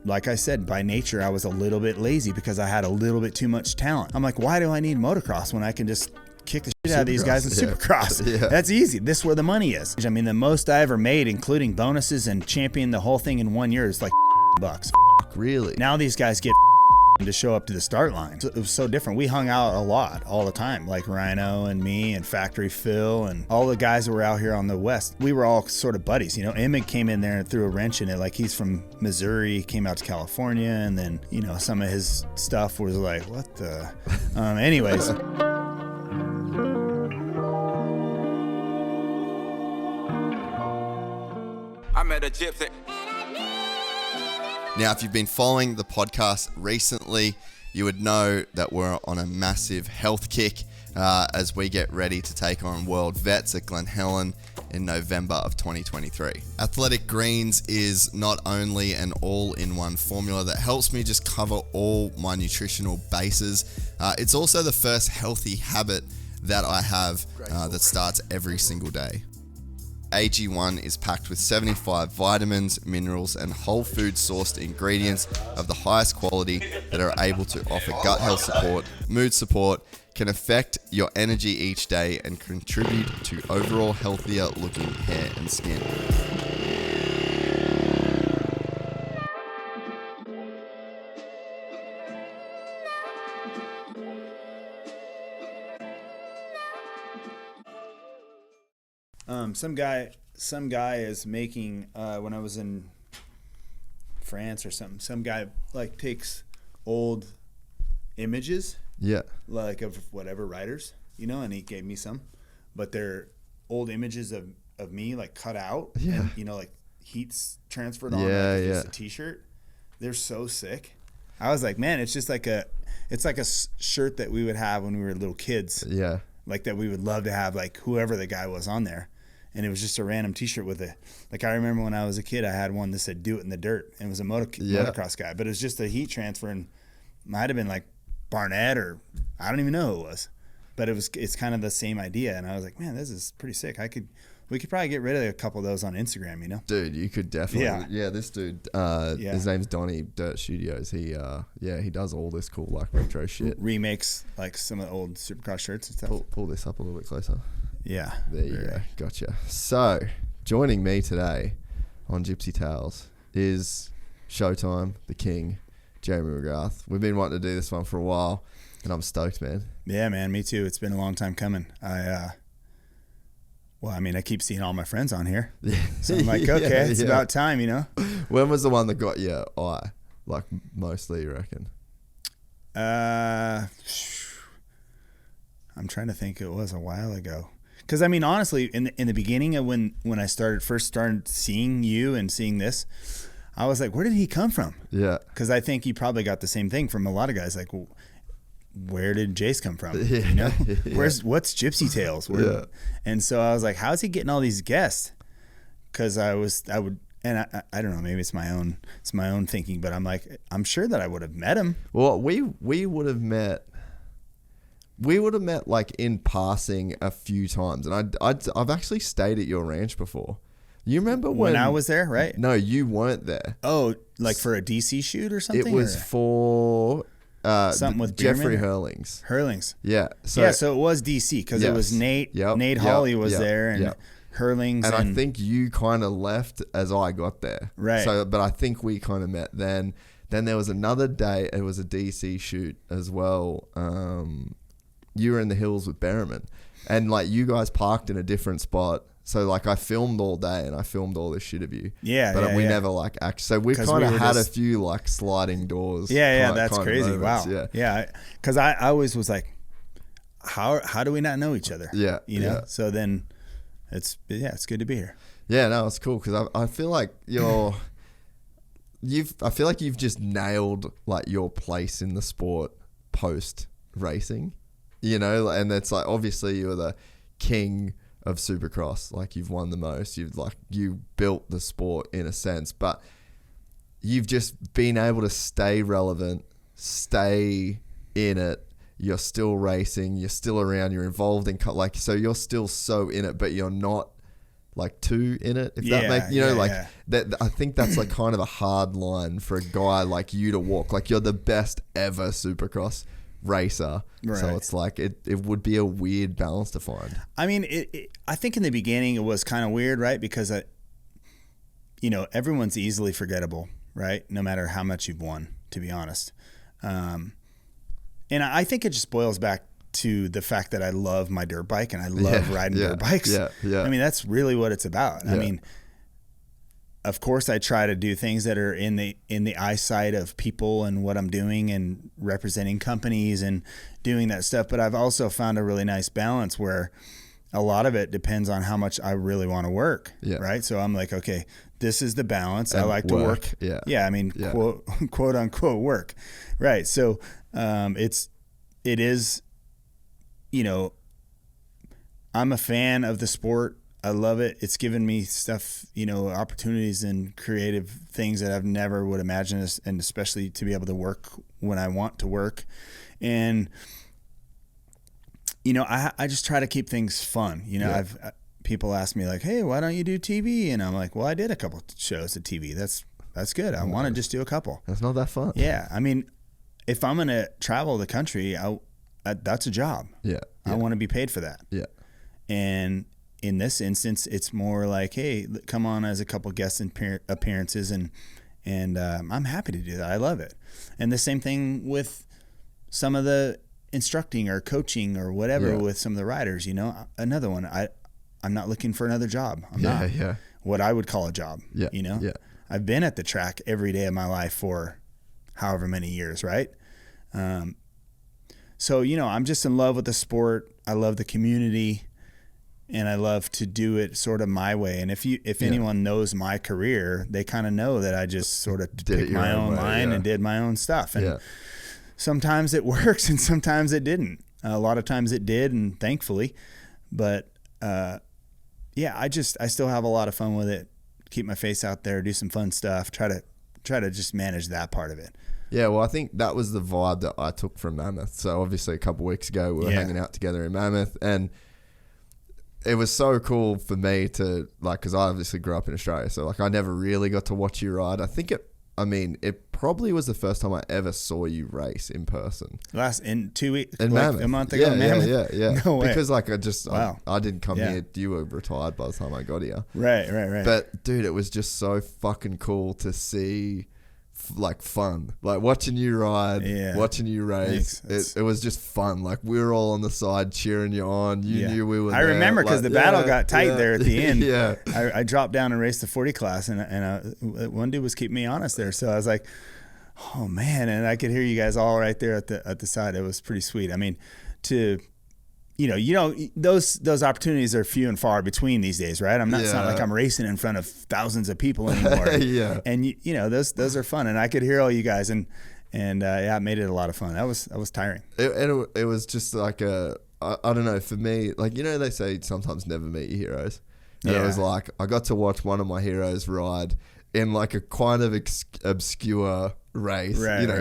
like I said, by nature, I was a little bit lazy because I had a little bit too much talent. I'm like, why do I need motocross when I can just kick the shit out of these guys in Supercross? Yeah. That's easy. This is where the money is. I mean, the most I ever made, including bonuses and championing the whole thing in 1 year, is like $bucks. Really? Now these guys get to show up to the start line. So it was so different. We hung out a lot, all the time, like Rhino and me and Factory Phil and all the guys that were out here on the West. We were all sort of buddies. You know, Emig came in there and threw a wrench in it. Like, he's from Missouri, came out to California, and then, you know, some of his stuff was like, what the? Anyways. I met a gypsy. Now, if you've been following the podcast recently, you would know that we're on a massive health kick as we get ready to take on World Vets at Glen Helen in November of 2023. Athletic Greens is not only an all-in-one formula that helps me just cover all my nutritional bases, it's also the first healthy habit that I have that starts every single day. AG1 is packed with 75 vitamins, minerals, and whole food sourced ingredients of the highest quality that are able to offer gut health support, mood support, can affect your energy each day, and contribute to overall healthier looking hair and skin. Some guy is making, when I was in France or something, some guy like takes old images, like of whatever riders, you know, and he gave me some, but they're old images of me like cut out, and, you know, like heat's transferred on, like it's just a t-shirt. They're so sick. I was like, man, it's just like it's like a shirt that we would have when we were little kids. Yeah. Like that we would love to have, like whoever the guy was on there. And it was just a random t-shirt with like I remember when I was a kid, I had one that said "Do it in the dirt," and it was a motocross guy, but it was just a heat transfer, and might have been like Barnett, or I don't even know who it was, but it's kind of the same idea. And I was like, man, this is pretty sick. We could probably get rid of a couple of those on Instagram, you know? Dude, you could definitely. Yeah, this dude, his name's Donnie Dirt Studios. He does all this cool like retro shit. Remakes like some of the old Supercross shirts and stuff. Pull this up a little bit closer. Yeah. There you go. Gotcha. So, joining me today on Gypsy Tales is Showtime, the King, Jeremy McGrath. We've been wanting to do this one for a while, and I'm stoked, man. Yeah, man, me too. It's been a long time coming. I keep seeing all my friends on here. So I'm like, okay, it's about time, you know? When was the one that got your eye? Like, mostly, you reckon? I'm trying to think. It was a while ago. Because, I mean, honestly, in the beginning of when I first started seeing you and seeing this, I was like, where did he come from? Yeah. Because I think you probably got the same thing from a lot of guys. Like, well, where did Jace come from? You know, what's Gypsy Tales? And so I was like, how's he getting all these guests? Because I don't know, maybe it's my own thinking, but I'm like, I'm sure that I would have met him. Well, we would have met like in passing a few times, and I've actually stayed at your ranch before. You remember when I was there, right? No, you weren't there. Oh, like for a DC shoot or something? It was for something with Jeffrey Hurlings. Yeah. So it was DC because it was Nate. Nate Hawley was there, and Hurlings. And I think you kind of left as I got there. Right. So, but I think we kind of met then. Then there was another day. It was a DC shoot as well. You were in the hills with Berriman, and like you guys parked in a different spot. So like I filmed all day and I filmed all this shit of you. Yeah. But we never like act. So we kind of had a few like sliding doors. Yeah. That's crazy. Wow. Yeah. Because I always was like, how do we not know each other? Yeah. You know. So then, it's good to be here. Yeah. No, it's cool because I feel like you've just nailed like your place in the sport post racing. You know, and it's like obviously you're the king of Supercross, like you've won the most. You built the sport in a sense, but you've just been able to stay relevant, stay in it. You're still racing, you're still around, you're involved in so you're still so in it, but you're not like 2 in it, if that makes, that. I think that's like kind of a hard line for a guy like you to walk. Like you're the best ever Supercross racer, right. So it's like it would be a weird balance to find. I mean, I think in the beginning it was kind of weird, right? Because everyone's easily forgettable, right? No matter how much you've won, to be honest. And I think it just boils back to the fact that I love my dirt bike and I love riding dirt bikes. Yeah. I mean, that's really what it's about. I mean, of course I try to do things that are in the eyesight of people and what I'm doing and representing companies and doing that stuff. But I've also found a really nice balance where a lot of it depends on how much I really want to work. Yeah. Right. So I'm like, okay, this is the balance. And I like to work. Yeah. Yeah. I mean, quote unquote work. Right. So it is, I'm a fan of the sport. I love it. It's given me stuff, opportunities and creative things that I've never would imagine, and especially to be able to work when I want to work. And, I just try to keep things fun. People ask me like, hey, why don't you do TV? And I'm like, well, I did a couple shows of TV. That's good. I want to just do a couple. That's not that fun. Yeah. I mean, if I'm going to travel the country, that's a job. Yeah. I want to be paid for that. Yeah. And in this instance, it's more like, hey, come on as a couple guest appearances, and I'm happy to do that. I love it. And the same thing with some of the instructing or coaching or whatever with some of the riders. Another one. I'm not looking for another job. I'm not what I would call a job. Yeah. Yeah. I've been at the track every day of my life for however many years, right? So I'm just in love with the sport. I love the community. And I love to do it sort of my way. And if anyone knows my career, they kind of know that I just sort of picked my own line and did my own stuff. And sometimes it works and sometimes it didn't. A lot of times it did, and thankfully. But I still have a lot of fun with it. Keep my face out there, do some fun stuff, try to just manage that part of it. Yeah, well, I think that was the vibe that I took from Mammoth. So obviously a couple of weeks ago we were hanging out together in Mammoth, and it was so cool for me to, like, because I obviously grew up in Australia, so like I never really got to watch you ride. I think it probably was the first time I ever saw you race in person. In 2 weeks, in like Mammoth. A month ago. Yeah. No way. Because like I didn't come here. You were retired by the time I got here. Right. But dude, it was just so fucking cool to see. Like fun, like watching you ride, watching you race. It was just fun. Like we were all on the side cheering you on. You knew we were there. I remember because the battle got tight there at the end. I dropped down and raced the 40 class, and one dude was keeping me honest there. So I was like, oh man, and I could hear you guys all right there at the side. It was pretty sweet. I mean, those opportunities are few and far between these days, right? It's not like I'm racing in front of thousands of people anymore. And those are fun, and I could hear all you guys, and it made it a lot of fun. That was tiring. It was just like I don't know, for me, like, they say sometimes never meet your heroes. And it was like, I got to watch one of my heroes ride in like a kind of obscure race,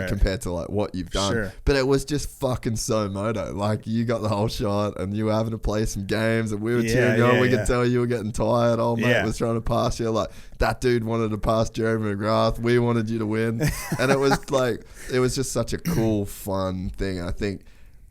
compared to like what you've done. Sure. But it was just fucking so moto. Like you got the whole shot and you were having to play some games and we were cheering you on. We could tell you were getting tired. Old mate was trying to pass you. Like that dude wanted to pass Jeremy McGrath. We wanted you to win. And it was like, it was just such a cool, fun thing. I think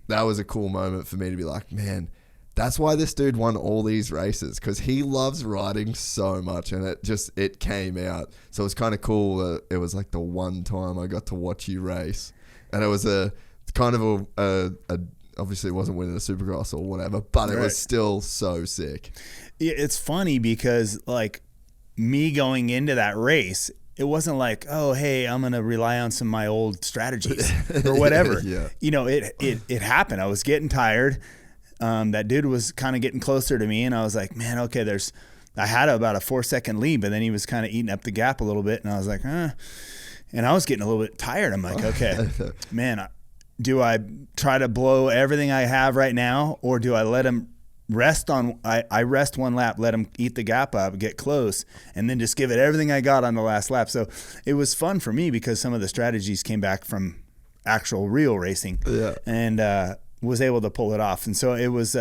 that was a cool moment for me to be like, man, that's why this dude won all these races, because he loves riding so much, and it came out. So it was kind of cool that it was like the one time I got to watch you race, and it was a kind of a obviously it wasn't winning a Supercross or whatever, but it was still so sick. It's funny because like me going into that race, it wasn't like, oh, hey, I'm going to rely on some of my old strategies or whatever. It happened. I was getting tired. That dude was kind of getting closer to me, and I was like, man, okay, I had about a 4-second lead, but then he was kind of eating up the gap a little bit, and I was like, and I was getting a little bit tired. I'm like, okay, man, do I try to blow everything I have right now, or do I let him rest on, I rest one lap, let him eat the gap up, get close, and then just give it everything I got on the last lap. So it was fun for me because some of the strategies came back from actual real racing, and was able to pull it off. And so it was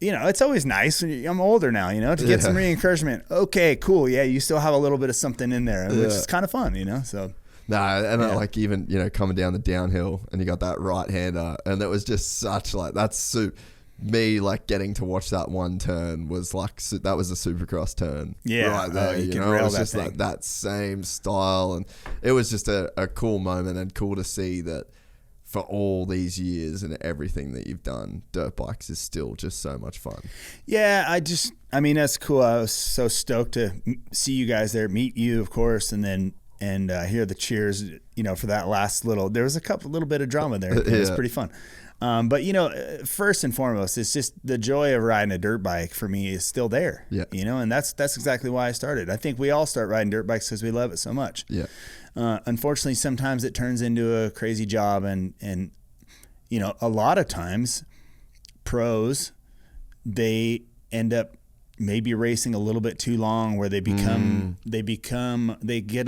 it's always nice. I'm older now, to get some re-encouragement. Okay, cool. Yeah, you still have a little bit of something in there, which is kind of fun, so. Nah, and like even, coming down the downhill and you got that right-hander, and that was just such like, me like getting to watch that one turn was like, that was a Supercross turn. Yeah. Right there, you it was just like that same style, and it was just a cool moment and cool to see that for all these years and everything that you've done, dirt bikes is still just so much fun. Yeah, that's cool. I was so stoked to see you guys there, meet you, of course, and then hear the cheers, for that last there was a little bit of drama there. It was pretty fun. But first and foremost, it's just the joy of riding a dirt bike for me is still there. Yeah. And that's exactly why I started. I think we all start riding dirt bikes because we love it so much. Yeah. Unfortunately, sometimes it turns into a crazy job, and a lot of times, pros, they end up maybe racing a little bit too long, where they get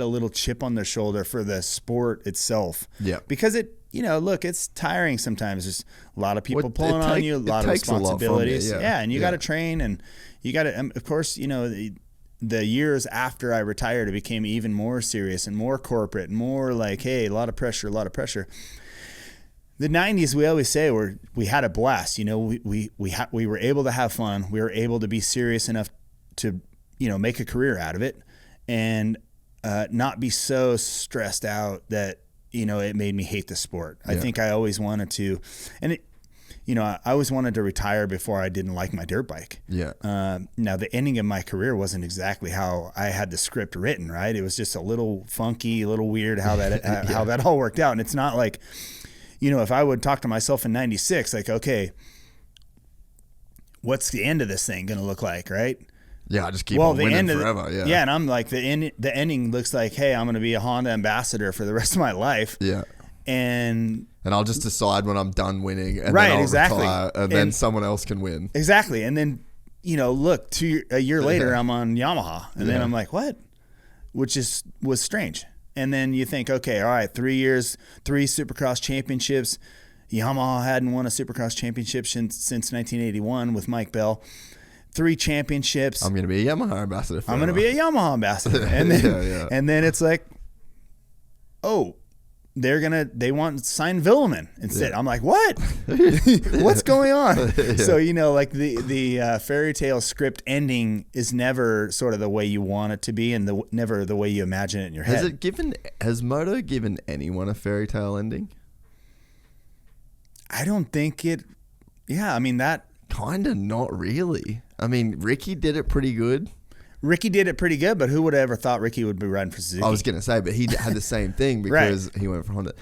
a little chip on their shoulder for the sport itself. Yeah. Because it's tiring sometimes. There's a lot of people pulling on you, a lot of responsibilities. And you got to train, and you got to, of course, the years after I retired, it became even more serious and more corporate, and more like, hey, a lot of pressure. The 90s, we always say we had a blast. We were able to have fun. We were able to be serious enough to, make a career out of it, and not be so stressed out that, it made me hate the sport. Yeah. I think I always wanted to, and I always wanted to retire before I didn't like my dirt bike. Yeah. Now the ending of my career wasn't exactly how I had the script written, right? It was just a little funky, a little weird how that how that all worked out. And it's not like, if I would talk to myself in 96, like, okay, what's the end of this thing going to look like, right? Yeah, I just keep on winning forever. Yeah, and I'm like, the ending looks like, hey, I'm going to be a Honda ambassador for the rest of my life. Yeah. And I'll just decide when I'm done winning, and then I'll retire, and then someone else can win. Exactly. And then, look, a year later, I'm on Yamaha, and then I'm like, what? Which was strange. And then you think, okay, all right, 3 years, 3 Supercross championships. Yamaha hadn't won a Supercross championship since 1981 with Mike Bell. 3 championships. I'm going to be a Yamaha ambassador forever. I'm going to be a Yamaha ambassador. And then, and then it's like, oh, they want sign Villeman instead. Yeah. I'm like, what? What's going on? Yeah. So, like the fairy tale script ending is never sort of the way you want it to be, and never the way you imagine it in your head. Has Moto given anyone a fairy tale ending? I don't think it. Yeah, I mean that. Kind of not really. I mean, Ricky did it pretty good. Ricky did it pretty good, but who would have ever thought Ricky would be riding for Suzuki? I was going to say, but he had the same thing because he went for Honda.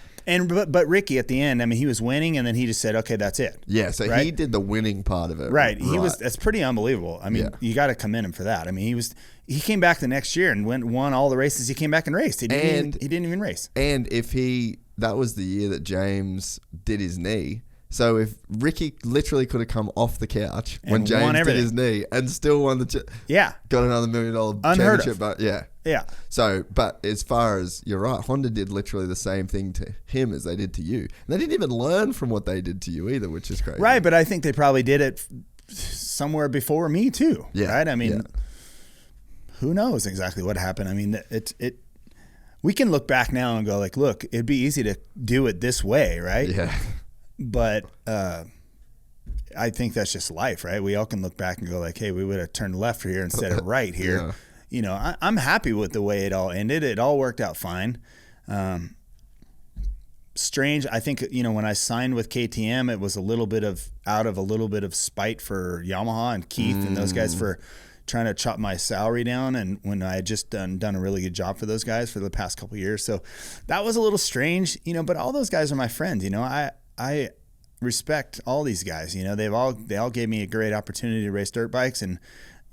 But Ricky at the end, I mean, he was winning, and then he just said, okay, that's it. Yeah, so he did the winning part of it. Right. That's pretty unbelievable. I mean, you got to commend him for that. I mean, he came back the next year and won all the races. He came back and raced. He didn't even race. And that was the year that James did his knee. So if Ricky literally could have come off the couch when James did his knee and still won got another $1 million championship, but yeah. So, but as far as you're right, Honda did literally the same thing to him as they did to you. And they didn't even learn from what they did to you either, which is crazy. Right, but I think they probably did it somewhere before me too. Yeah, right. I mean, who knows exactly what happened? I mean, we can look back now and go like, look, it'd be easy to do it this way, right? Yeah. But I think that's just life, right? We all can look back and go like, hey, we would have turned left here instead of right here. Yeah. I'm happy with the way it all ended. It all worked out fine. Strange. I think, when I signed with KTM, it was out of a little bit of spite for Yamaha and Keith and those guys for trying to chop my salary down, and when I had just done a really good job for those guys for the past couple of years. So that was a little strange, but all those guys are my friends. I respect all these guys. They all gave me a great opportunity to race dirt bikes, and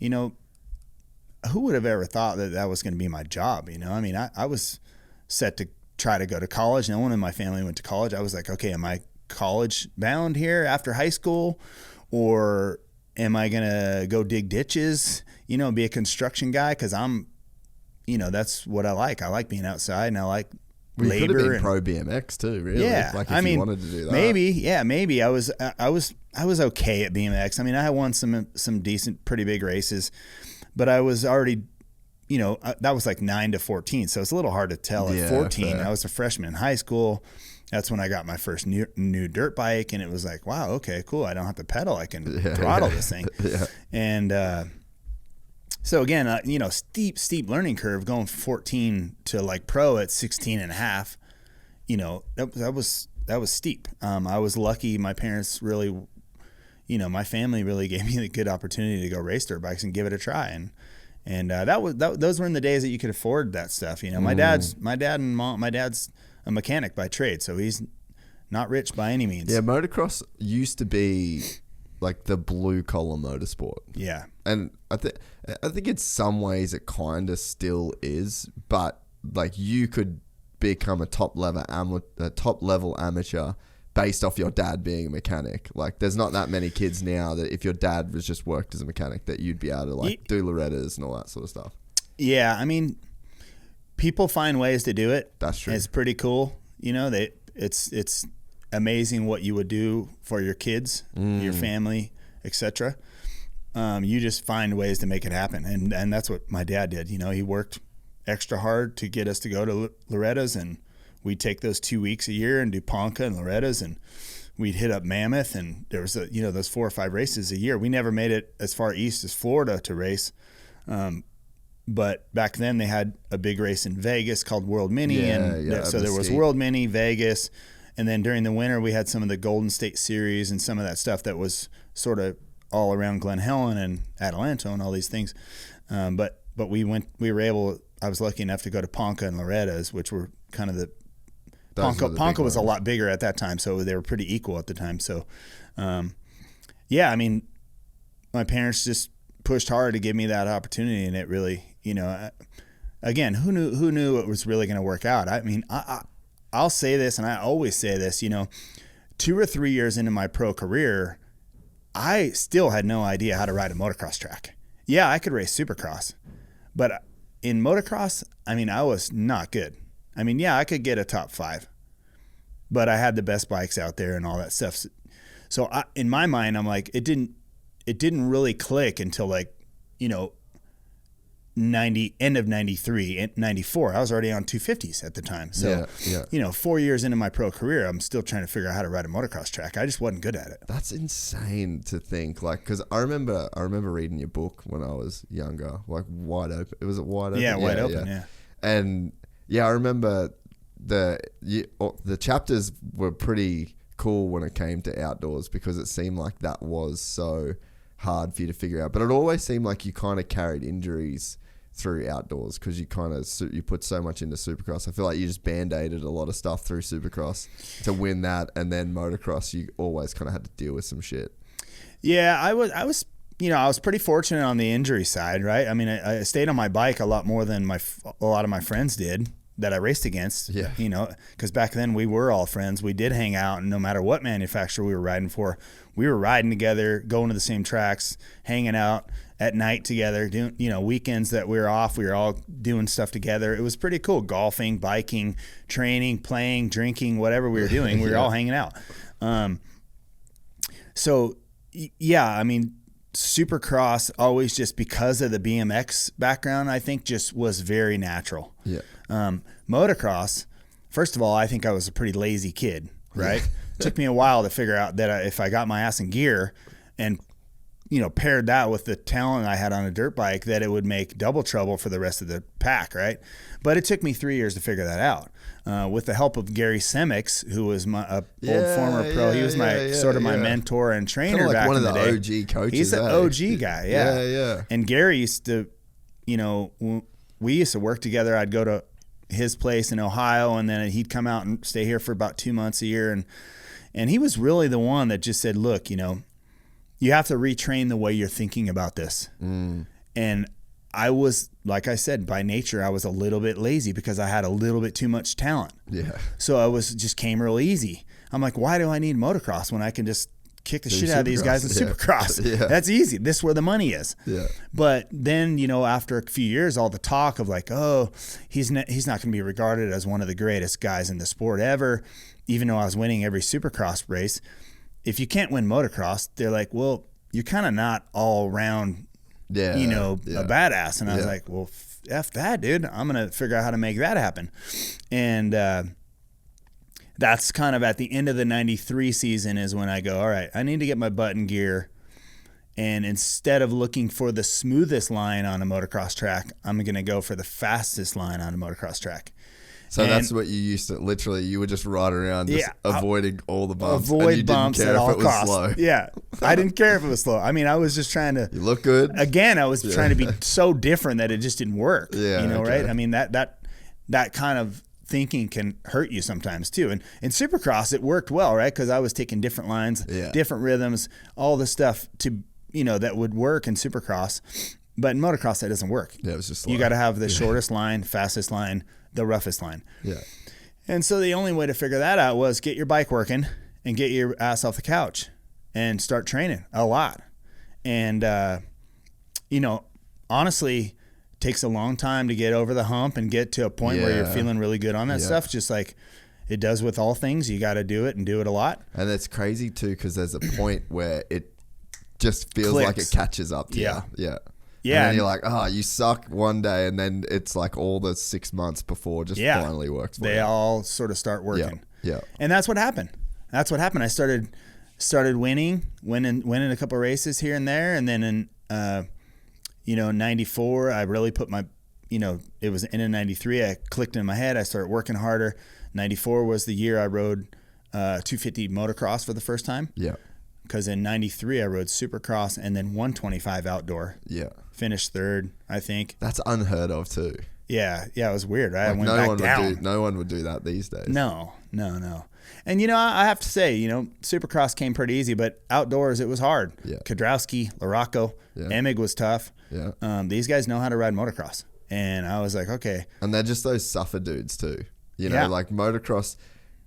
who would have ever thought that was going to be my job? I mean, I was set to try to go to college. No one in my family went to college. I was like, okay, am I college bound here after high school, or am I going to go dig ditches, be a construction guy? Because that's what I like. I like being outside, and I like labor. Could have been pro BMX too, really. Yeah, like if you wanted to do that. Maybe I was okay at BMX. I mean, I won some decent, pretty big races, but I was already, that was like 9 to 14, so it's a little hard to tell at 14. Fair. I was a freshman in high school. That's when I got my first new dirt bike, and it was like, wow, okay, cool. I don't have to pedal. I can throttle this thing. And so again, steep learning curve going from 14 to like pro at 16 and a half. That was steep. I was lucky. My parents really, my family really gave me a good opportunity to go race dirt bikes and give it a try. And those were in the days that you could afford that stuff. My dad's a mechanic by trade, so he's not rich by any means. Yeah, motocross used to be like the blue collar motorsport. Yeah, and I think in some ways it kind of still is, but like you could become a top level amateur based off your dad being a mechanic. Like there's not that many kids now that if your dad was just worked as a mechanic that you'd be able to do Lorettas and all that sort of stuff. Yeah, I mean, people find ways to do it. That's true. It's pretty cool. It's amazing what you would do for your kids, your family, etc. You just find ways to make it happen, and that's what my dad did. He worked extra hard to get us to go to Lorettas, and we'd take those 2 weeks a year and do Ponca and Lorettas, and we'd hit up Mammoth, and there was those 4 or 5 races a year. We never made it as far east as Florida to race. But back then they had a big race in Vegas called World Mini, so there was World Mini, Vegas, and then during the winter we had some of the Golden State Series and some of that stuff that was sort of all around Glen Helen and Adelanto and all these things. But I was lucky enough to go to Ponca and Lorettas, which were kind of the Ponca was a lot bigger at that time, so they were pretty equal at the time. So, I mean, my parents just pushed hard to give me that opportunity, and it really, again, who knew it was really going to work out? I mean, I'll say this, and I always say this, 2 or 3 years into my pro career, I still had no idea how to ride a motocross track. Yeah, I could race Supercross, but in motocross, I mean, I was not good. I mean, yeah, I could get a top 5, but I had the best bikes out there and all that stuff. So in my mind, I'm like, it didn't really click until like, end of 93, 94. I was already on 250s at the time. So, 4 years into my pro career, I'm still trying to figure out how to ride a motocross track. I just wasn't good at it. That's insane to think. Like, because I remember reading your book when I was younger, like Wide Open. Was it Wide Open? Yeah, Wide Open, yeah. And I remember the chapters were pretty cool when it came to outdoors, because it seemed like that was so hard for you to figure out. But it always seemed like you kind of carried injuries through outdoors, because you put so much into Supercross. I feel like you just band-aided a lot of stuff through Supercross to win that, and then motocross you always kind of had to deal with some shit. Yeah, I was pretty fortunate on the injury side, right? I mean, I stayed on my bike a lot more than a lot of my friends did that I raced against. Yeah. Because back then we were all friends. We did hang out, and no matter what manufacturer we were riding for, we were riding together, going to the same tracks, hanging out at night together, doing, weekends that we were off, we were all doing stuff together. It was pretty cool. Golfing, biking, training, playing, drinking, whatever we were doing, we were all hanging out. So, yeah, I mean, Supercross always, just because of the BMX background, I think just was very natural. Yeah. Motocross, first of all, I think I was a pretty lazy kid, right? It took me a while to figure out that if I got my ass in gear and, paired that with the talent I had on a dirt bike, that it would make double trouble for the rest of the pack, right? But it took me 3 years to figure that out. With the help of Gary Semix, who was my old former pro. He was my mentor and trainer back in the day. One of the OG coaches. He's an OG guy, yeah. And Gary used to, we used to work together. I'd go to his place in Ohio, and then he'd come out and stay here for about 2 months a year. And he was really the one that just said, look, you have to retrain the way you're thinking about this. And I was, like I said, by nature, I was a little bit lazy because I had a little bit too much talent. Yeah. So I just came real easy. I'm like, why do I need motocross when I can just kick the shit out of these guys in Supercross. Yeah. That's easy. This is where the money is. Yeah. But then, after a few years, all the talk of like, oh, he's not going to be regarded as one of the greatest guys in the sport ever, even though I was winning every Supercross race. If you can't win motocross, they're like, well, you're kind of not all around, a badass. And I was like, well, F that, dude. I'm going to figure out how to make that happen. And that's kind of at the end of the 93 season is when I go, all right, I need to get my butt in gear. And instead of looking for the smoothest line on a motocross track, I'm going to go for the fastest line on a motocross track. So that's what you used to, literally, you would just ride around just avoiding all the bumps. Avoid bumps at all costs. Slow. Yeah. I didn't care if it was slow. I mean, I was just trying to. You look good. Again, I was trying to be so different that it just didn't work. Yeah. Right? I mean, that kind of thinking can hurt you sometimes too. And in Supercross, it worked well, right? Because I was taking different lines, different rhythms, all the stuff to, that would work in Supercross. But in motocross, that doesn't work. Yeah, it was just slow. You got to have the shortest line, fastest line, the roughest line. Yeah. And so the only way to figure that out was get your bike working and get your ass off the couch and start training a lot. And, honestly, takes a long time to get over the hump and get to a point where you're feeling really good on that stuff. Just like it does with all things, you got to do it and do it a lot. And it's crazy too, because there's a point where it just feels like it catches up to you. Yeah. Yeah. And then you're like, you suck one day, and then it's like all the 6 months before just finally works for you. They all sort of start working. Yeah. And that's what happened. I started winning a couple of races here and there, and then in 94, I really put my, it was in 93, I clicked in my head, I started working harder. 94 was the year I rode 250 motocross for the first time. Yeah. Because in 93, I rode Supercross and then 125 outdoor. Yeah. Finished third, I think. That's unheard of too. Yeah, it was weird, right? Like I went back down. No one would do that these days. No. And, I have to say, Supercross came pretty easy, but outdoors it was hard. Yeah. Kudrowski, Larocco, Emig was tough. Yeah. These guys know how to ride motocross. And I was like, okay. And they're just those suffer dudes too. Like motocross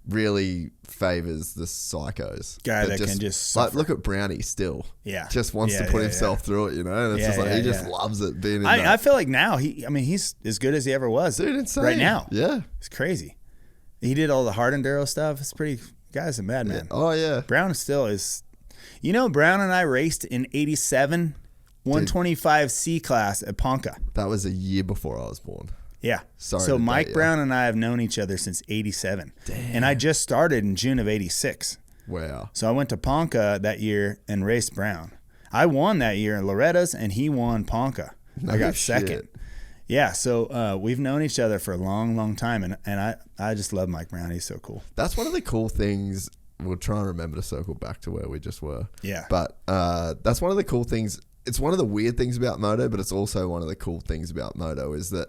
really favors the psychos. Guy that can just suffer. Like, look at Brownie still. Yeah. Just wants to put himself through it, and it's just like he just loves it being in that. I feel like now he's as good as he ever was. Dude, insane. Right now. Yeah. It's crazy. He did all the hard enduro stuff. It's pretty, guy's a madman. Yeah. Oh yeah. Brown still is, Brown and I raced in 87, 125 C class at Ponca. That was a year before I was born. Yeah. So Mike Brown and I have known each other since 87. Damn. And I just started in June of 86. Wow. So I went to Ponca that year and raced Brown. I won that year in Loretta's and he won Ponca. I got second. Yeah. So we've known each other for a long, long time. And I just love Mike Brown. He's so cool. That's one of the cool things. We'll try and remember to circle back to where we just were. Yeah. But that's one of the cool things. It's one of the weird things about Moto, but it's also one of the cool things about Moto is that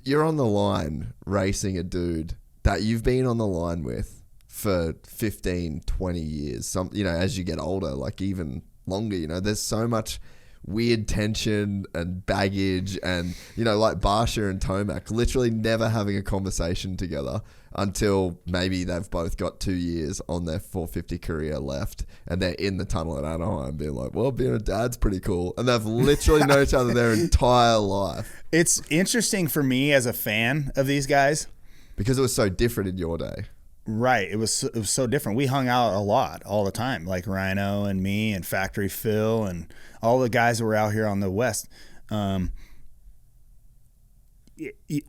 you're on the line racing a dude that you've been on the line with for 15, 20 years. As you get older, like even longer, there's so much weird tension and baggage and, like Barsha and Tomac literally never having a conversation together until maybe they've both got 2 years on their 450 career left and they're in the tunnel at Anaheim being like, well, being a dad's pretty cool. And they've literally known each other their entire life. It's interesting for me as a fan of these guys. Because it was so different in your day. Right. It was so different. We hung out a lot all the time, like Rhino and me and Factory Phil and all the guys that were out here on the West.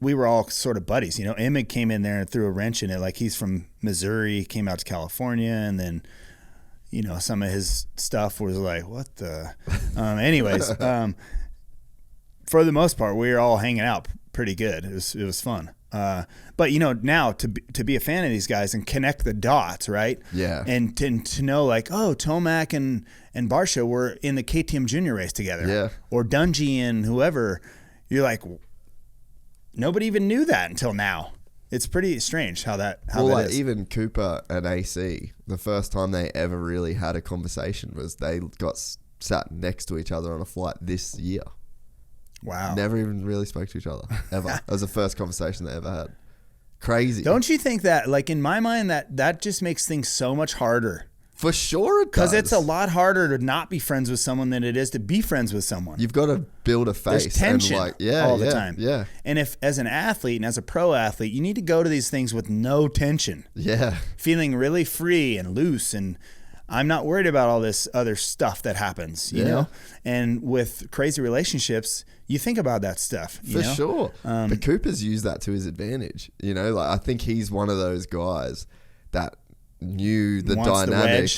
We were all sort of buddies. Emig came in there and threw a wrench in it. Like he's from Missouri, came out to California, and then, some of his stuff was like, what the? Anyways, for the most part, we were all hanging out pretty good. It was fun. But now to be a fan of these guys and connect the dots, right? Yeah. And to know like, oh, Tomac and Barsha were in the KTM Junior race together. Yeah. Or Dungy and whoever. You're like, nobody even knew that until now. It's pretty strange how that is. Even Cooper and AC, the first time they ever really had a conversation was they got sat next to each other on a flight this year. Wow. Never even really spoke to each other, ever. That was the first conversation they ever had. Crazy. Don't you think that, like in my mind, that just makes things so much harder For sure it does. Because it's a lot harder to not be friends with someone than it is to be friends with someone. You've got to build a face. There's tension all the time. Yeah. And if, as an athlete and as a pro athlete, you need to go to these things with no tension. Yeah. Feeling really free and loose, and I'm not worried about all this other stuff that happens, you know? And with crazy relationships, you think about that stuff. For sure. But Cooper's used that to his advantage. You know, like I think he's one of those guys that knew the dynamic.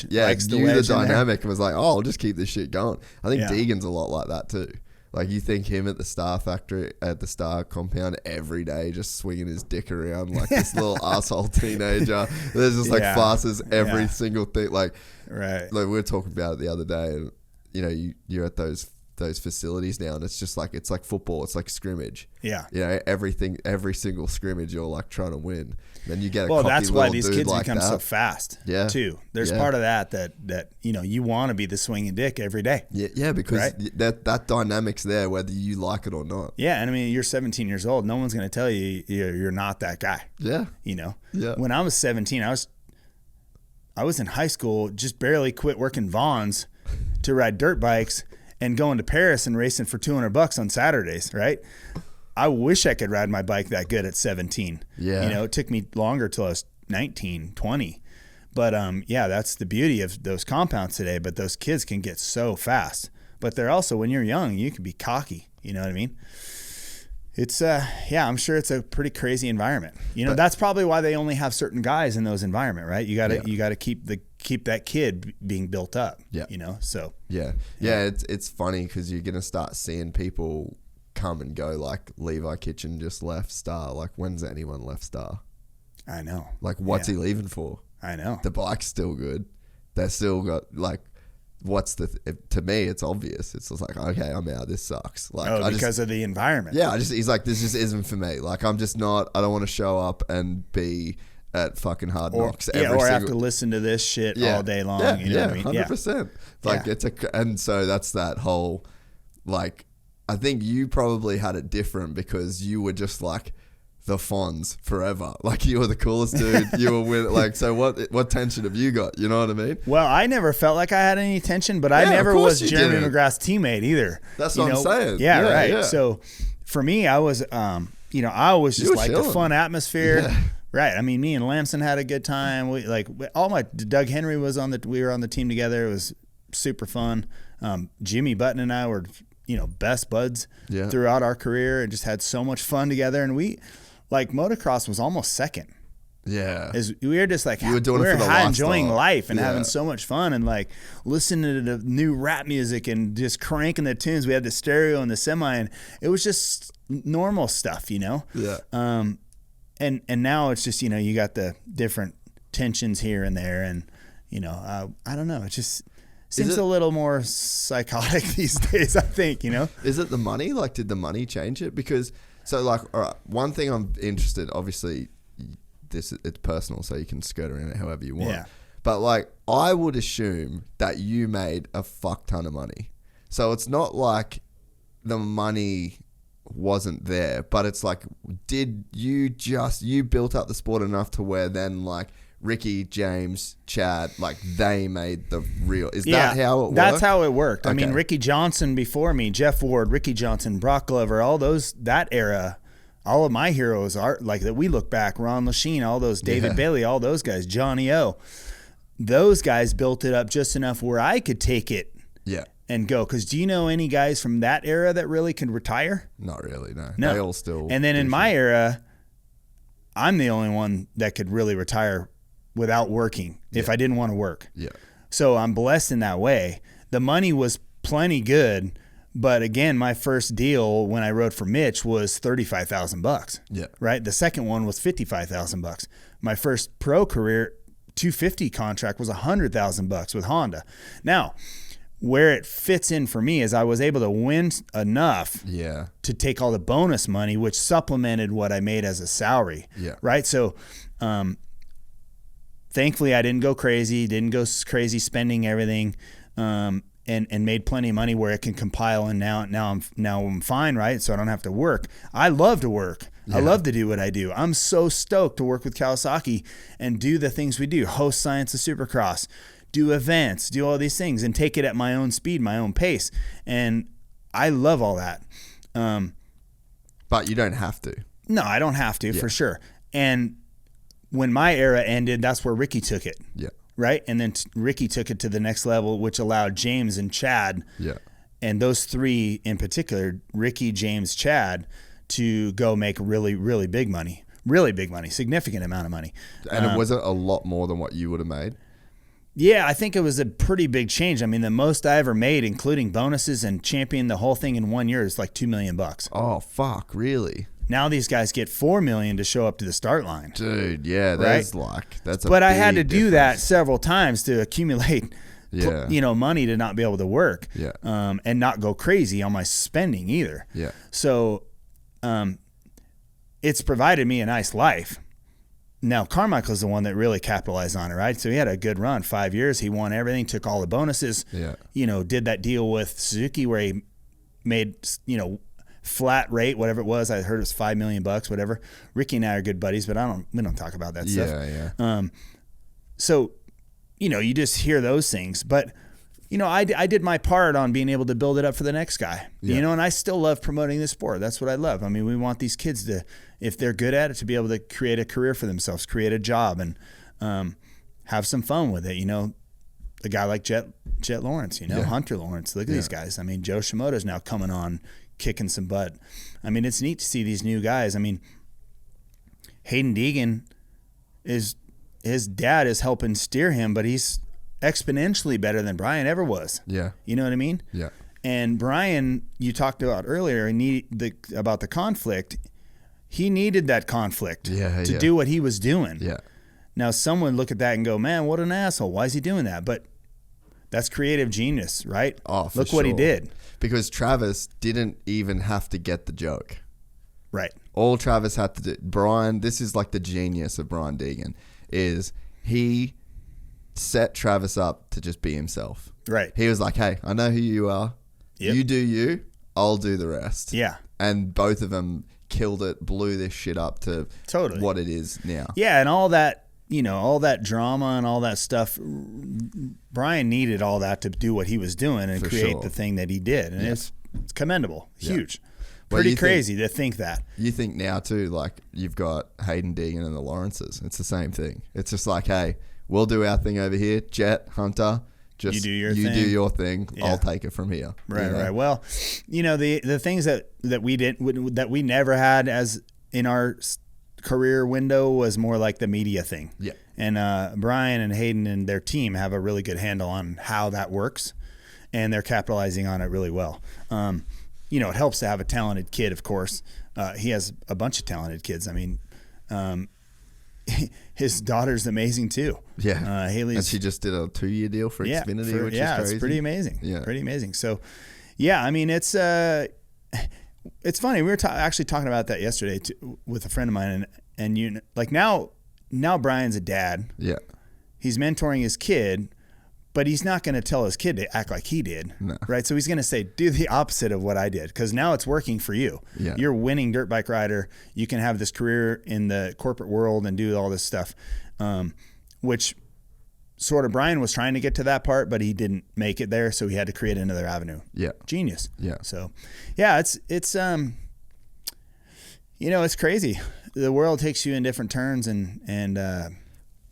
Knew the dynamic and was like, oh, I'll just keep this shit going. I think Deegan's a lot like that too. Like you think him at the Star Factory, at the Star compound every day, just swinging his dick around like this little asshole teenager. There's just like flashes every single thing. Like we were talking about it the other day, and you know, you're at those facilities now, and it's like football. It's like scrimmage. Yeah. You know, every single scrimmage, you're like trying to win. Then you get a cocky that's why these dude kids like become that. so fast. Yeah. Too. There's part of that you know, you want to be the swinging dick every day. Yeah, because that dynamic's there whether you like it or not. Yeah, and I mean, you're 17 years old. No one's going to tell you you're not that guy. Yeah. You know. Yeah. When I was 17, I was in high school, just barely quit working Vaughn's to ride dirt bikes and going to Paris and racing for $200 on Saturdays, right? I wish I could ride my bike that good at 17. Yeah. You know, it took me longer till I was 19, 20. But that's the beauty of those compounds today. But those kids can get so fast. But they're also, when you're young, you can be cocky. You know what I mean? It's I'm sure it's a pretty crazy environment. You know, that's probably why they only have certain guys in those environments, right? You gotta keep that kid being built up. Yeah. You know, so it's funny because you're gonna start seeing people come and go. Like Levi Kitchen just left Star. Like, when's anyone left Star? I know. Like, what's he leaving for? I know. The bike's still good. They still got like. To me, it's obvious. It's just like, okay, I'm out. This sucks. Like, because of the environment. Yeah, he's like, this just isn't for me. Like, I'm just not. I don't want to show up and be at fucking Hard Knocks have to listen to this shit all day long. Yeah, you know what I mean? 100%. Like and so that's that whole, like, I think you probably had it different because you were just like the Fonz forever. Like, you were the coolest dude. You were with, like, so what tension have you got? You know what I mean? Well, I never felt like I had any tension, but I never was Jeremy McGrath's teammate either. That's what I'm saying. Yeah, right. Yeah. So for me, I was, I was just like chilling. The fun atmosphere. Yeah. Right. I mean, me and Lamson had a good time. Doug Henry was we were on the team together. It was super fun. Jimmy Button and I were, best buds throughout our career and just had so much fun together. And motocross was almost second. Yeah. We were just like, we were enjoying life and having so much fun and like listening to the new rap music and just cranking the tunes. We had the stereo and the semi and it was just normal stuff, Yeah. And now it's just, you got the different tensions here and there and, I don't know. It just seems a little more psychotic these days, I think, Is it the money? Like, did the money change it? Because all right, one thing I'm interested, obviously, it's personal, so you can skirt around it however you want. Yeah. But I would assume that you made a fuck ton of money. So it's not like the money wasn't there, but it's like, did you built up the sport enough to where then Ricky, James, Chad, they made the real. Is that how it worked? That's how it worked. Okay. I mean, Ricky Johnson before me, Jeff Ward, Ricky Johnson, Brock Glover, all that era, all of my heroes are that we look back, Ron Lachine, all those, David Bailey, all those guys, Johnny O. Those guys built it up just enough where I could take it and go. Because do you know any guys from that era that really could retire? Not really, no. They all still. And then in my era, I'm the only one that could really retire without working if I didn't want to work. Yeah. So I'm blessed in that way. The money was plenty good, but again, my first deal when I rode for Mitch was $35,000. Yeah. Right? The second one was $55,000. My first pro career 250 contract was $100,000 with Honda. Now, where it fits in for me is I was able to win enough to take all the bonus money, which supplemented what I made as a salary. Yeah. Right? So, thankfully, I didn't go crazy spending everything, and made plenty of money where it can compile. And now I'm fine, right? So I don't have to work. I love to work. Yeah. I love to do what I do. I'm so stoked to work with Kawasaki and do the things we do. Host Science of Supercross, do events, do all these things, and take it at my own speed, my own pace. And I love all that. But you don't have to. No, I don't have to, for sure. And when my era ended, that's where Ricky took it. Yeah. Right? And then Ricky took it to the next level, which allowed James and Chad, and those three in particular, Ricky, James, Chad, to go make really, really big money. Really big money. Significant amount of money. And was it a lot more than what you would have made? Yeah, I think it was a pretty big change. I mean, the most I ever made, including bonuses and championing the whole thing in 1 year, is like $2 million. Oh, fuck, really? Now these guys get $4 million to show up to the start line. Dude, yeah, that's a But I had to big do that difference. several times to accumulate, money to not be able to work, and not go crazy on my spending either. Yeah. So, it's provided me a nice life. Now, Carmichael's the one that really capitalized on it, right? So he had a good run, 5 years. He won everything, took all the bonuses. Yeah. Did that deal with Suzuki where he made, flat rate, whatever it was. I heard it was $5 million, whatever. Ricky and I are good buddies, but we don't talk about that stuff. Yeah. So, you just hear those things, but I did my part on being able to build it up for the next guy, and I still love promoting the sport. That's what I love. I mean, we want these kids to, if they're good at it, to be able to create a career for themselves, create a job, and have some fun with it. A guy like Jet Lawrence, Hunter Lawrence. Look at these guys. I mean, Joe Shimoda's now coming on, kicking some butt. I mean, it's neat to see these new guys. I mean, Hayden Deegan his dad is helping steer him, but he's exponentially better than Brian ever was. Yeah. You know what I mean? Yeah. And Brian, you talked about earlier, about the conflict. He needed that conflict to do what he was doing. Yeah. Now, some would look at that and go, man, what an asshole. Why is he doing that? But that's creative genius, right? Oh, for Look what he sure. did. Because Travis didn't even have to get the joke. Right. All Travis had to do, Brian, this is like the genius of Brian Deegan, is he set Travis up to just be himself. Right. He was like, hey, I know who you are. Yep. You do you. I'll do the rest. Yeah. And both of them killed it, blew this shit up to what it is now. Yeah, and all that, all that drama and all that stuff, Brian needed all that to do what he was doing and create the thing that he did. And it's commendable. Huge. Well, Pretty crazy to think that. You think now too, like you've got Hayden Deegan and the Lawrences. It's the same thing. It's just like, hey, we'll do our thing over here. Jet, Hunter, just you do your thing. Yeah. I'll take it from here. Right, right. Well, the things that we never had as in our career window was more like the media thing. Yeah. And Brian and Hayden and their team have a really good handle on how that works, and they're capitalizing on it really well. It helps to have a talented kid, of course. He has a bunch of talented kids. I mean, his daughter's amazing too. Yeah. Haley's, and she just did a 2-year deal for Xfinity, which is crazy. It's pretty amazing. Yeah. Pretty amazing. So, I mean, it's funny. We were actually talking about that yesterday with a friend of mine, and now Brian's a dad. Yeah. He's mentoring his kid, but he's not going to tell his kid to act like he did. No. Right? So he's going to say, do the opposite of what I did, because now it's working for you. Yeah. You're a winning dirt bike rider. You can have this career in the corporate world and do all this stuff, which sort of Brian was trying to get to that part, but he didn't make it there, so he had to create another avenue. Yeah. Genius. Yeah. So, it's it's crazy. The world takes you in different turns, and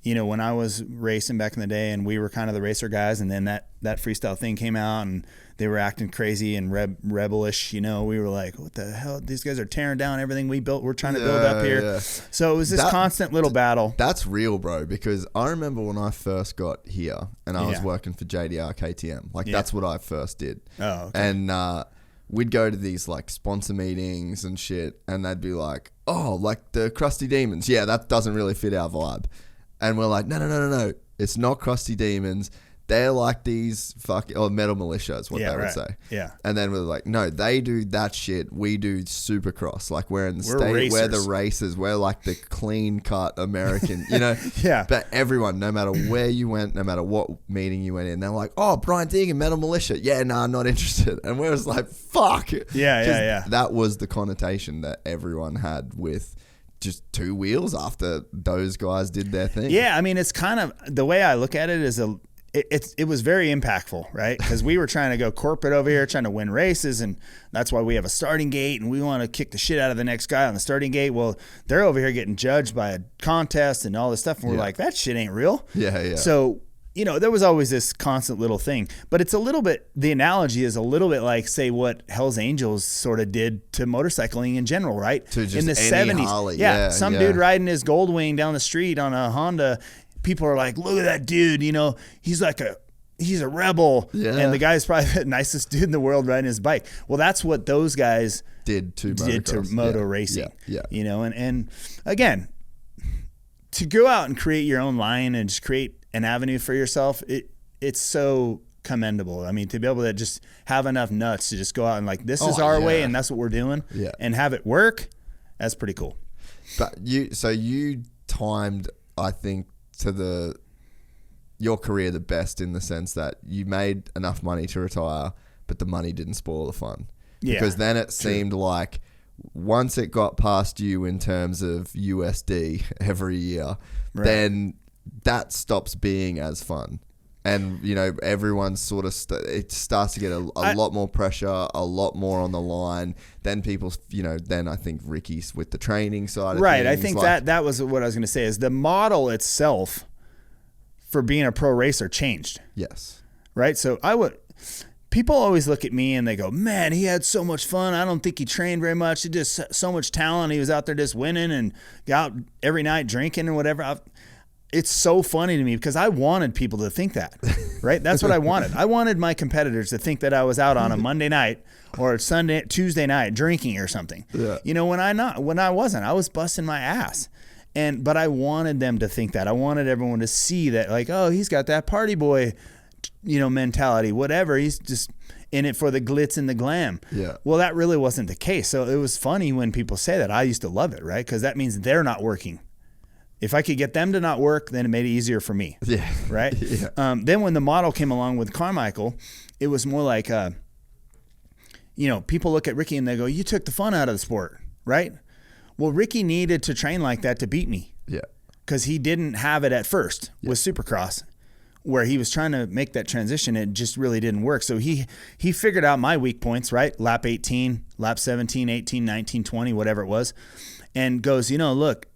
when I was racing back in the day, and we were kind of the racer guys, and then that freestyle thing came out, and they were acting crazy and rebellish. We were like, what the hell? These guys are tearing down everything we built. We're trying to build up here. Yeah. So it was this constant little battle. That's real, bro, because I remember when I first got here and I was working for JDR KTM. That's what I first did. Oh, okay. And we'd go to these like sponsor meetings and shit, and they'd be like, oh, like the Crusty Demons. Yeah, that doesn't really fit our vibe. And we're like, no. It's not Crusty Demons. They're like these metal militia is what they would say. Yeah. And then we're like, no, they do that shit. We do Supercross. Like we're in the state. Racers. We're the racers. We're like the clean cut American, Yeah. But everyone, no matter where you went, no matter what meeting you went in, they're like, oh, Brian Deegan, metal militia. Yeah, no, I'm not interested. And we're just like, fuck. Yeah. That was the connotation that everyone had with just two wheels after those guys did their thing. Yeah, I mean, it's kind of the way I look at it is it was very impactful, right? Because we were trying to go corporate over here, trying to win races, and that's why we have a starting gate, and we want to kick the shit out of the next guy on the starting gate. Well, they're over here getting judged by a contest and all this stuff, and we're like, that shit ain't real. Yeah. So, there was always this constant little thing. But it's a little bit, the analogy is a little bit like, say, what Hell's Angels sort of did to motorcycling in general, right? To just in the any 70s. Harley. Some dude riding his Goldwing down the street on a Honda. People are like, look at that dude, he's a rebel. Yeah. And the guy's probably the nicest dude in the world riding his bike. Well, that's what those guys did to moto racing. Yeah. And again, to go out and create your own line and just create an avenue for yourself, it's so commendable. I mean, to be able to just have enough nuts to just go out and like, this is our way and that's what we're doing, and have it work, that's pretty cool. But you timed, I think, to your career the best, in the sense that you made enough money to retire, but the money didn't spoil the fun. Yeah, because then it seemed like once it got past you in terms of USD every year, then that stops being as fun. And, everyone's sort of, it starts to get a lot more pressure, a lot more on the line. Then people, then I think Ricky's with the training side of things. Right. I think that was what I was going to say, is the model itself for being a pro racer changed. Yes. Right. So people always look at me and they go, man, he had so much fun. I don't think he trained very much. He just so much talent. He was out there just winning and got out every night drinking and whatever. It's so funny to me because I wanted people to think that, right? That's what I wanted. I wanted my competitors to think that I was out on a Monday night or Tuesday night drinking or something. Yeah. When I wasn't, I was busting my ass. But I wanted them to think that. I wanted everyone to see that, like, oh, he's got that party boy, mentality, whatever. He's just in it for the glitz and the glam. Yeah. Well, that really wasn't the case. So it was funny when people say that. I used to love it, right? Because that means they're not working. If I could get them to not work, then it made it easier for me. Yeah. Right? Yeah. Then when the model came along with Carmichael, it was more like, people look at Ricky and they go, you took the fun out of the sport, right? Well, Ricky needed to train like that to beat me. Yeah. Because he didn't have it at first with Supercross, where he was trying to make that transition. It just really didn't work. So he figured out my weak points, right? Lap 18, lap 17, 18, 19, 20, whatever it was, and goes, look,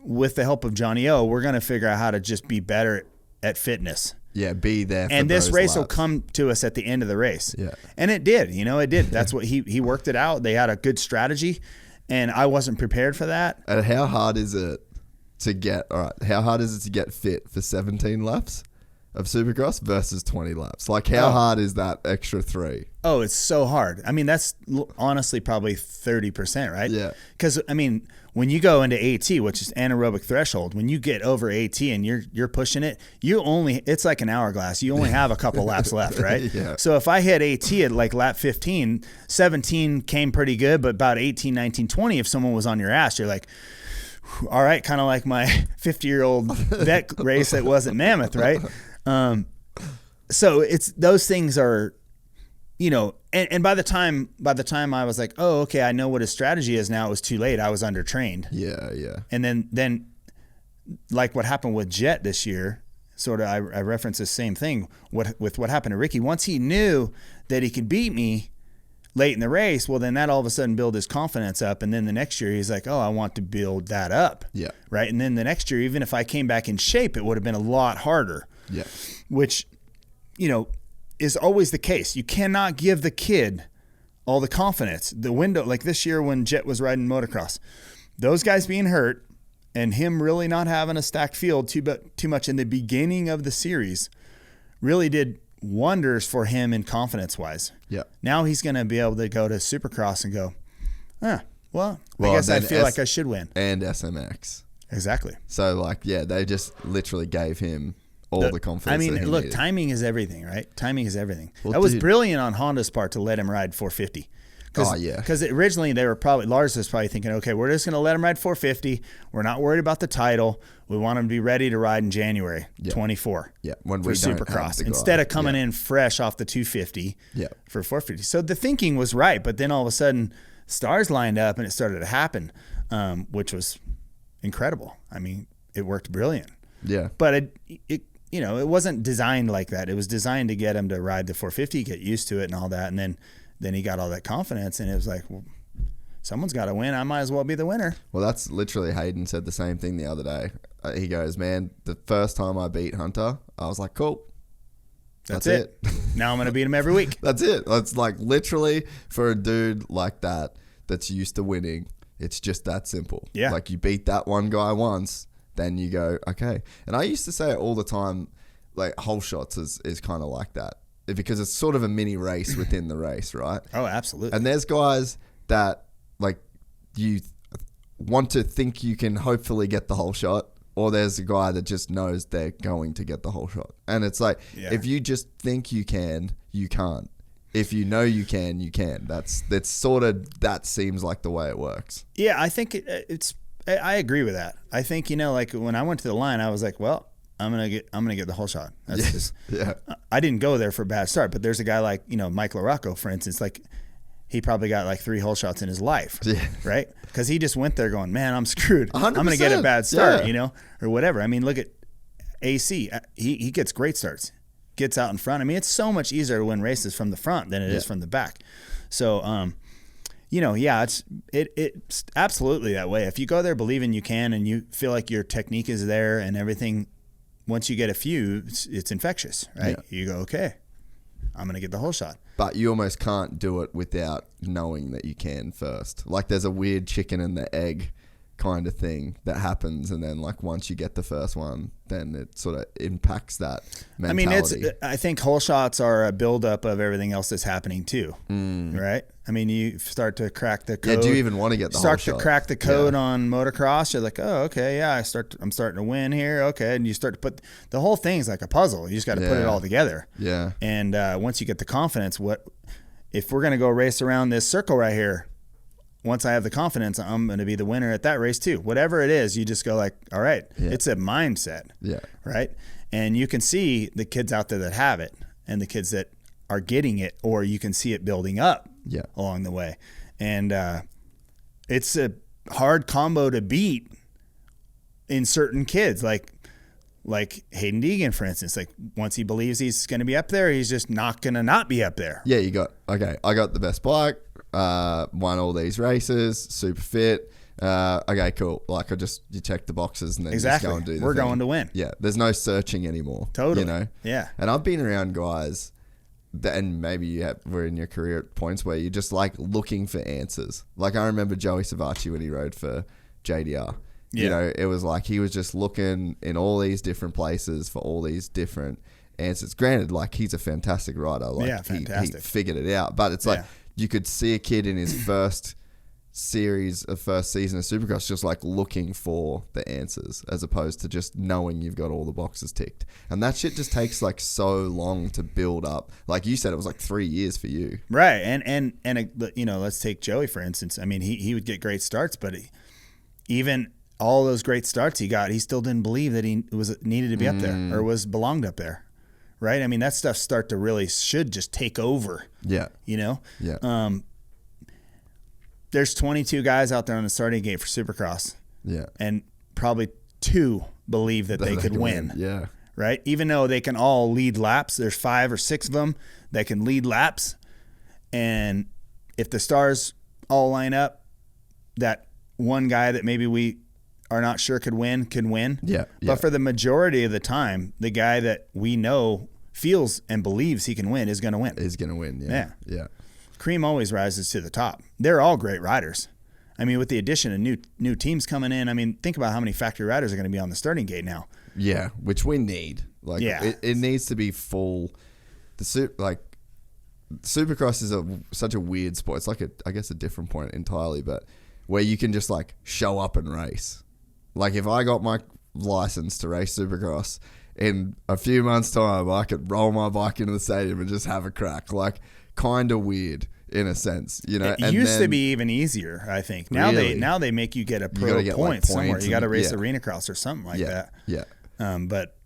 with the help of Johnny O, we're going to figure out how to just be better at fitness. Yeah, be there for and this race laps will come to us at the end of the race. Yeah. And it did. It did. That's what he worked it out. They had a good strategy, and I wasn't prepared for that. And how hard is it to get fit for 17 laps of Supercross versus 20 laps? Like, how hard is that extra 3? Oh, it's so hard. I mean, that's honestly probably 30%, right? Yeah. Because, when you go into AT, which is anaerobic threshold, when you get over AT and you're pushing it, it's like an hourglass. You only have a couple laps left, right? Yeah. So if I hit AT at like lap 15, 17 came pretty good, but about 18, 19, 20, if someone was on your ass, you're like, all right, kind of like my 50-year-old vet race that wasn't Mammoth, right? So it's those things are, and by the time I was like, oh, okay, I know what his strategy is now, it was too late. I was undertrained. Yeah, yeah. And then like what happened with Jet this year, sort of I reference the same thing with what happened to Ricky. Once he knew that he could beat me late in the race, well, then that all of a sudden built his confidence up. And then the next year he's like, oh, I want to build that up. Yeah. Right. And then the next year, even if I came back in shape, it would have been a lot harder. Yeah. Which, is always the case. You cannot give the kid all the confidence. The window, like this year when Jet was riding motocross, those guys being hurt and him really not having a stacked field too much in the beginning of the series really did wonders for him in confidence-wise. Yeah. Now he's going to be able to go to Supercross and go, I guess I feel like I should win. And SMX. Exactly. So, they just literally gave him all the confidence. Look, needed. Timing is everything, right? Timing is everything. Well, that was brilliant on Honda's part to let him ride 450. Because originally Lars was probably thinking, okay, we're just going to let him ride 450. We're not worried about the title. We want him to be ready to ride in January 24 when for Supercross instead of coming in fresh off the 250 for 450. So the thinking was right, but then all of a sudden stars lined up and it started to happen, which was incredible. It worked brilliant. Yeah. But you know, it wasn't designed like that. It was designed to get him to ride the 450, get used to it and all that. And then he got all that confidence, and it was like, well, someone's got to win. I might as well be the winner. Well, that's literally Hayden said the same thing the other day. He goes, man, the first time I beat Hunter, I was like, cool. That's it. Now I'm going to beat him every week. That's it. It's like literally for a dude like that that's used to winning, it's just that simple. Yeah. Like you beat that one guy once, then you go, okay. And I used to say it all the time, like whole shots is kind of like that because it's sort of a mini race within the race, right? Oh, absolutely. And there's guys that like you want to think you can hopefully get the whole shot, or there's a guy that just knows they're going to get the whole shot. And it's like, if you just think you can, you can't. If you know you can, you can. That's sort of, that seems like the way it works. Yeah, I think I agree with that. I think, you know, like when I went to the line, I was like, well, I'm gonna get the whole shot. That's just I didn't go there for a bad start, but there's a guy like, you know, Mike LaRocco, for instance, like he probably got like 3 whole shots in his life, right? Because he just went there going, man, I'm screwed. 100%. I'm going to get a bad start, you know, or whatever. I mean, look at AC. He gets great starts, gets out in front. I mean, it's so much easier to win races from the front than it is from the back. So, you know, it's absolutely that way. If you go there believing you can and you feel like your technique is there and everything, once you get a few, it's infectious, right? You go, okay, I'm going to get the whole shot. But you almost can't do it without knowing that you can first. Like there's a weird chicken and the egg kind of thing that happens, and then like once you get the first one, then it sort of impacts that mentality. I mean, I think whole shots are a buildup of everything else that's happening too, right? I mean, you start to crack the code. Yeah, do you even want to get the whole shot? Start to crack the code on motocross. You're like, oh, okay, yeah, I'm starting to win here. Okay, and you start to put the whole thing's like a puzzle. You just got to put it all together. Yeah. And once you get the confidence, if we're gonna go race around this circle right here? Once I have the confidence, I'm going to be the winner at that race too. Whatever it is, you just go like, all right, it's a mindset, right? And you can see the kids out there that have it and the kids that are getting it, or you can see it building up along the way. And it's a hard combo to beat in certain kids, like Hayden Deegan, for instance. Like once he believes he's going to be up there, he's just not going to not be up there. Yeah, I got the best bike. Won all these races, super fit. Okay, cool. Like you check the boxes and then just go and do the We're thing. going to win. Yeah, there's no searching anymore. Totally. You know? Yeah. And I've been around guys and maybe were in your career at points where you're just like looking for answers. Like I remember Joey Savacci when he rode for JDR. Yeah. You know, it was like he was just looking in all these different places for all these different answers. Granted, like he's a fantastic rider. Like fantastic. He figured it out. But it's like you could see a kid in his first season of Supercross just like looking for the answers as opposed to just knowing you've got all the boxes ticked. And that shit just takes like so long to build up. Like you said, it was like 3 years for you. Right. And you know, let's take Joey, for instance. I mean, he would get great starts, but even all those great starts he got, he still didn't believe that he needed to be up there or belonged up there. Right? I mean, that stuff should just take over. Yeah. You know? Yeah. There's 22 guys out there on the starting gate for Supercross. Yeah. And probably 2 believe that they could win. Yeah. Right? Even though they can all lead laps, there's 5 or 6 of them that can lead laps. And if the stars all line up, that one guy that maybe we are not sure could win can win. Yeah. But for the majority of the time, the guy that we know feels and believes he can win is going to win. Is going to win. Yeah. Yeah. Cream always rises to the top. They're all great riders. I mean, with the addition of new teams coming in, I mean, think about how many factory riders are going to be on the starting gate now. Yeah, which we need. Like, it needs to be full. Supercross is such a weird sport. It's like I guess a different point entirely, but where you can just like show up and race. Like if I got my license to race Supercross, in a few months' time, I could roll my bike into the stadium and just have a crack. Like, kind of weird in a sense, you know. It used to be even easier, I think. Now they make you get a pro point somewhere. You got to race arena cross or something like that. Yeah.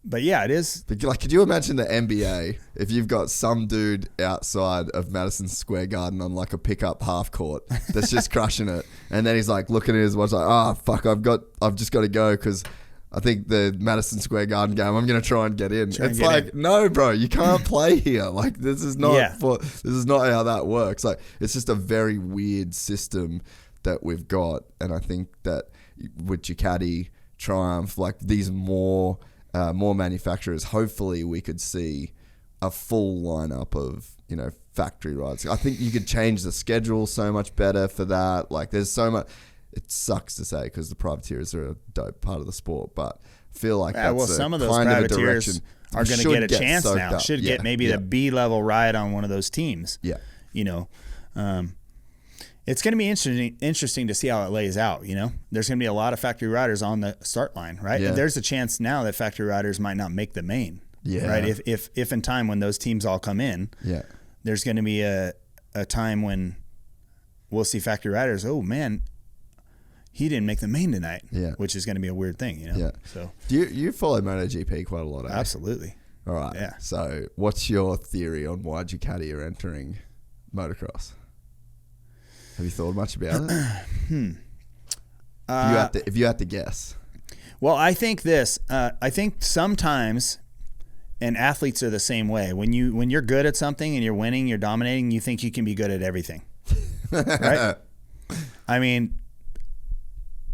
But yeah, it is. Like, could you imagine the NBA if you've got some dude outside of Madison Square Garden on like a pickup half court that's just crushing it, and then he's like looking at his watch like, fuck, I've just got to go because I think the Madison Square Garden game, I'm going to try and get in. It's like, no, bro, you can't play here. Like, this is not this is not how that works. Like, it's just a very weird system that we've got. And I think that with Ducati, Triumph, like these more manufacturers, hopefully we could see a full lineup of, you know, factory rides. I think you could change the schedule so much better for that. Like, there's so much. It sucks to say because the privateers are a dope part of the sport, but I feel like that's some of those privateers are going to get a chance now. Should get maybe the B-level ride on one of those teams. Yeah. You know, it's going to be interesting to see how it lays out. You know, there's going to be a lot of factory riders on the start line, right? Yeah. There's a chance now that factory riders might not make the main. Yeah. Right. If in time when those teams all come in, there's going to be a time when we'll see factory riders. Oh man, he didn't make the main tonight. Yeah. Which is going to be a weird thing, you know. Yeah. So do you follow MotoGP quite a lot? Eh? Absolutely. All right. Yeah. So what's your theory on why Ducati are entering motocross? Have you thought much about it? If you had to guess. Well, I think this. I think sometimes. And athletes are the same way. When you're good at something and you're winning, you're dominating, you think you can be good at everything. Right? I mean,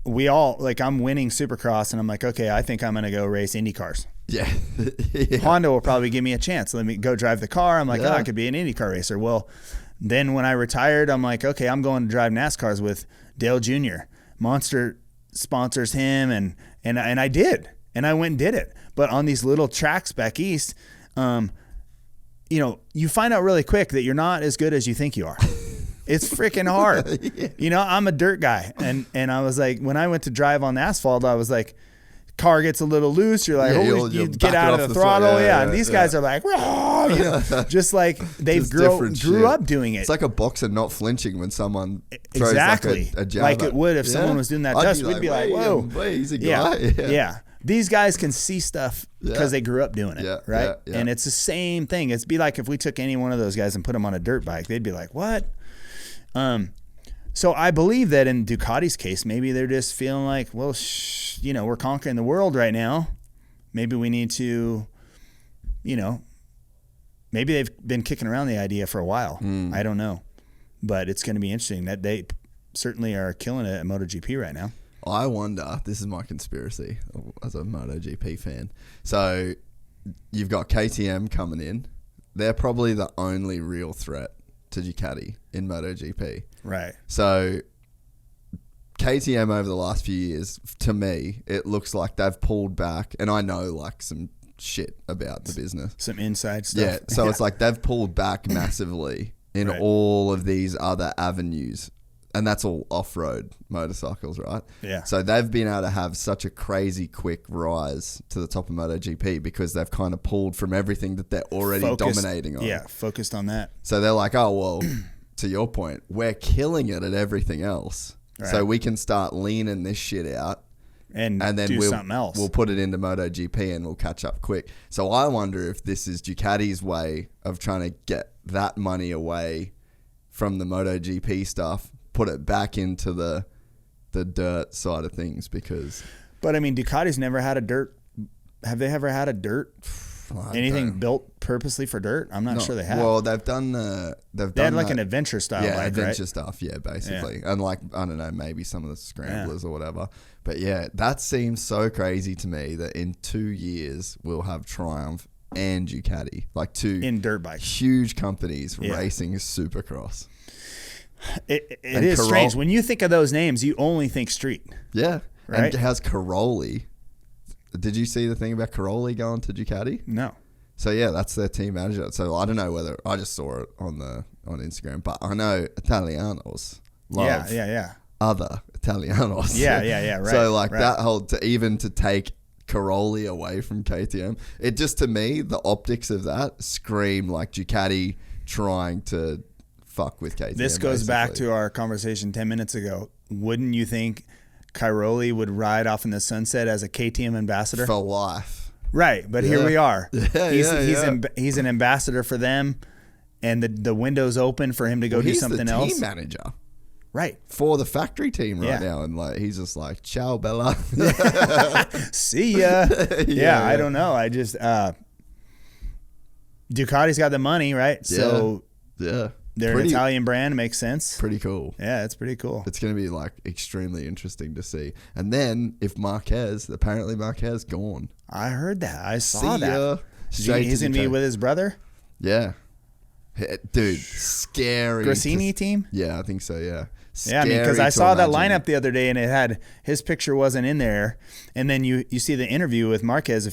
we all, like, I'm winning Supercross and I'm like, okay, I think I'm going to go race Indy cars. Yeah. Honda will probably give me a chance. Let me go drive the car. I'm like, I could be an IndyCar racer. Well, then when I retired, I'm like, okay, I'm going to drive NASCARs with Dale Jr. Monster sponsors him, and I did. And I went and did it. But on these little tracks back east, you know, you find out really quick that you're not as good as you think you are. It's freaking hard. You know, I'm a dirt guy. And I was like, when I went to drive on the asphalt, I was like, car gets a little loose. You're like, you get out of the throttle. And these guys are like, you know, just like they grew up doing it. It's like a boxer not flinching when someone throws like a jab. Like it would if someone was doing that to us. We'd be like, whoa. He's a guy. Yeah. These guys can see stuff because they grew up doing it, right? Yeah. And it's the same thing. It'd be like if we took any one of those guys and put them on a dirt bike, they'd be like, what? So I believe that in Ducati's case, maybe they're just feeling like, well, you know, we're conquering the world right now. Maybe we need to, you know, maybe they've been kicking around the idea for a while. I don't know. But it's going to be interesting that they certainly are killing it at MotoGP right now. I wonder, this is my conspiracy as a MotoGP fan. So you've got KTM coming in. They're probably the only real threat to Ducati in MotoGP. Right. So KTM over the last few years, to me, it looks like they've pulled back. And I know like some shit about the business. Some inside stuff. Yeah. So it's like they've pulled back massively in all of these other avenues. And that's all off-road motorcycles, right? Yeah. So they've been able to have such a crazy quick rise to the top of MotoGP because they've kind of pulled from everything that they're already dominating on. Yeah, focused on that. So they're like, oh, well, to your point, we're killing it at everything else. Right. So we can start leaning this shit out. And then do something else. We'll put it into MotoGP and we'll catch up quick. So I wonder if this is Ducati's way of trying to get that money away from the MotoGP stuff, put it back into the dirt side of things because... But, I mean, Ducati's never had a dirt... Have they ever had a dirt... Anything built purposely for dirt? I'm not sure they have. Well, they've done... They had like an adventure style bike, right? Adventure stuff, basically. Yeah. And like, I don't know, maybe some of the scramblers or whatever. But yeah, that seems so crazy to me that in 2 years we'll have Triumph and Ducati. Like two... In dirt bikes. Huge companies racing Supercross. It is strange. When you think of those names, you only think street. Yeah. Right? And it has Caroli. Did you see the thing about Caroli going to Ducati? No. So yeah, that's their team manager. So I don't know whether I just saw it on Instagram, but I know Italianos love other Italianos. Yeah, right. So like that whole to take Caroli away from KTM, it just to me the optics of that scream like Ducati trying to fuck with KTM. This goes back to our conversation 10 minutes ago. Wouldn't you think Cairoli would ride off in the sunset as a KTM ambassador? For life. Right, but here we are. He's an ambassador for them, and the window's open for him to go do something else. He's the team manager. Right. For the factory team right now. And like, he's just like, ciao, Bella. See ya. Yeah, I don't know. I just, Ducati's got the money, right? So they're an Italian brand. Makes sense. Pretty cool. Yeah, it's pretty cool. It's going to be like extremely interesting to see. And then if apparently Marquez gone. I heard that. I saw that. He's going to be with his brother? Yeah. Dude, scary. Grassini team? Yeah, I think so, yeah. Yeah, I mean, because I saw that lineup the other day and it had his picture wasn't in there, and then you see the interview with Marquez a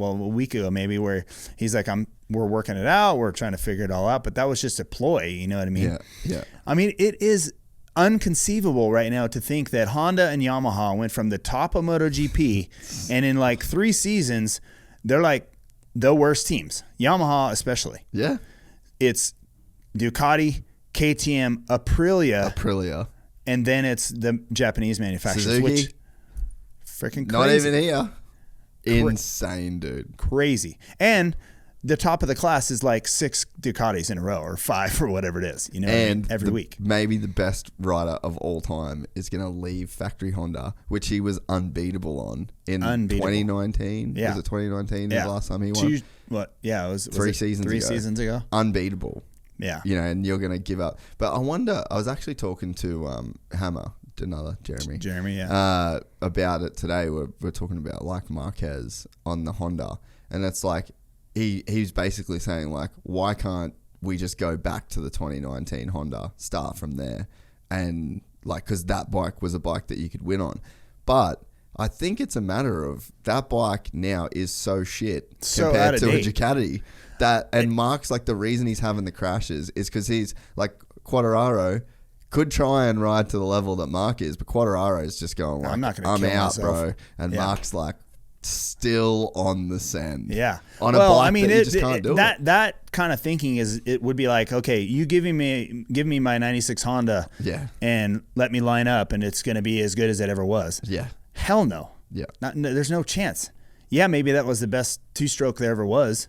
week ago maybe, where he's like, we're working it out, we're trying to figure it all out, but that was just a ploy, you know what I mean? Yeah. I mean, it is unconceivable right now to think that Honda and Yamaha went from the top of MotoGP, and in like 3 seasons, they're like the worst teams. Yamaha especially. Yeah. It's Ducati, KTM, Aprilia, and then it's the Japanese manufacturers, Suzuki, which freaking crazy. Not even here. Insane, dude. Crazy. And the top of the class is like 6 Ducatis in a row, or 5, or whatever it is. You know, and every week. Maybe the best rider of all time is going to leave factory Honda, which he was unbeatable on in 2019. Yeah. Was it 2019 the last time he won? It was 3 seasons ago. Unbeatable. Yeah. You know, and you're going to give up. But I wonder, I was actually talking to Hammer, another Jeremy. Yeah. About it today. We're talking about like Marquez on the Honda. And it's like, he's basically saying like, why can't we just go back to the 2019 Honda, start from there? And like, because that bike was a bike that you could win on. But I think it's a matter of that bike now is so shit compared to a Ducati. And Mark's like, the reason he's having the crashes is because he's like, Quartararo could try and ride to the level that Mark is, but Quartararo is just going like, I'm out, myself, bro. And Mark's like, still on the send. Yeah. On a bike that you just can't do it. That kind of thinking it would be like, okay, you give me my 96 Honda and let me line up and it's going to be as good as it ever was. Yeah. Hell no. Yeah. There's no chance. Yeah, maybe that was the best 2-stroke there ever was.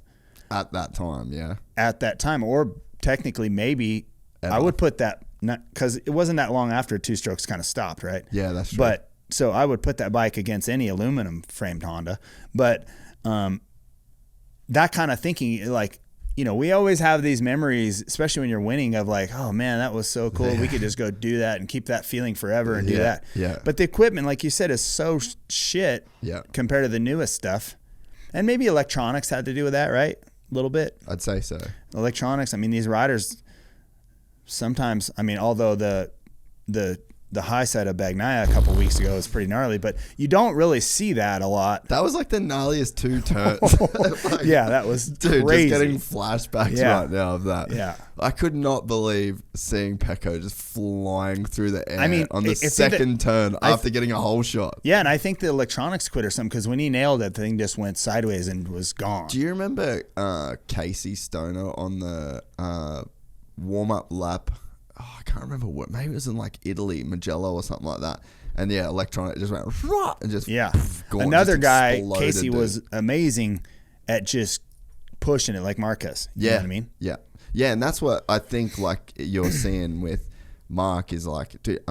At that time, yeah. At that time, or technically maybe I would put that, because it wasn't that long after 2-strokes kind of stopped, right? Yeah, that's true. But so I would put that bike against any aluminum framed Honda. But that kind of thinking, like, you know, we always have these memories, especially when you're winning, of like, oh man, that was so cool. We could just go do that and keep that feeling forever and do that. Yeah. But the equipment, like you said, is so shit compared to the newest stuff. And maybe electronics had to do with that, right? A little bit. I'd say so. Electronics. I mean, these riders sometimes, I mean, although the high side of Bagnaia a couple of weeks ago was pretty gnarly, but you don't really see that a lot. That was like the gnarliest 2 turns. Like, yeah, that was crazy. Just getting flashbacks right now of that. Yeah. I could not believe seeing Pecco just flying through the air on the second turn after getting a whole shot. Yeah, and I think the electronics quit or something, because when he nailed it, the thing just went sideways and was gone. Do you remember Casey Stoner on the warm-up lap? Oh, I can't remember what. Maybe it was in like Italy, Mugello or something like that. And yeah, electronic just went and just gone. Another guy, Casey, was amazing at just pushing it like Marquez. You know what I mean? Yeah. Yeah, and that's what I think like you're seeing with Mark is like, dude,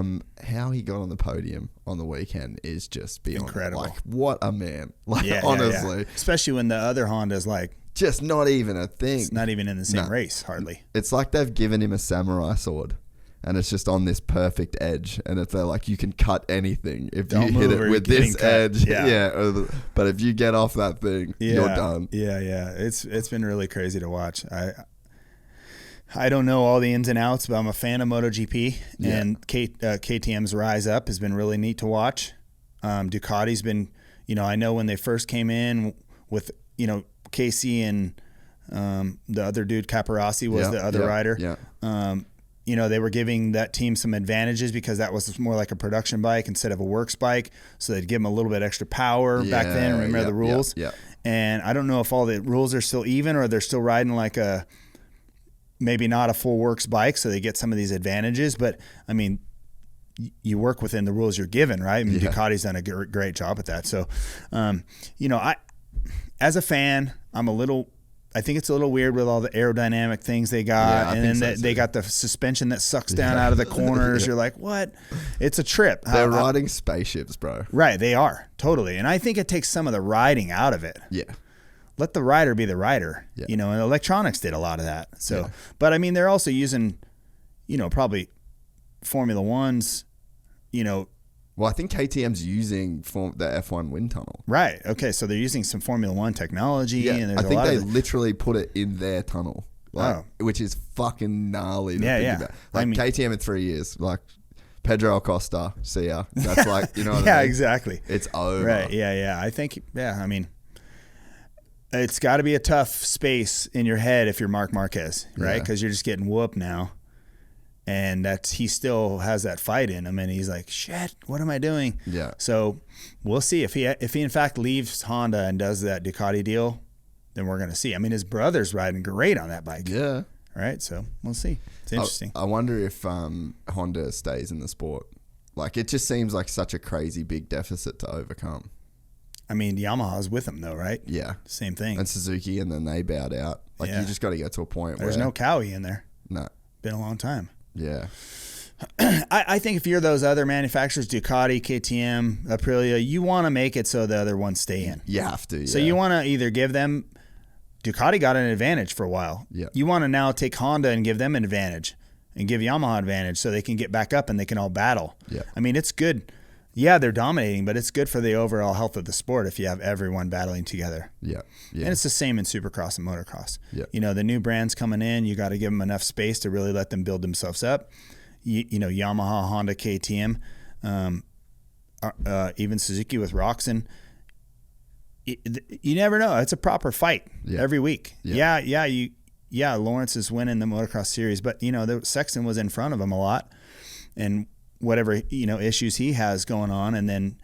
how he got on the podium on the weekend is just beyond incredible. Like, what a man. Like, honestly. Yeah. Especially when the other Honda's like, just not even a thing. It's not even in the same race, hardly. It's like they've given him a samurai sword, and it's just on this perfect edge. And if they're like, you can cut anything if you hit it with this edge. Yeah. But if you get off that thing, you're done. Yeah. It's been really crazy to watch. I don't know all the ins and outs, but I'm a fan of MotoGP, and KTM's rise up has been really neat to watch. Ducati's been, I know when they first came in with, Casey and the other dude, Caparossi, was the other rider. Yeah. They were giving that team some advantages because that was more like a production bike instead of a works bike. So they'd give them a little bit extra power back then. Remember the rules? Yeah. And I don't know if all the rules are still even or they're still riding like maybe not a full works bike. So they get some of these advantages. But, I mean, you work within the rules you're given, right? I mean, Ducati's done a great job at that. So, as a fan, I'm a little I think it's a little weird with all the aerodynamic things they got, and then they got the suspension that sucks down out of the corners. You're like, what? It's a trip. They're riding spaceships, bro. Right, they are, totally. And I think it takes some of the riding out of it. Yeah. Let the rider be the rider. Yeah. And electronics did a lot of that. So, but I mean, they're also using, probably Formula Ones, Well, I think KTM's using the F1 wind tunnel. Right. Okay. So they're using some Formula One technology. Yeah. And I think they literally put it in their tunnel, which is fucking gnarly to think about. Like KTM in 3 years, like Pedro Acosta, see ya. That's like, what I mean? Yeah, exactly. It's over. Right. Yeah. I think, I mean, it's got to be a tough space in your head if you're Marc Marquez, right? Because you're just getting whooped now. And he still has that fight in him, and he's like, shit, what am I doing? Yeah. So we'll see if he in fact leaves Honda and does that Ducati deal, then we're gonna see. I mean, his brother's riding great on that bike. Yeah. Right. So we'll see. It's interesting. I wonder if Honda stays in the sport. Like, it just seems like such a crazy big deficit to overcome. I mean, Yamaha's with him though, right? Yeah. Same thing. And Suzuki, and then they bowed out. Like, you just got to get to a point where there's no Cowie in there. No. Been a long time. Yeah. I think if you're those other manufacturers, Ducati, KTM, Aprilia, you want to make it so the other ones stay in. You have to. Yeah. So you want to either give them, Ducati got an advantage for a while. Yeah. You want to now take Honda and give them an advantage and give Yamaha an advantage so they can get back up and they can all battle. Yeah. I mean, it's good. Yeah, they're dominating, but it's good for the overall health of the sport if you have everyone battling together. Yeah. Yeah. And it's the same in Supercross and Motocross. Yeah. The new brands coming in, you got to give them enough space to really let them build themselves up. Yamaha, Honda, KTM, even Suzuki with Roxon. You never know. It's a proper fight every week. Yeah. Lawrence is winning the motocross series, but the Sexton was in front of him a lot, and whatever issues he has going on, and then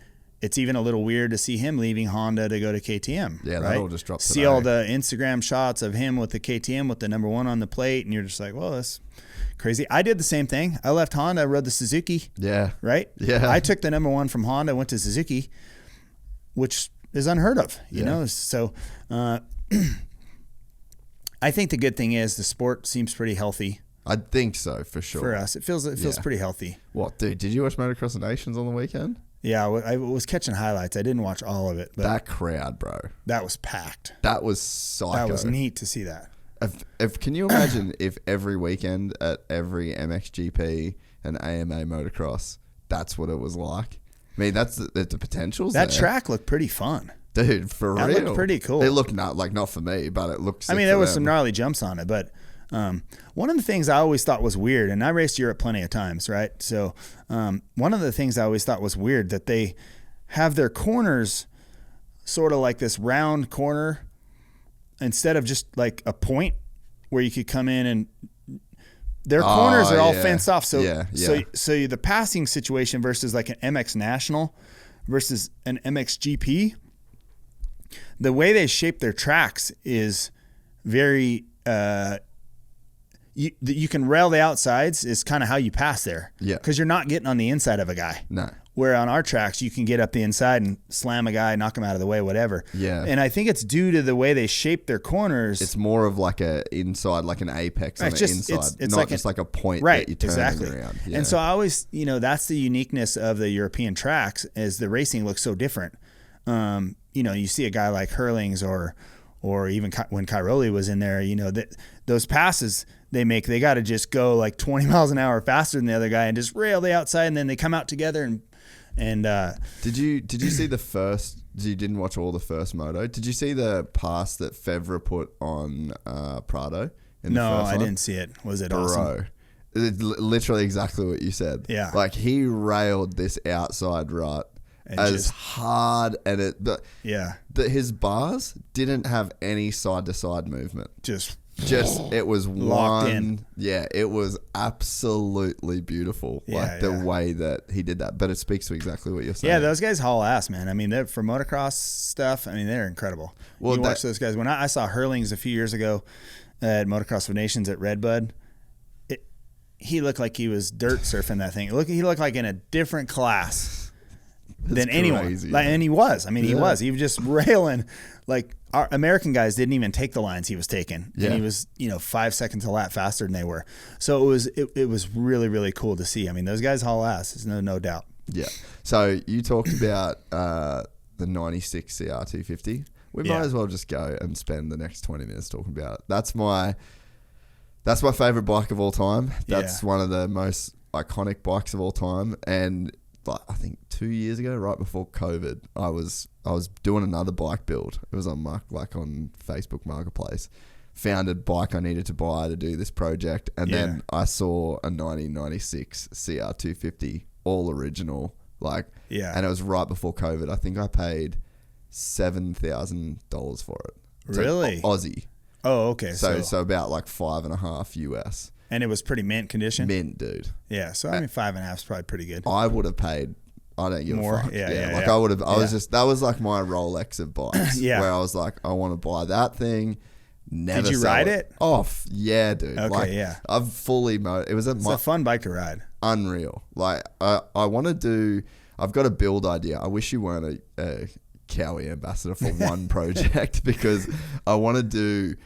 it's even a little weird to see him leaving Honda to go to KTM. Yeah, right? that all just dropped. See all the Instagram shots of him with the KTM with the number 1 on the plate, and you're just like, well, that's crazy. I did the same thing. I left Honda, rode the Suzuki. Yeah. Right? Yeah. I took the number 1 from Honda, went to Suzuki, which is unheard of, you know? So I think the good thing is the sport seems pretty healthy. I think so, for sure. For us, it feels pretty healthy. What, dude? Did you watch Motocross Nations on the weekend? Yeah, I was catching highlights. I didn't watch all of it. But that crowd, bro. That was packed. That was psycho. That was neat to see that. Can you imagine if every weekend at every MXGP and AMA motocross, that's what it was like? I mean, that's the potential's that there. Track looked pretty fun. Dude, for real. That looked pretty cool. It looked not for me, but it looked sick. I mean, there was some gnarly jumps on it, but one of the things I always thought was weird, and I raced Europe plenty of times, right? So one of the things I always thought was weird that they have their corners sort of like this round corner instead of just like a point where you could come in and their corners are all fenced off. So so the passing situation versus like an MX National versus an MXGP, the way they shape their tracks is very you can rail the outsides is kind of how you pass there. Yeah. Because you're not getting on the inside of a guy. No. Where on our tracks, you can get up the inside and slam a guy, knock him out of the way, whatever. Yeah. And I think it's due to the way they shape their corners. It's more of like a inside, like an apex on the inside. It's not like just like a point right, that you're turning exactly. around. Yeah. And so I always, that's the uniqueness of the European tracks is the racing looks so different. You see a guy like Hurlings or even when Cairoli was in there, those passes they make, they got to just go like 20 miles an hour faster than the other guy and just rail the outside, and then they come out together and did you see the first? You didn't watch all the first moto. Did you see the pass that Fevra put on Prado? No, I didn't see it. Was it awesome? It's literally exactly what you said. Yeah, like he railed this outside right as hard, and his bars didn't have any side to side movement. Just it was locked one in. Yeah, it was absolutely beautiful. The way that he did that. But it speaks to exactly what you're saying. Yeah, those guys haul ass, man. I mean, for motocross stuff, I mean, they're incredible. Well, you watch those guys. When I saw Hurlings a few years ago at Motocross of Nations at Redbud, he looked like he was dirt surfing that thing. He looked like in a different class. than anyone. Like, and he was. I mean, he was. He was just railing. Like, our American guys didn't even take the lines he was taking. Yeah. And he was, 5 seconds a lap faster than they were. So it was really, really cool to see. I mean, those guys haul ass. There's no doubt. Yeah. So you talked about the 96 CR250. We might as well just go and spend the next 20 minutes talking about it. That's my favorite bike of all time. That's one of the most iconic bikes of all time. And I think 2 years ago, right before COVID, I was doing another bike build. It was on on Facebook Marketplace. Found a bike I needed to buy to do this project, and then I saw a 1996 CR250, all original, and it was right before COVID. I think I paid $7,000 for it. Really? Aussie. Oh, okay. So about $5.5 US. And it was pretty mint condition? Mint, dude. Yeah, so I mean 5.5 is probably pretty good. I would have paid, I don't give more. a fuck. I would have, I was just, that was like my Rolex of bikes. Where I was like, I want to buy that thing. Never Did you ride it? Oh, yeah, dude. Okay, I've fully it's a fun bike to ride. Unreal. I want to do, I've got a build idea. I wish you weren't a Cowie ambassador for one project, because I want to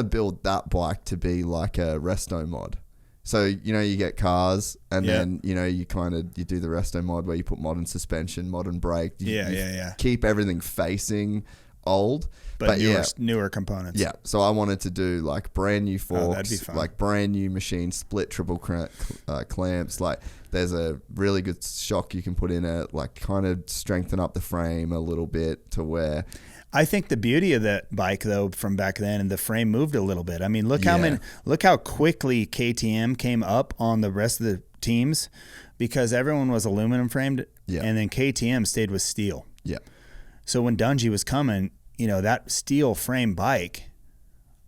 build that bike to be like a resto mod. So, you get cars and then, you do the resto mod where you put modern suspension, modern brake. You keep everything facing old. But newer components. Yeah. So I wanted to do like brand new forks, like brand new machine, split triple clamps. Like there's a really good shock you can put in it, like kind of strengthen up the frame a little bit to where. I think the beauty of that bike, though, from back then, and the frame moved a little bit. I mean, look how quickly KTM came up on the rest of the teams, because everyone was aluminum framed, and then KTM stayed with steel. Yeah. So when Dungey was coming, that steel frame bike,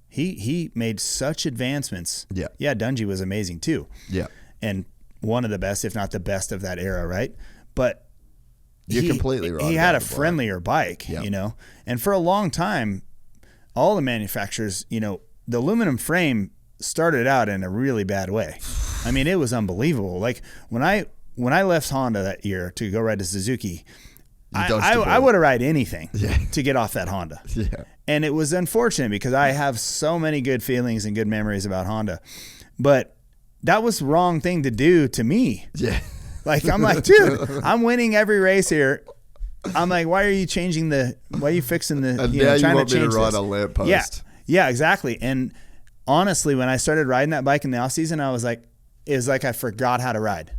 he made such advancements. Yeah. Yeah, Dungey was amazing too. Yeah. And one of the best, if not the best of that era, right? But you're completely right. He had a friendlier bike, and for a long time, all the manufacturers, the aluminum frame started out in a really bad way. I mean, it was unbelievable. Like when I left Honda that year to go ride to Suzuki, I would have ride anything to get off that Honda. Yeah. And it was unfortunate because I have so many good feelings and good memories about Honda, but that was the wrong thing to do to me. Yeah. Like, I'm like, dude, I'm winning every race here. I'm like, why are you fixing the, and now you want me to ride a lamppost. Yeah, exactly. And honestly, when I started riding that bike in the off season, it was like I forgot how to ride.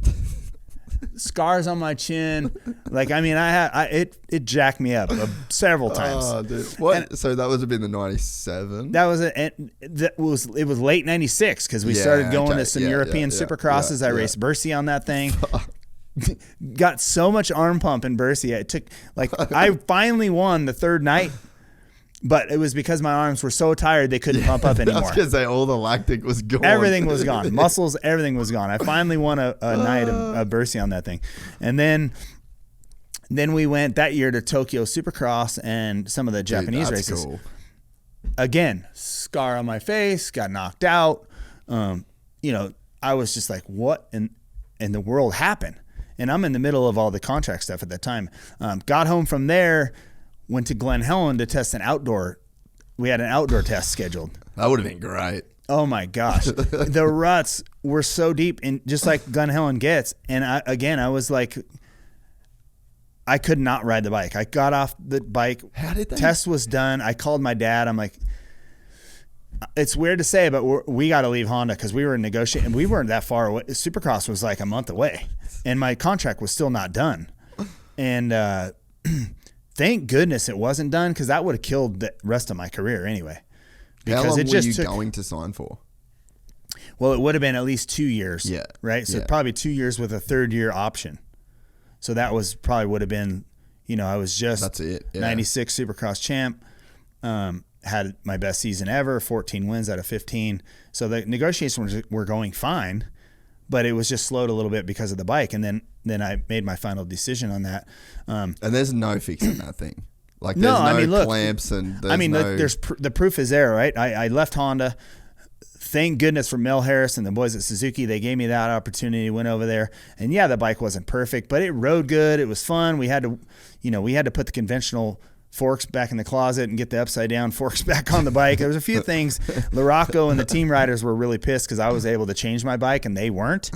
Scars on my chin. Like, I mean, it jacked me up several times. Oh, dude. What? So that would have been the 97? That was it was late 96 because we started going to some European Supercrosses. I raced Bercy on that thing. Got so much arm pump in Bercy. It took, I finally won the third night. But it was because my arms were so tired they couldn't pump up anymore. I was going to say all the lactic was gone. Everything was gone. Muscles, everything was gone. I finally won a night of Bercy on that thing. And then we went that year to Tokyo Supercross and some of the Japanese races. Cool. Again, scar on my face, got knocked out. I was just like, what in the world happened? And I'm in the middle of all the contract stuff at that time. Got home from there, went to Glen Helen to test we had an outdoor test scheduled. That would have been great. Oh my gosh. The ruts were so deep, and just like Glen Helen gets. And I was like, I could not ride the bike. I got off the bike. How did that? Test was done. I called my dad. I'm like, it's weird to say, but we got to leave Honda because we were negotiating, and we weren't that far away. Supercross was like a month away, and my contract was still not done. And, thank goodness it wasn't done, because that would have killed the rest of my career anyway. Because how long were you going to sign for? Well, it would have been at least 2 years. Yeah. Right? So probably 2 years with a third year option. So that was probably would have been, I was just that's it. Yeah. 96 Supercross champ. Had my best season ever, 14 wins out of 15. So the negotiations were going fine, but it was just slowed a little bit because of the bike. And then I made my final decision on that. And there's no fixing that thing. Like there's no clamps and there's the proof is there, right? I left Honda thank goodness for Mel Harris and the boys at Suzuki. They gave me that opportunity, went over there. And yeah, the bike wasn't perfect, but it rode good. It was fun. We had to put the conventional forks back in the closet and get the upside down forks back on the bike. There was a few things. LaRocco and the team riders were really pissed because I was able to change my bike and they weren't.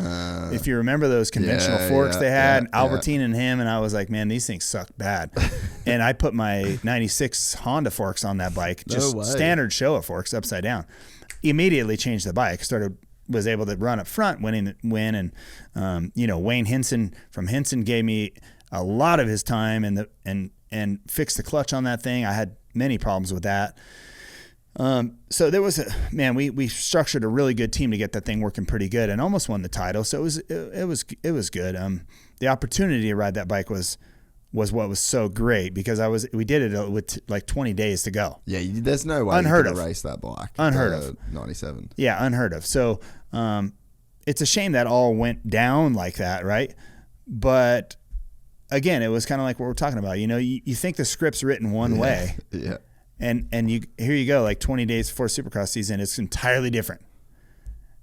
If you remember those conventional forks they had, Albertine and him, and I was like, man, these things suck bad. And I put my 96 Honda forks on that bike, just standard Showa forks upside down. Immediately changed the bike. Was able to run up front, win, and Wayne Hinson from Hinson gave me a lot of his time and fixed the clutch on that thing. I had many problems with that. So there was we structured a really good team to get that thing working pretty good and almost won the title. So it was good. The opportunity to ride that bike was what was so great because we did it with like 20 days to go. Yeah, there's no way unheard you of. could race that bike. Unheard of. 97. Yeah, unheard of. So it's a shame that all went down like that, right? But again, it was kind of like what we're talking about. You think the script's written one way. Yeah. And here you go, like 20 days before Supercross season, it's entirely different.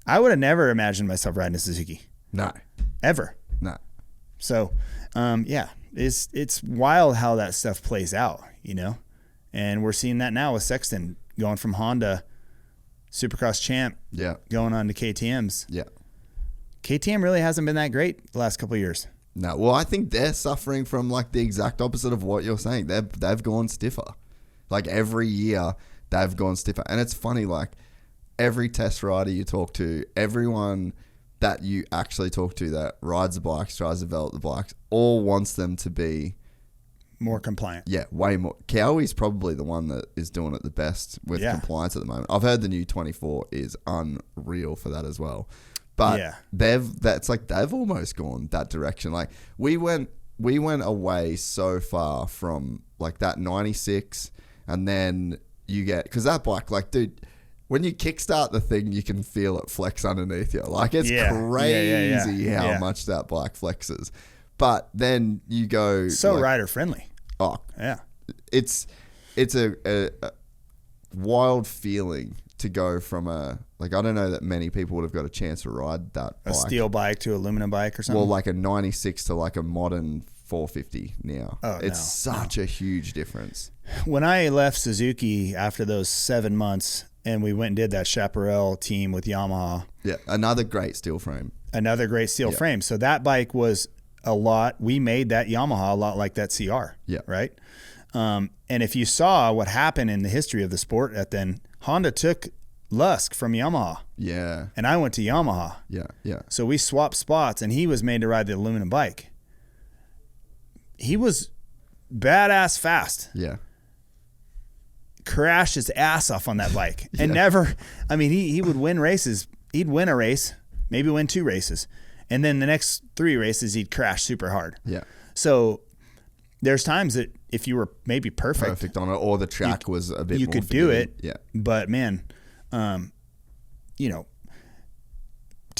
I would have never imagined myself riding a Suzuki. No. Ever. No. So, it's wild how that stuff plays out, and we're seeing that now with Sexton going from Honda Supercross champ, going on to KTM's. Yeah. KTM really hasn't been that great the last couple of years. No, well, I think they're suffering from like the exact opposite of what you're saying. They've gone stiffer. Like every year, they've gone stiffer, and it's funny. Like every test rider you talk to, everyone that you actually talk to that rides the bikes, tries to develop the bikes, all wants them to be more compliant. Yeah, way more. Cowy's probably the one that is doing it the best with compliance at the moment. I've heard the new 24 is unreal for that as well. But they've almost gone that direction. Like we went away so far from like that 96, and then you get, because that bike, like, dude, when you kickstart the thing, you can feel it flex underneath you. Like it's crazy how much that bike flexes. But then you go rider friendly. Oh yeah, it's a wild feeling to go from I don't know that many people would have got a chance to ride that bike. A steel bike to aluminum bike or something? Well, like a 96 to like a modern 450 now. It's such a huge difference. When I left Suzuki after those 7 months and we went and did that Chaparral team with Yamaha. Yeah, another great steel frame. Frame. So that bike was we made that Yamaha a lot like that CR. Yeah. Right? And if you saw what happened in the history of the sport then, Honda took Lusk from Yamaha. Yeah. And I went to Yamaha. Yeah, yeah. So we swapped spots, and he was made to ride the aluminum bike. He was badass fast. Yeah. Crashed his ass off on that bike. And never, he would win races. He'd win a race, maybe win 2 races. And then the next 3 races, he'd crash super hard. Yeah. So there's times that if you were maybe perfect on it, or the track was a bit you more could do it. Yeah. But man, to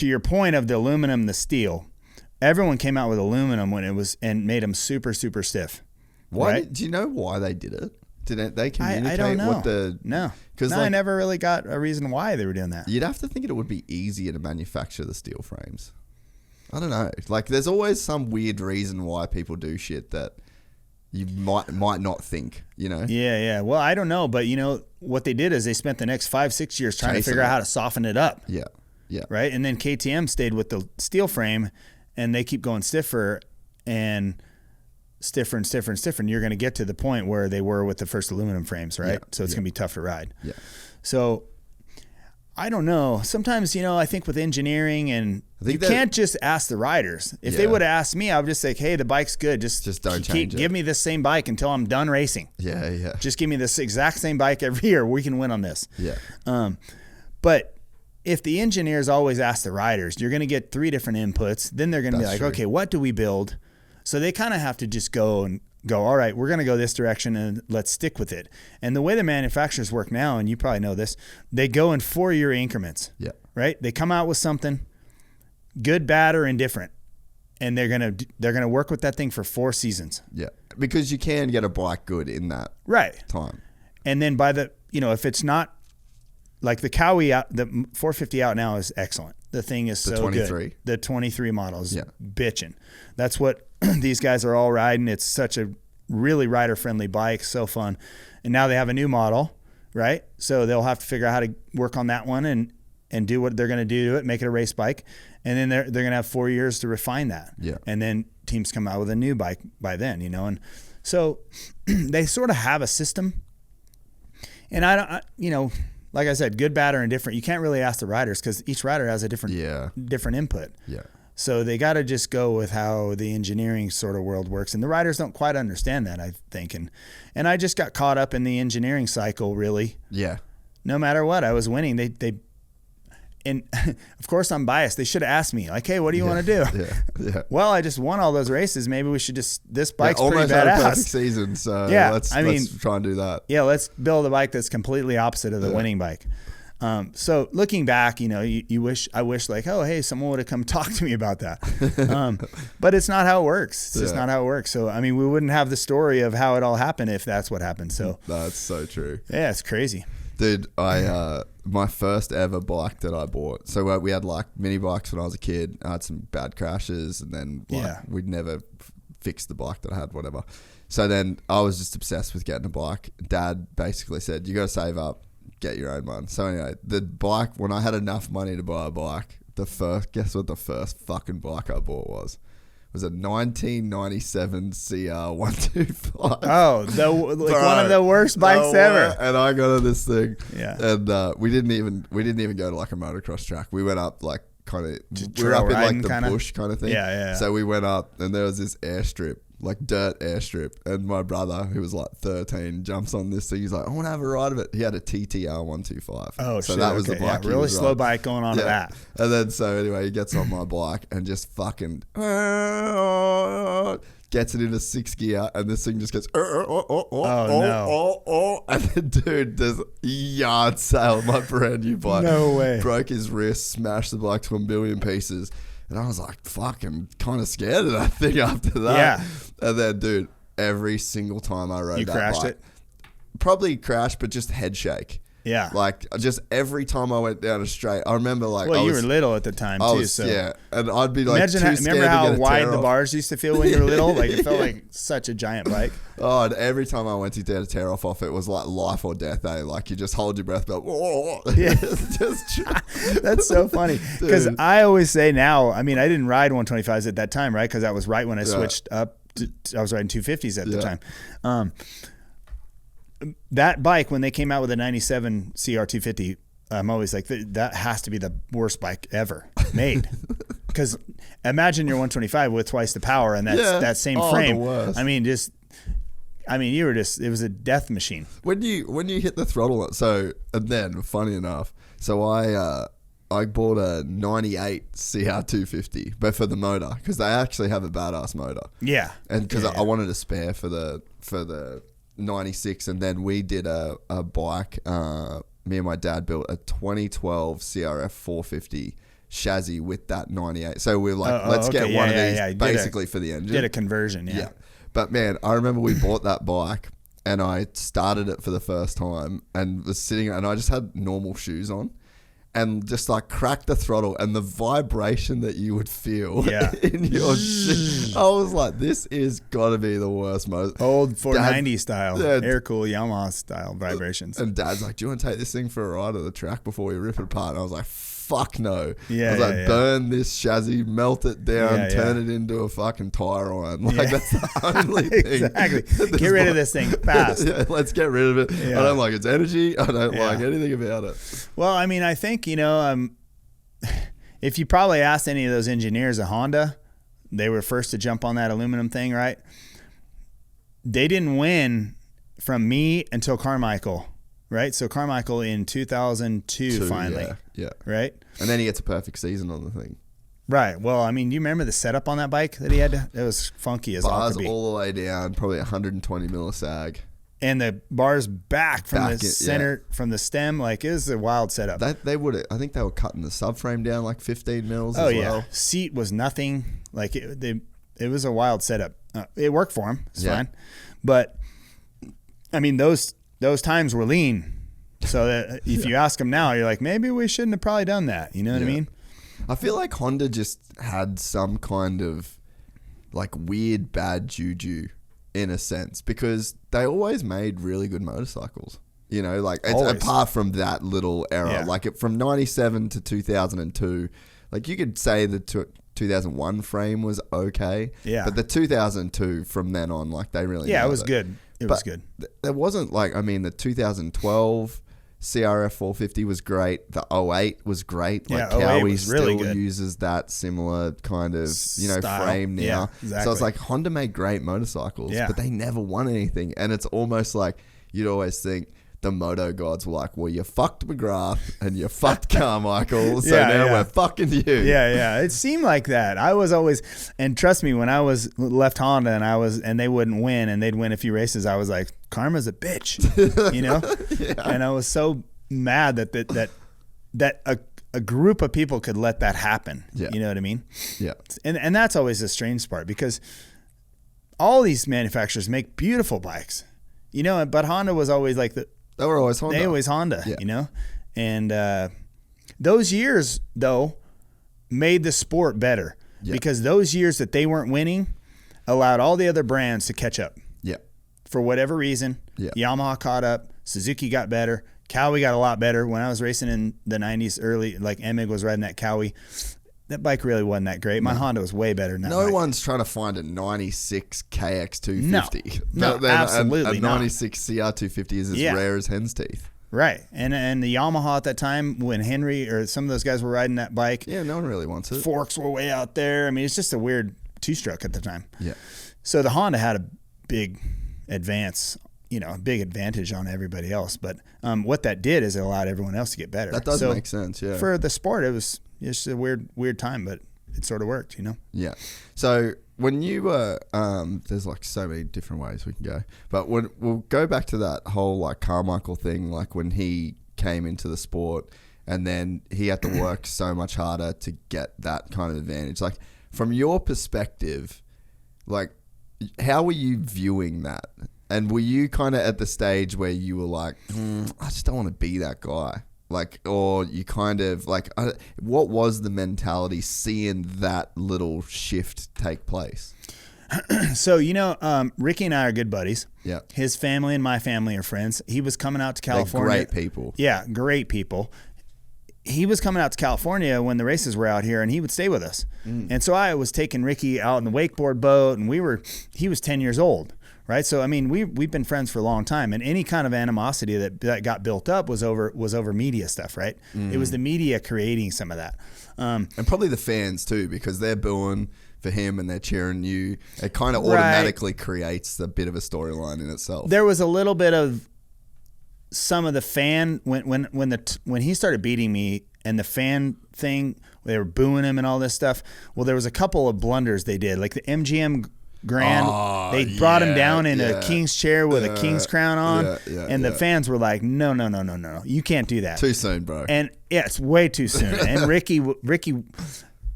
your point of the aluminum, the steel, everyone came out with aluminum when it was, and made them super, super stiff. Why? Right? Do you know why they did it? Did they communicate I don't know. what the... No. Because I never really got a reason why they were doing that. You'd have to think it would be easier to manufacture the steel frames. I don't know. Like, there's always some weird reason why people do shit that you might not think, Yeah. Well, I don't know, but what they did is they spent the next 5-6 years trying to figure out how to soften it up. Yeah. Yeah. Right. And then KTM stayed with the steel frame, and they keep going stiffer and stiffer and stiffer and stiffer. And you're going to get to the point where they were with the first aluminum frames. Right. Yeah. So it's going to be tough to ride. Yeah. So I don't know. Sometimes, I think with engineering, and you can't just ask the riders. If they would have asked me, I would just say, hey, the bike's good. Just don't change it. Give me this same bike until I'm done racing. Yeah, yeah. Just give me this exact same bike every year. We can win on this. Yeah. But if the engineers always ask the riders, you're going to get 3 different inputs. Then they're going to be like, okay, what do we build? So they kind of have to just go, all right, we're going to go this direction and let's stick with it. And the way the manufacturers work now, and you probably know this, they go in 4-year increments. Yeah. Right? They come out with something good, bad, or indifferent, and they're going to work with that thing for 4 seasons. Yeah. Because you can get a bike good in that right time. And then by the, if it's not like the Cowie out, the 450 out now is excellent. The thing is so good. The 23 model is bitching. That's what these guys are all riding. It's such a really rider friendly bike, so fun. And now they have a new model, right? So they'll have to figure out how to work on that one and do what they're going to do to it, make it a race bike. And then they're going to have 4 years to refine that. Yeah. And then teams come out with a new bike by then, you know. And so they sort of have a system. And you know, like I said, good, bad, or indifferent. You can't really ask the riders because each rider has a different input. Yeah. So they got to just go with how the engineering sort of world works. And the riders don't quite understand that, I think. And I just got caught up in the engineering cycle, really. Yeah. No matter what, I was winning. And of course I'm biased. They should have asked me, like, hey, what do you want to do? Yeah. Well, I just won all those races. Maybe we should this bike's pretty badass. Almost had a perfect season, so let's try and do that. Yeah, let's build a bike that's completely opposite of the winning bike. So looking back, you know, I wish like, oh, hey, someone would have come talk to me about that. But it's not how it works. It's just not how it works. So, I mean, we wouldn't have the story of how it all happened if that's what happened. So that's so true. Yeah, it's crazy. Dude, my first ever bike that I bought. So we had like mini bikes when I was a kid. I had some bad crashes, and then we'd never fixed the bike that I had, whatever. So then I was just obsessed with getting a bike. Dad basically said, you got to save up, get your own one. So anyway, the bike, when I had enough money to buy a bike, guess what the first fucking bike I bought was? It was a 1997 CR125. Oh, one of the worst bikes ever. And I got on this thing. Yeah. And we didn't even go to like a motocross track. We went up like we were up in like the bush kind of thing. Yeah. So we went up and there was this airstrip, like dirt airstrip, and my brother, who was like 13, jumps on this thing. He's like, I want to have a ride of it. He had a TTR 125. Oh, so that was the bike. Yeah, really slow bike going on to that. And then so anyway, he gets on my bike and just fucking gets it into 6th gear, and this thing just goes and then dude, there's yard sale my brand new bike. No way. Broke his wrist, smashed the bike to a million pieces. And I was like, fucking kind of scared of that thing after that. Yeah. And then, dude, every single time I rode that bike. You crashed it? Probably crashed, but just head shake. Yeah. Like, just every time I went down a straight, I remember like... Well, you were little at the time, too, so... Yeah. And I'd be like remember how wide the bars used to feel when you were little? Like, it felt like such a giant bike. Oh, and every time I went to get a tear off it was like life or death, eh? Like, you just hold your breath, but... Yeah. That's so funny. Because I always say now, I mean, I didn't ride 125s at that time, right? Because that was right when I switched up. I was riding 250s at the time. That bike, when they came out with a 97 CR250, I'm always like, that has to be the worst bike ever made. Because imagine your 125 with twice the power and that same frame. I mean, you were just, it was a death machine. When you hit the throttle, and then funny enough, so I bought a 98 CR250, but for the motor, because they actually have a badass motor. Yeah. And because I wanted a spare for the 96, and then we did a bike. Me and my dad built a 2012 CRF 450 chassis with that 98. So we were like, let's get one of these basically for the engine. Did a conversion, yeah. But man, I remember we bought that bike and I started it for the first time and was sitting, and I just had normal shoes on. And just like crack the throttle, and the vibration that you would feel in your shit. I was like, this is got to be the worst. Old 490 style, air-cooled Yamaha style vibrations. And Dad's like, do you want to take this thing for a ride at the track before we rip it apart? And I was like, fuck no. I was like, burn this chassis, melt it down, turn it into a fucking tire iron. Like, that's the only thing. Exactly. Get rid of this thing fast. Let's get rid of it. I don't like its energy. I don't like anything about it. Well, I mean, I think, if you probably asked any of those engineers at Honda, they were first to jump on that aluminum thing, right? They didn't win from me until Carmichael. Right, so Carmichael in 2002 finally. Yeah. Right, and then he gets a perfect season on the thing. Right. Well, I mean, you remember the setup on that bike that he had? It was funky as all could be. Bars all the way down, probably 120 mil of sag, and the bars back from the center, from the stem. Like, it was a wild setup. I think they were cutting the subframe down like 15 mils. Oh, as well. Seat was nothing. Like it was a wild setup. It worked for him. It's fine, but I mean those times were lean, So that if you ask them now, you're like, maybe we shouldn't have probably done that. You know what I mean? I feel like Honda just had some kind of like weird bad juju in a sense, because they always made really good motorcycles. You know, like apart from that little era, like from 97 to 2002, like you could say the 2001 frame was okay. Yeah. But the 2002 from then on, like they really it was good. It was good. There wasn't like, I mean, the 2012 CRF 450 was great. The 08 was great. Like Cowie still uses that similar kind of, you know, style. Frame now. Yeah, exactly. So it's like Honda made great motorcycles, but they never won anything. And it's almost like you'd always think the moto gods were like, well, you fucked McGrath and you fucked Carmichael, so now we're fucking you. Yeah. It seemed like that. I was always, and trust me, when I was left Honda and they wouldn't win and they'd win a few races, I was like, Karma's a bitch, you know? And I was so mad that a group of people could let that happen. Yeah. You know what I mean? Yeah. And that's always the strange part, because all these manufacturers make beautiful bikes, you know, but Honda was always like they were always Honda. You know? And those years, though, made the sport better because those years that they weren't winning allowed all the other brands to catch up. Yeah. For whatever reason, Yamaha caught up, Suzuki got better, Cowie got a lot better. When I was racing in the 90s early, like Emig was riding that Cowie, that bike really wasn't that great. My Honda was way better than that bike. One's trying to find a 96 KX250. No, absolutely a 96 CR250 is as rare as hen's teeth. Right. And the Yamaha at that time, when Henry or some of those guys were riding that bike. Yeah, no one really wants it. Forks were way out there. I mean, it's just a weird two-stroke at the time. Yeah. So the Honda had a big advance, you know, a big advantage on everybody else. But what that did is it allowed everyone else to get better. That does make sense, yeah. For the sport, it was just a weird time, but it sort of worked, you know? Yeah. So when you were, there's like so many different ways we can go, but we'll go back to that whole like Carmichael thing, like when he came into the sport and then he had to work so much harder to get that kind of advantage. Like from your perspective, like how were you viewing that? And were you kind of at the stage where you were like, I just don't want to be that guy? Like, or you kind of like, what was the mentality seeing that little shift take place? So, you know, Ricky and I are good buddies. Yeah. His family and my family are friends. He was coming out to California. They're great people. Yeah, great people. He was coming out to California when the races were out here, and he would stay with us. And so I was taking Ricky out in the wakeboard boat, and he was 10 years old. Right. So, I mean, we've been friends for a long time, and any kind of animosity that got built up was over media stuff. Right. It was the media creating some of that. And probably the fans too, because they're booing for him and they're cheering you. It kind of automatically creates a bit of a storyline in itself. There was a little bit of some of the fan when he started beating me and the fan thing, they were booing him and all this stuff. Well, there was a couple of blunders they did, like the MGM Grand, they brought him down in a king's chair with a king's crown on, and the fans were like, no, you can't do that. Too soon, bro. And it's way too soon. And Ricky,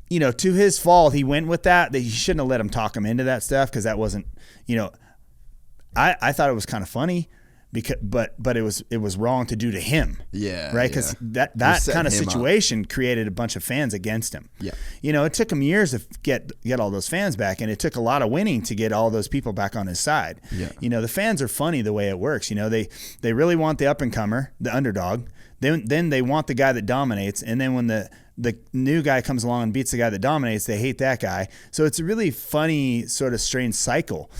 you know, to his fault, he went with that. He shouldn't have let him talk him into that stuff, because that wasn't, you know, I thought it was kind of funny. But it was wrong to do to him. Yeah. Right? Because that kind of situation created a bunch of fans against him. Yeah. You know, it took him years to get all those fans back, and it took a lot of winning to get all those people back on his side. Yeah. You know, the fans are funny the way it works. You know, they really want the up and comer, the underdog. Then they want the guy that dominates, and then when the new guy comes along and beats the guy that dominates, they hate that guy. So it's a really funny sort of strange cycle.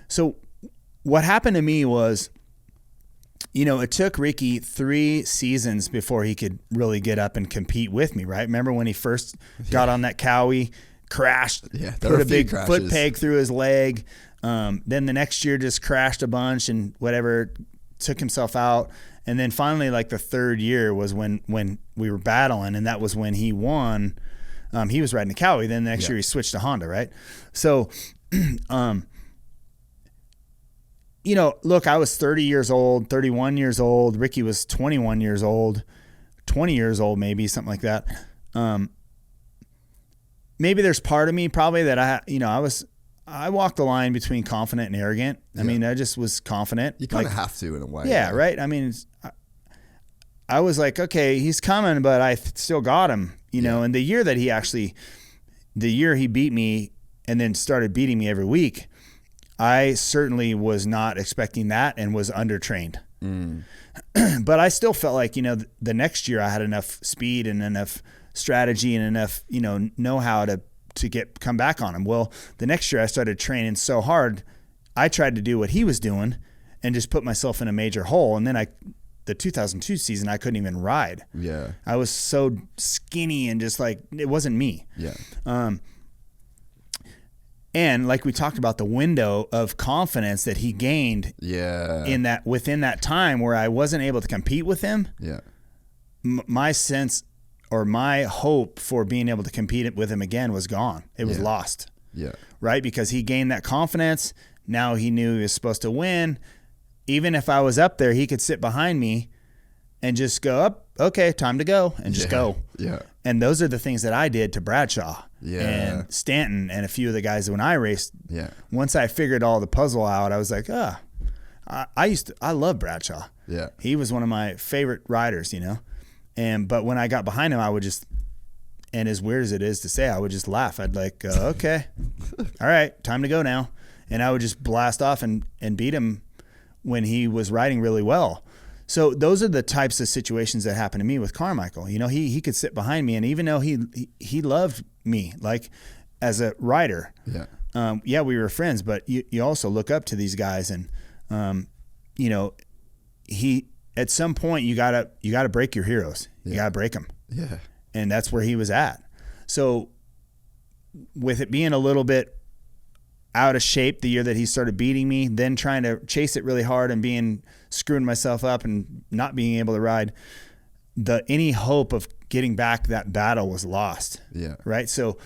So what happened to me was, you know, it took Ricky 3 seasons before he could really get up and compete with me, right? Remember when he first got on that Cowie, crashed, put a big foot peg through his leg. Then the next year just crashed a bunch and whatever, took himself out. And then finally, like the 3rd year was when we were battling, and that was when he won. He was riding a Cowie. Then the next year he switched to Honda, right? So, you know, look, I was 30 years old, 31 years old. Ricky was 21 years old, 20 years old, maybe something like that. Maybe there's part of me probably that I walked the line between confident and arrogant. I mean, I just was confident. You kind of have to in a way. Yeah, right. I mean, I was like, okay, he's coming, but I still got him, you know. And the year he beat me and then started beating me every week, I certainly was not expecting that and was undertrained. But I still felt like, you know, the next year I had enough speed and enough strategy and enough, you know how to come back on him. Well, the next year I started training so hard, I tried to do what he was doing and just put myself in a major hole. And then the 2002 season, I couldn't even ride. Yeah. I was so skinny and just like, it wasn't me. Yeah. And like we talked about, the window of confidence that he gained within that time where I wasn't able to compete with him. Yeah. My sense or my hope for being able to compete with him again was gone. It was lost. Yeah. Right? Because he gained that confidence. Now he knew he was supposed to win. Even if I was up there, he could sit behind me and just go up, okay, time to go, and just go. Yeah. And those are the things that I did to Bradshaw and Stanton and a few of the guys when I raced. Yeah. Once I figured all the puzzle out, I was like, I love Bradshaw. Yeah. He was one of my favorite riders, you know. But when I got behind him, I would just, and as weird as it is to say, I would just laugh. I'd like, okay, all right, time to go now. And I would just blast off and beat him when he was riding really well. So those are the types of situations that happened to me with Carmichael. You know, he could sit behind me, and even though he loved me, like as a rider, we were friends, but you also look up to these guys, and you know, at some point you gotta break your heroes. You gotta break them. Yeah. And that's where he was at. So with it being a little bit out of shape the year that he started beating me, then trying to chase it really hard and screwing myself up and not being able to ride, any hope of getting back that battle was lost. Yeah. Right. So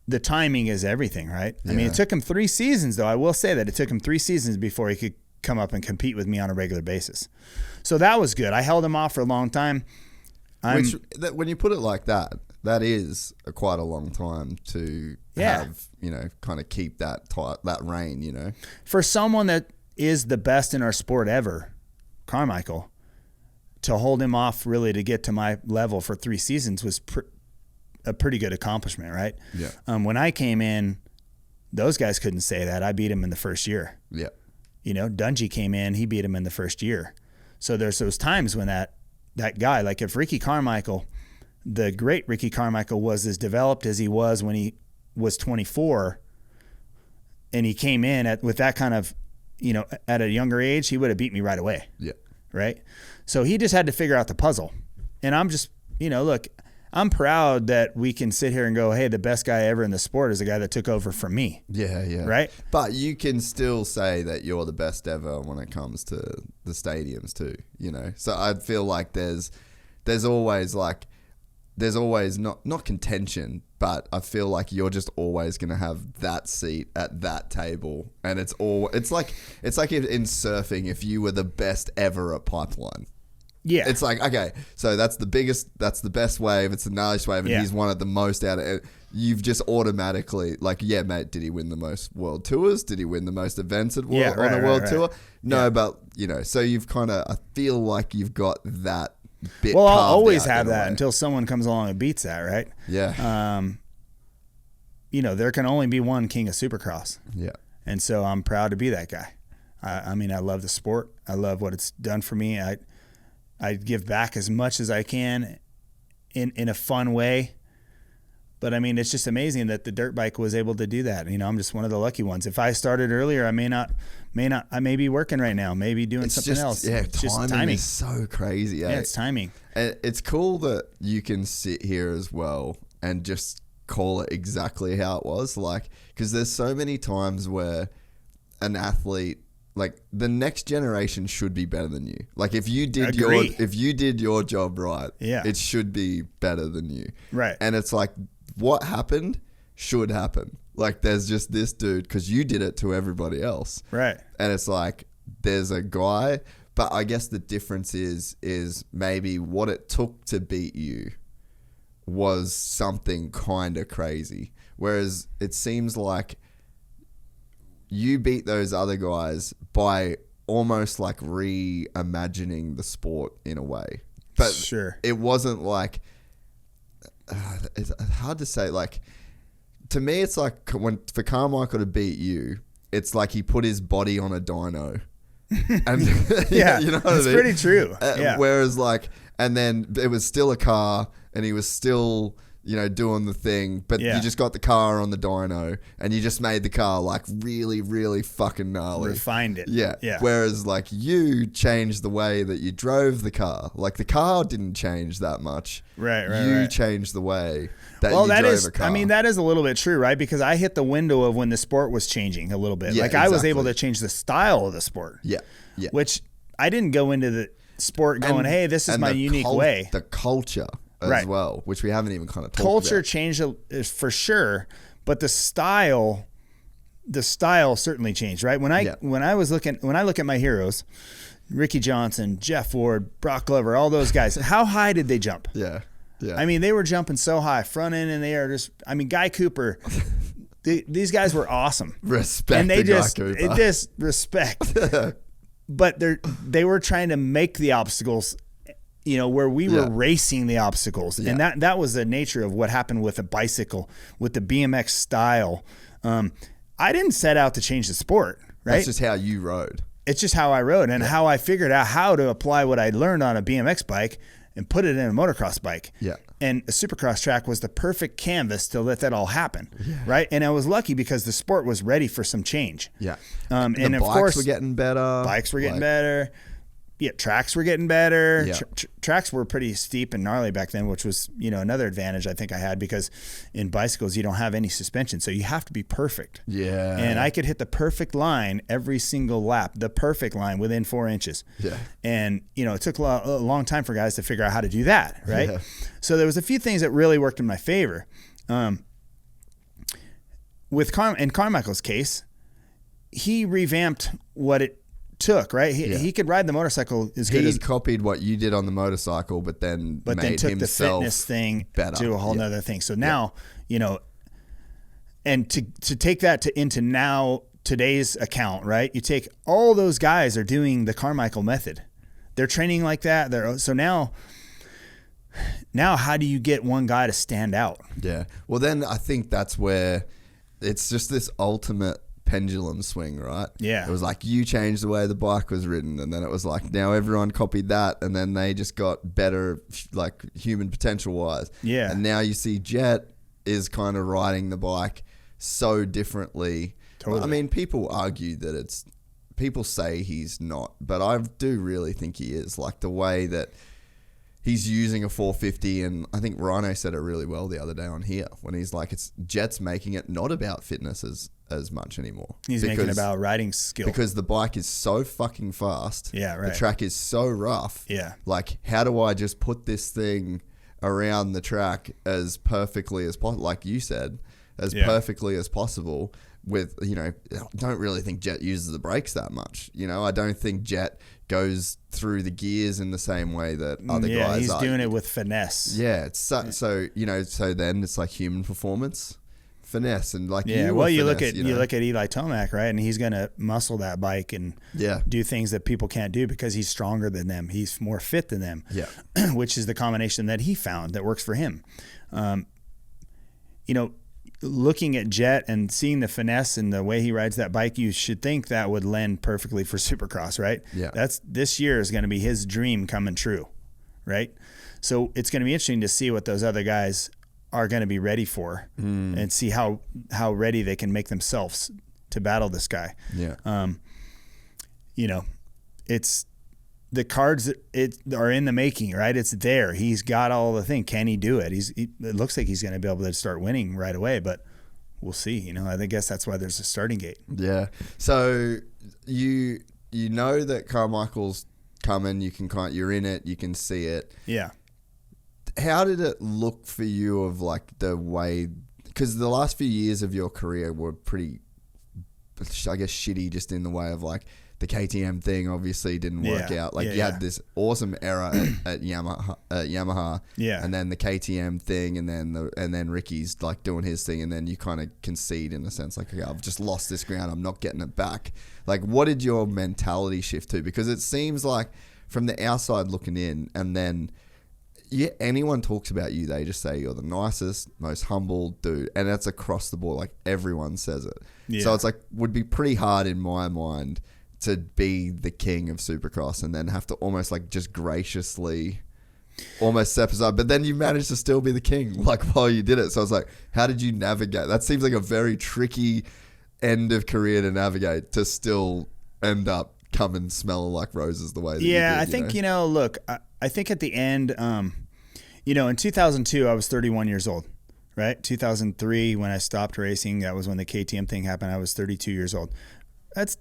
the timing is everything, right? Yeah. I mean, it took him 3 seasons though. I will say that it took him 3 seasons before he could come up and compete with me on a regular basis. So that was good. I held him off for a long time. When you put it like that, that is quite a long time to have, you know, kind of keep that reign, you know. For someone that is the best in our sport ever, Carmichael, to hold him off really to get to my level for 3 seasons was a pretty good accomplishment, right? Yeah. When I came in, those guys couldn't say that. I beat him in the first year. Yeah. You know, Dungy came in, he beat him in the first year. So there's those times when that guy, like if Ricky Carmichael, the great Ricky Carmichael, was as developed as he was when he was 24, and he came in with that kind of, you know, at a younger age, he would have beat me right away. Yeah. Right. So he just had to figure out the puzzle. And I'm just, you know, look, I'm proud that we can sit here and go, hey, the best guy ever in the sport is the guy that took over from me. Yeah, yeah. Right? But you can still say that you're the best ever when it comes to the stadiums too, you know? So I feel like there's always not contention, but I feel like you're just always going to have that seat at that table. And it's like in surfing, if you were the best ever at pipeline. Yeah. It's like, okay, so that's the best wave. It's the gnarliest wave. And he's one of the most out of it. You've just automatically, like, yeah, mate, did he win the most world tours? Did he win the most events on a world tour? No, but, you know, so you've kind of, I feel like you've got that bit. Well, I'll always have that until someone comes along and beats that, right? Yeah. You know, there can only be one King of Supercross. Yeah. And so I'm proud to be that guy. I mean, I love the sport. I love what it's done for me. I give back as much as I can in a fun way. But I mean, it's just amazing that the dirt bike was able to do that. You know, I'm just one of the lucky ones. If I started earlier, I may be working right now, maybe doing something else. Yeah, it's just timing is so crazy. Yeah, it's timing. And it's cool that you can sit here as well and just call it exactly how it was. Like, because there's so many times where an athlete, like, the next generation should be better than you. Like, if you did your job right, it should be better than you. Right. And it's like, what happened should happen. Like, there's just this dude, because you did it to everybody else. Right. And it's like, there's a guy, but I guess the difference is maybe what it took to beat you was something kind of crazy. Whereas it seems like you beat those other guys by almost like reimagining the sport in a way. But sure, it wasn't like, it's hard to say. Like, to me, it's like for Carmichael to beat you, it's like he put his body on a dyno. And yeah, you know what it's I mean? pretty true. Yeah. Whereas like, and then it was still a car and he was still, you know, doing the thing, but you just got the car on the dyno and you just made the car like really, really fucking gnarly. Refined it. Yeah. Yeah. Whereas like you changed the way that you drove the car. Like the car didn't change that much. Right. You changed the way that you that drove is, a car. I mean, that is a little bit true, right? Because I hit the window of when the sport was changing a little bit. Yeah, like I was exactly. able to change the style of the sport. Yeah. Yeah. Which I didn't go into the sport going, hey, this is my unique way. The culture as well, which we haven't even kind of talked culture about. changed for sure, but the style certainly changed, right? When I look at my heroes, Ricky Johnson, Jeff Ward, Brock Glover, all those guys, how high did they jump? Yeah. Yeah. I mean, they were jumping so high, front end, and they are just, I mean, Guy Cooper, these guys were awesome. Respect. And they Guy Cooper. Respect. But they were trying to make the obstacles, you know, where we were racing the obstacles. And that was the nature of what happened with a bicycle, with the BMX style. I didn't set out to change the sport, right? That's just how you rode. It's just how I rode and how I figured out how to apply what I learned on a BMX bike and put it in a motocross bike. Yeah. And a Supercross track was the perfect canvas to let that all all right? And I was lucky because the sport was ready for some change. Yeah. And the of course, bikes were getting better. Bikes were getting better. Yeah, tracks were getting better. Yeah. Tracks were pretty steep and gnarly back then, which was, you know, another advantage I think I had because in bicycles you don't have any suspension, so you have to be perfect. Yeah. And I could hit the perfect line every single lap, the perfect line within 4 inches. Yeah. And, you know, it took a long time for guys to figure out how to do that, right? Yeah. So there was a few things that really worked in my favor. In Carmichael's case, he revamped what it took, right? He could ride the motorcycle as good as... He copied what you did on the motorcycle, but then made took himself the fitness thing better. To a whole nother thing. So now, you know, and to take that into now today's account, right? You take all those guys are doing the Carmichael method. They're training like that. So now how do you get one guy to stand out? Yeah. Well, then I think that's where it's just this ultimate pendulum swing, right? Yeah. It was like you changed the way the bike was ridden, and then it was like now everyone copied that, and then they just got better, like human potential wise. Yeah. And now you see Jet is kind of riding the bike so differently. Totally. I mean, people argue that people say he's not, but I do really think he is. Like the way that he's using a 450, and I think Rhino said it really well the other day on here when he's like, Jet's making it not about fitness as much anymore. He's making it about riding skill. Because the bike is so fucking fast. Yeah, right. The track is so rough. Yeah. Like, how do I just put this thing around the track as perfectly as possible, like you said, perfectly as possible with, you know, I don't really think Jet uses the brakes that much. You know, I don't think Jet goes through the gears in the same way that other guys are. Yeah, he's doing it with finesse. Yeah, it's so you know, so then it's like human performance. Finesse and like you look at Eli Tomac, right, and he's gonna muscle that bike and do things that people can't do because he's stronger than them, he's more fit than them, which is the combination that he found that works for him. You know, looking at Jet and seeing the finesse and the way he rides that bike, you should think that would lend perfectly for Supercross, right? Yeah, this year is going to be his dream coming true, right? So it's going to be interesting to see what those other guys are going to be ready for and see how ready they can make themselves to battle this guy. Yeah. You know, it's the cards are in the making, right? It's there. He's got all the thing. Can he do it? It looks like he's going to be able to start winning right away, but we'll see. You know, I guess that's why there's a starting gate. Yeah. So you know that Carmichael's coming. You're in it. You can see it. Yeah. How did it look for you of like the way, because the last few years of your career were pretty, I guess, shitty just in the way of like the KTM thing obviously didn't work out. Like you had this awesome era at Yamaha, and then the KTM thing, and then Ricky's like doing his thing, and then you kind of concede in a sense, like, okay, I've just lost this ground, I'm not getting it back. Like, what did your mentality shift to? Because it seems like from the outside looking in, and then anyone talks about you, they just say you're the nicest, most humble dude, and that's across the board. Like, everyone says it. So it's like, would be pretty hard in my mind to be the king of Supercross and then have to almost like just graciously almost step aside, but then you managed to still be the king like while you did it. So I was like, how did you navigate? That seems like a very tricky end of career to navigate, to still end up come and smell like roses the way that you did, I think, look, I think at the end, in 2002, I was 31 years old, right? 2003, when I stopped racing, that was when the KTM thing happened. I was 32 years old. That's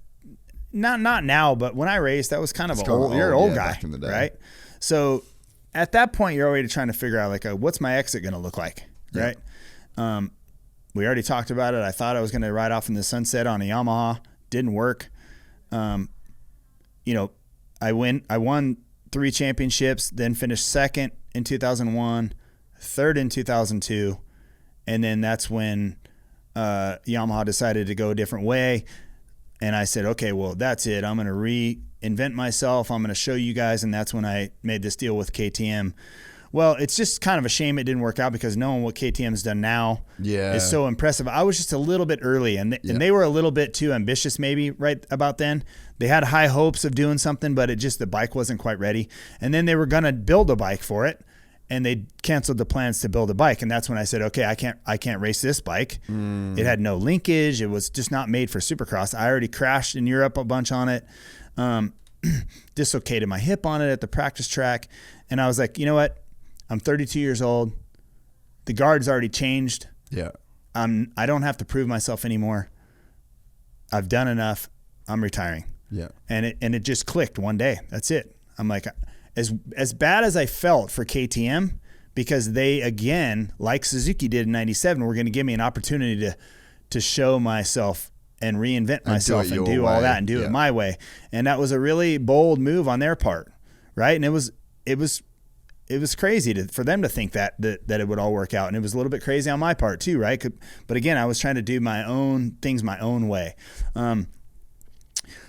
not now, but when I raced, that was kind of you're an old guy, back in the day. Right? So at that point, you're already trying to figure out, like, what's my exit going to look like, right? We already talked about it. I thought I was going to ride off in the sunset on a Yamaha. Didn't work. I won 3 championships, then finished second in 2001, third in 2002, and then that's when Yamaha decided to go a different way. And I said, okay, well, that's it. I'm going to reinvent myself. I'm going to show you guys. And that's when I made this deal with KTM. Well, it's just kind of a shame it didn't work out, because knowing what KTM's done now is so impressive. I was just a little bit early, and they were a little bit too ambitious maybe right about then. They had high hopes of doing something, but the bike wasn't quite ready. And then they were going to build a bike for it, and they canceled the plans to build a bike. And that's when I said, okay, I can't race this bike. It had no linkage. It was just not made for Supercross. I already crashed in Europe a bunch on it, dislocated my hip on it at the practice track. And I was like, you know what? I'm 32 years old. The guard's already changed. Yeah. I don't have to prove myself anymore. I've done enough. I'm retiring. Yeah. And it just clicked one day. That's it. I'm like, as bad as I felt for KTM, because they, again, like Suzuki did in 97, were going to give me an opportunity to show myself and reinvent myself and do all that and do it my way. And that was a really bold move on their part, right? And it was crazy for them to think that it would all work out. And it was a little bit crazy on my part too, right? But again, I was trying to do my own things my own way.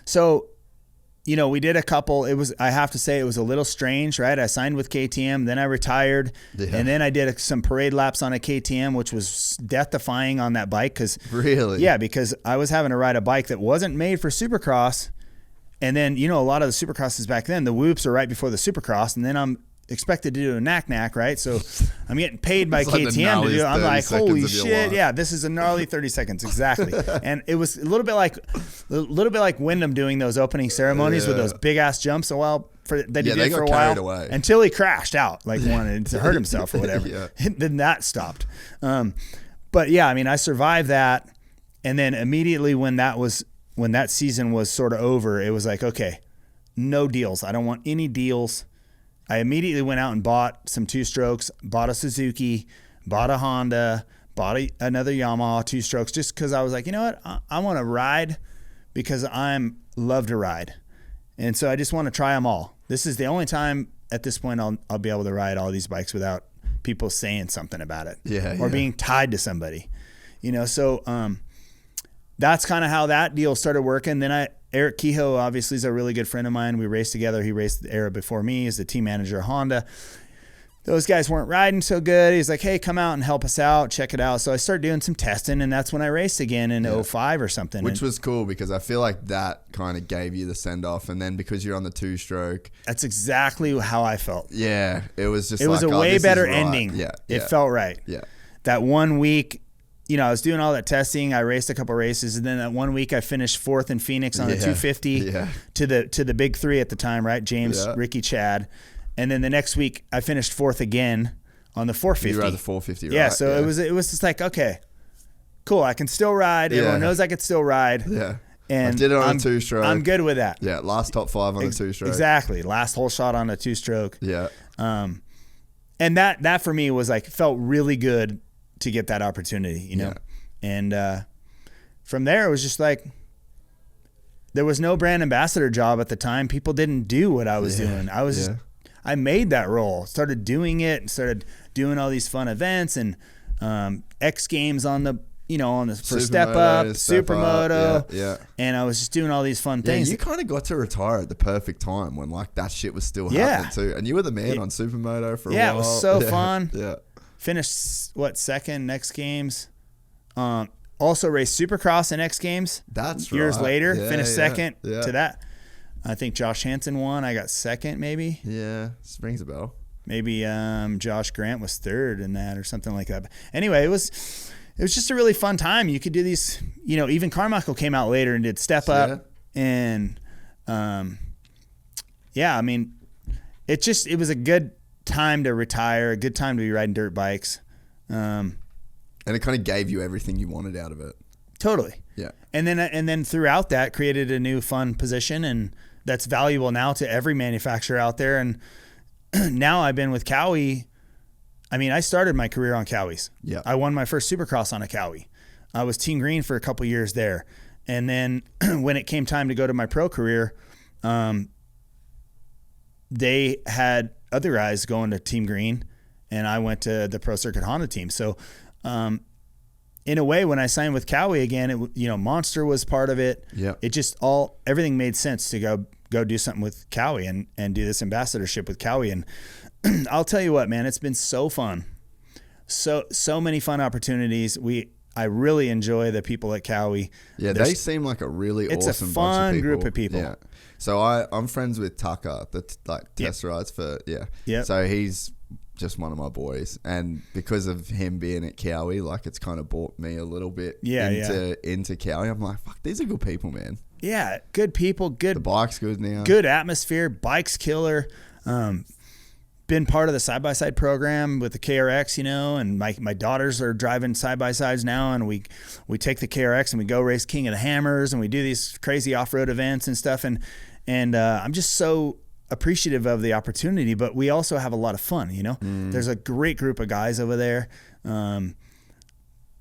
So, we did a couple. I have to say, it was a little strange, right? I signed with KTM, then I retired, and then I did some parade laps on a KTM, which was death-defying on that bike. Really? Yeah, because I was having to ride a bike that wasn't made for Supercross. And then, a lot of the Supercrosses back then, the whoops are right before the Supercross, and then I'm expected to do a knack, right? So I'm getting paid by KTM to do it. I'm like, holy shit, yeah, this is a gnarly 30 seconds, exactly. And it was a little bit like Wyndham doing those opening ceremonies with those big ass jumps. A while that he did for a while until he crashed out, like wanted to hurt himself or whatever. Then that stopped. But yeah, I survived that, and then immediately when that season was sort of over, it was like, okay, no deals. I don't want any deals. I immediately went out and bought some 2-strokes, bought a Suzuki, bought a Honda, bought another Yamaha 2-strokes, just because I was like, you know what? I want to ride because love to ride. And so I just want to try them all. This is the only time at this point I'll be able to ride all these bikes without people saying something about it or being tied to somebody. So that's kind of how that deal started working. Then Eric Kehoe obviously is a really good friend of mine. We raced together. He raced the era before me as the team manager of Honda. Those guys weren't riding so good. He's like, hey, come out and help us out. Check it out. So I started doing some testing, and that's when I raced again in 05 or something. Which was cool, because I feel like that kind of gave you the send-off. And then because you're on the 2-stroke. That's exactly how I felt. Yeah. It was just it was a way better ending. Yeah. It felt right. Yeah. That 1 week, I was doing all that testing. I raced a couple races, and then that 1 week I finished 4th in Phoenix on a 250 to the big 3 at the time, right? James, Ricky, Chad. And then the next week I finished 4th again on the 450. You rode the 450, right? Yeah, so it was just like, okay, cool. I can still ride. Everyone knows I can still ride. Yeah. And I did it on a 2-stroke. I'm good with that. Yeah, last top 5 on the 2-stroke. Exactly. Last whole shot on a 2-stroke. Yeah. And that for me was like, felt really good to get that opportunity, And from there it was just like, there was no brand ambassador job at the time. People didn't do what I was doing. I made that role, started doing it, and started doing all these fun events and X Games on the for Step Up, Supermoto, and I was just doing all these fun things. You kind of got to retire at the perfect time when like that shit was still happening too, and you were the man on Supermoto for a while. Yeah, it was so fun. Yeah, finished second X Games. Also raced Supercross in X Games. That's years later. Yeah, finished second to that. I think Josh Hansen won. I got second, maybe. Yeah, rings a bell. Maybe Josh Grant was third in that or something like that. But anyway, it was just a really fun time. You could do these, even Carmichael came out later and did Step Up. And, I mean, it was a good time to retire, a good time to be riding dirt bikes. And it kind of gave you everything you wanted out of it. Totally. Yeah. And then throughout that created a new fun position, and that's valuable now to every manufacturer out there. And now I've been with Cowie. I mean, I started my career on Cowies. Yeah. I won my first Supercross on a Cowie. I was Team Green for a couple years there. And then when it came time to go to my pro career, they had other guys going to Team Green, and I went to the Pro Circuit Honda team. So, in a way, when I signed with Cowie again, Monster was part of it. Yeah. It just everything made sense to go do something with Cowie and do this ambassadorship with Cowie. And I'll tell you what, man, it's been so fun. So many fun opportunities. I really enjoy the people at Cowie. Yeah, they seem like a really awesome bunch of people. It's a fun group of people. Yeah. So I'm friends with Tucker, that test rides for So he's just one of my boys, and because of him being at Cowie, like it's kind of brought me a little bit into Cowie. I'm like, fuck, these are good people, man. Yeah, good people, good. The bike's good now. Good atmosphere, bike's killer. Been part of the side-by-side program with the KRX, and my daughters are driving side-by-sides now, and we take the KRX and we go race King of the Hammers, and we do these crazy off-road events and stuff, and I'm just so appreciative of the opportunity, but we also have a lot of fun, There's a great group of guys over there.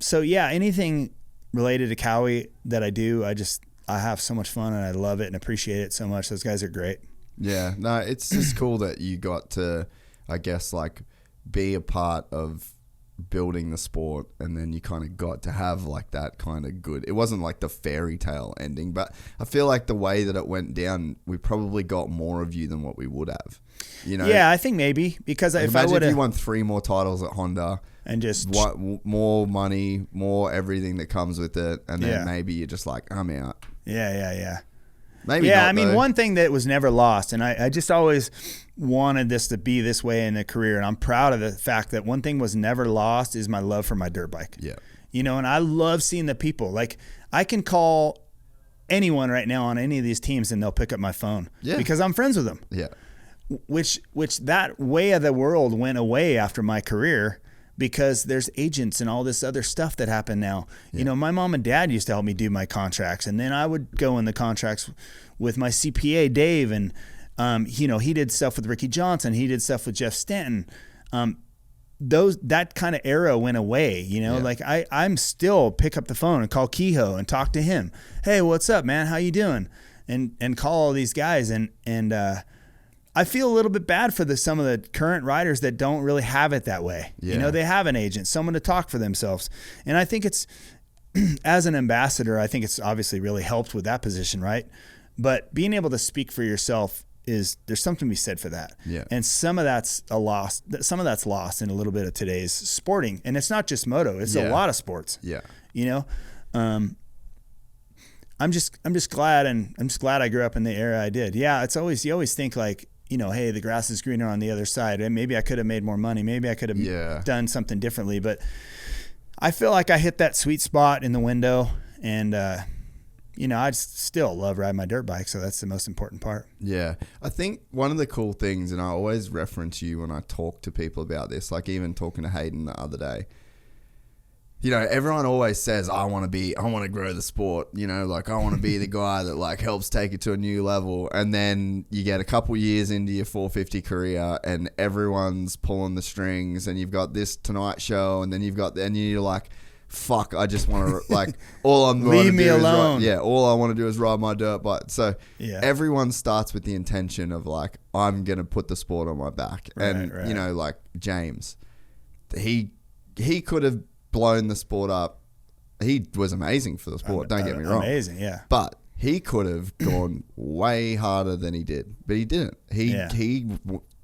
So yeah, anything related to Cowie that I do, I have so much fun, and I love it and appreciate it so much. Those guys are great. Yeah, no, it's just cool that you got to, I guess, like be a part of building the sport, and then you kind of got to have like that kind of good. It wasn't like the fairy tale ending, but I feel like the way that it went down, we probably got more of you than what we would have. Yeah, I think maybe because like, imagine if you won 3 more titles at Honda and just more money, more everything that comes with it, and then maybe you're just like, I'm out. Yeah. Maybe yeah, not, I mean, though. one thing that was never lost, and I just always wanted this to be this way in the career, and I'm proud of the fact that one thing was never lost is my love for my dirt bike. Yeah. And I love seeing the people. Like, I can call anyone right now on any of these teams and they'll pick up my phone because I'm friends with them. Yeah. Which that way of the world went away after my career because there's agents and all this other stuff that happened now. Yeah. My mom and dad used to help me do my contracts, and then I would go in the contracts with my CPA, Dave, and he did stuff with Ricky Johnson. He did stuff with Jeff Stanton. That kind of era went away, like I'm still pick up the phone and call Kehoe and talk to him. Hey, what's up, man? How you doing? And call all these guys. And I feel a little bit bad for some of the current riders that don't really have it that way. Yeah. They have an agent, someone to talk for themselves. And I think it's, as an ambassador, I think it's obviously really helped with that position, right? But being able to speak for yourself there's something to be said for that. Yeah. And some of that's lost in a little bit of today's sporting. And it's not just moto, it's a lot of sports. Yeah. I'm just glad I grew up in the era I did. Yeah, you always think like, hey, the grass is greener on the other side, and maybe I could have made more money. Maybe I could have done something differently. But I feel like I hit that sweet spot in the window, and I still love riding my dirt bike, so that's the most important part. Yeah. I think one of the cool things, and I always reference you when I talk to people about this, like even talking to Hayden the other day, everyone always says, I want to grow the sport, like I want to be the guy that like helps take it to a new level. And then you get a couple years into your 450 career and everyone's pulling the strings, and you've got this Tonight Show, and then and you're like, fuck, I just want to like all I'm leave me alone. All I want to do is ride my dirt bike. So everyone starts with the intention of like, I'm gonna put the sport on my back, and you know, like James, he could have blown the sport up. He was amazing for the sport. Don't get me wrong, amazing, yeah. But he could have gone way harder than he did, but he didn't. He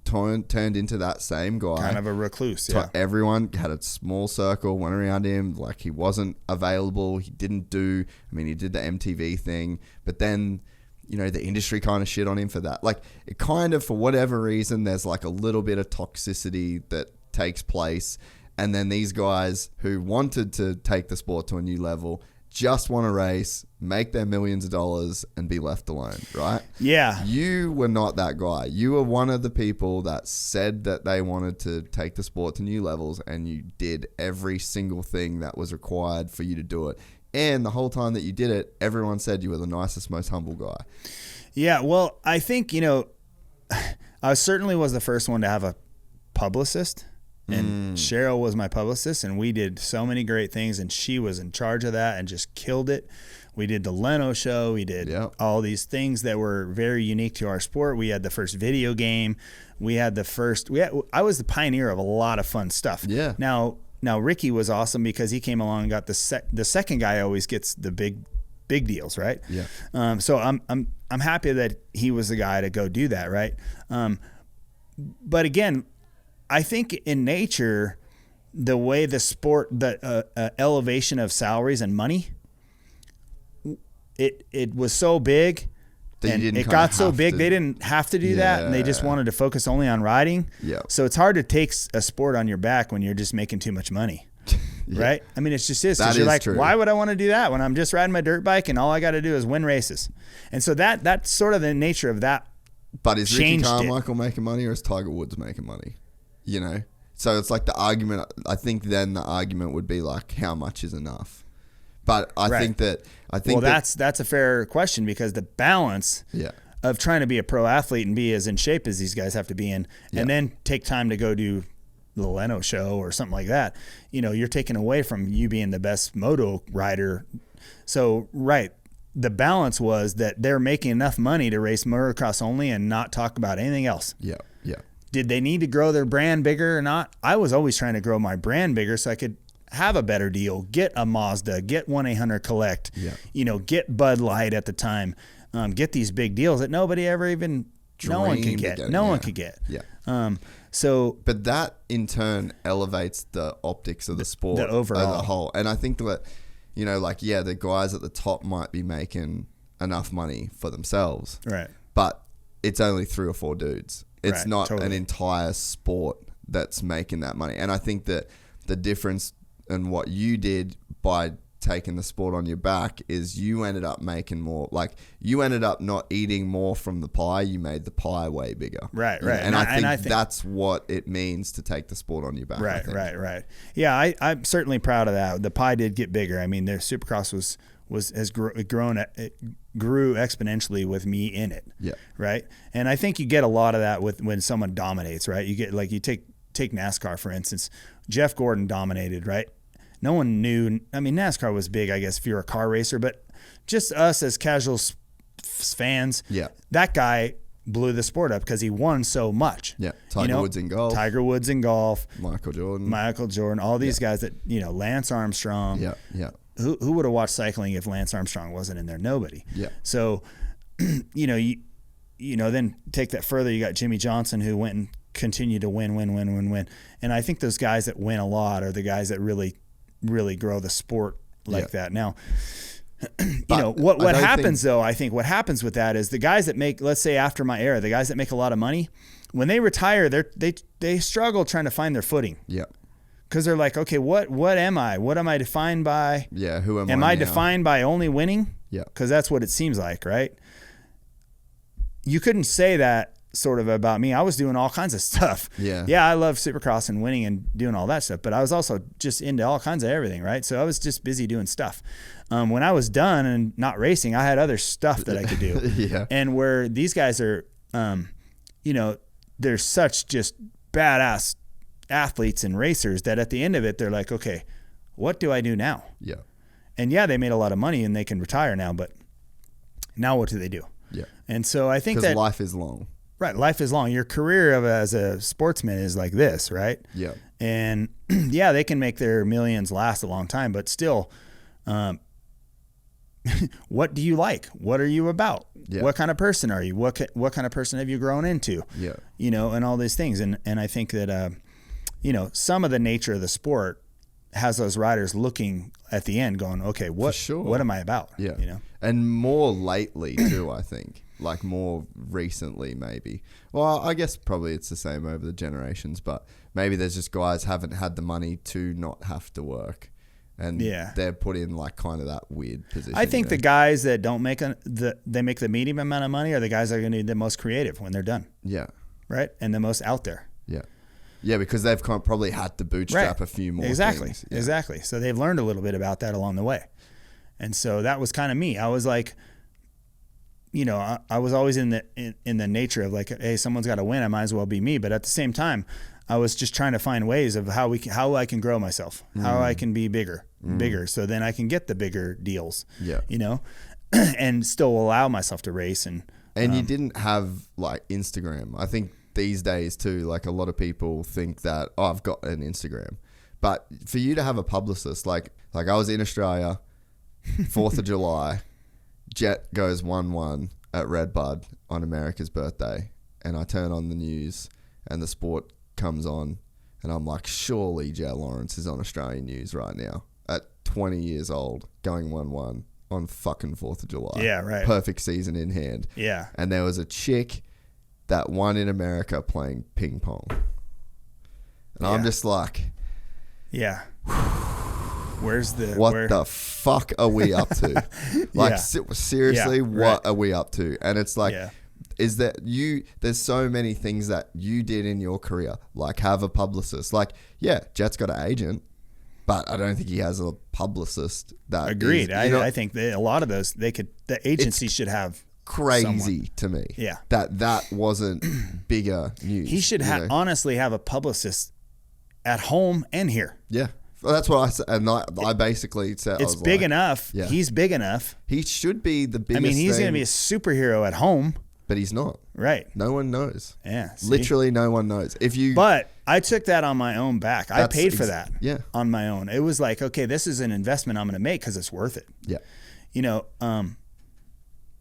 turned into that same guy. Kind of a recluse, yeah. Everyone had a small circle, went around him, like he wasn't available. He didn't do, I mean, he did the MTV thing, but then, you know, the industry kind of shit on him for that. Like, it kind of, for whatever reason, there's like a little bit of toxicity that takes place. And then these guys who wanted to take the sport to a new level just want to race, make their millions of dollars, and be left alone, right? Yeah. You were not that guy. You were one of the people that said that they wanted to take the sport to new levels, and you did every single thing that was required for you to do it. And the whole time that you did it, everyone said you were the nicest, most humble guy. Yeah, well, I think, you know, I certainly was the first one to have a publicist. And Cheryl was my publicist, and we did so many great things, and she was in charge of that and just killed it. We did the Leno show. We did all these things that were very unique to our sport. We had the first video game. We had the first. I was the pioneer of a lot of fun stuff. Yeah. Now Ricky was awesome because he came along and got the second guy always gets the big deals, right? Yeah. So I'm happy that he was the guy to go do that, right? But again, I think in nature, the way the sport, the elevation of salaries and money, it was so big, and it got so big they didn't have to do that, and they just wanted to focus only on riding. Yeah. So it's hard to take a sport on your back when you're just making too much money, right? I mean, it's just because you're like, why would I want to do that when I'm just riding my dirt bike and all I got to do is win races? And so that's sort of the nature of that. But is Ricky Carmichael making money, or is Tiger Woods making money? You know, so it's like the argument. I think then the argument would be like, how much is enough? But I think that's a fair question, because the balance of trying to be a pro athlete and be as in shape as these guys have to be in, and then take time to go do the Leno show or something like that. You know, you're taken away from you being the best moto rider. So the balance was that they're making enough money to race motocross only and not talk about anything else. Yeah. Did they need to grow their brand bigger or not? I was always trying to grow my brand bigger so I could have a better deal, get a Mazda, get 1-800-COLLECT, you know, get Bud Light at the time, get these big deals that nobody ever even, no one could get. Yeah. But that in turn elevates the optics of the sport, the overall, as a whole. And I think that, you know, like, the guys at the top might be making enough money for themselves. Right. But it's only 3 or 4 dudes. It's not an entire sport that's making that money. And I think that the difference in what you did by taking the sport on your back is you ended up making more, like you ended up not eating more from the pie. You made the pie way bigger. Right. And I think that's what it means to take the sport on your back. Right. Yeah, I'm certainly proud of that. The pie did get bigger. I mean, their Supercross grew exponentially with me in it. Yeah. Right. And I think you get a lot of that when someone dominates, right? You get, like, you take NASCAR, for instance. Jeff Gordon dominated, right? No one knew. I mean, NASCAR was big, I guess, if you're a car racer, but just us as casual fans, that guy blew the sport up because he won so much. Yeah. Tiger Woods in golf. Michael Jordan. All these guys that, you know, Lance Armstrong. Yeah. Who would have watched cycling if Lance Armstrong wasn't in there? Nobody. Yeah. So, you know, then take that further. You got Jimmy Johnson, who went and continued to win. And I think those guys that win a lot are the guys that really, really grow the sport like that. Now, you know, what happens though, I think what happens with that is the guys that make, let's say after my era, the guys that make a lot of money, when they retire, they struggle trying to find their footing. Yeah. Because they're like, okay, what am I? What am I defined by? Yeah, who am I? Am I defined by only winning? Yeah. Because that's what it seems like, right? You couldn't say that sort of about me. I was doing all kinds of stuff. Yeah. Yeah, I love Supercross and winning and doing all that stuff, but I was also just into all kinds of everything, right? So I was just busy doing stuff. When I was done and not racing, I had other stuff that I could do. Yeah. And where these guys are, you know, they're such just badass athletes and racers that at the end of it, they're like, okay, what do I do now? Yeah. And yeah, they made a lot of money and they can retire now, but now what do they do? Yeah. And so I think that life is long. Right. Life is long. Your career as a sportsman is like this, right? Yeah. And yeah, they can make their millions last a long time, but still, what do you like? What are you about? Yeah. What kind of person are you? What kind of person have you grown into? Yeah. You know, and all these things. And I think that, you know, some of the nature of the sport has those riders looking at the end going, okay, what am I about? Yeah. You know? And more lately too, I think. Like more recently, maybe. Well, I guess probably it's the same over the generations, but maybe there's just guys haven't had the money to not have to work, and they're put in like kind of that weird position. I think the guys that don't make they make the medium amount of money are the guys that are going to be the most creative when they're done. Yeah. Right, and the most out there. Yeah. Yeah, because they've probably had to bootstrap a few more things. Yeah. Exactly. So they've learned a little bit about that along the way, and so that was kind of me. I was like, you know, I was always in the nature of like, hey, someone's got to win. I might as well be me. But at the same time, I was just trying to find ways of how I can grow myself, how I can be bigger, so then I can get the bigger deals. Yeah, you know, and still allow myself to race and you didn't have like Instagram. I think these days too, like a lot of people think that I've got an Instagram, but for you to have a publicist, like I was in Australia, 4th of July. Jet goes 1-1 at Redbud on America's birthday, and I turn on the news and the sport comes on, and I'm like, surely Jet Lawrence is on Australian news right now at 20 years old going 1-1 on fucking 4th of July. Yeah, right. Perfect season in hand. Yeah. And there was a chick that won in America playing ping pong. And I'm just like... Yeah. Where's the... What the fuck are we up to? Like, seriously, what are we up to? And it's like, is that there's so many things that you did in your career, like have a publicist. Like, yeah, Jet's got an agent, but I don't think he has a publicist that Agreed. I think that a lot of those, the agency should have crazy to me. Yeah. That wasn't bigger news. He should honestly have a publicist at home and here. Yeah. Well, that's what I said, and I basically said it's big enough. Yeah. He's big enough. He should be the biggest. I mean, he's going to be a superhero at home, but he's not. Right? No one knows. Yeah, literally no one knows. But I took that on my own back. I paid for that. Yeah, on my own. It was like, okay, this is an investment I'm going to make because it's worth it. Yeah. You know,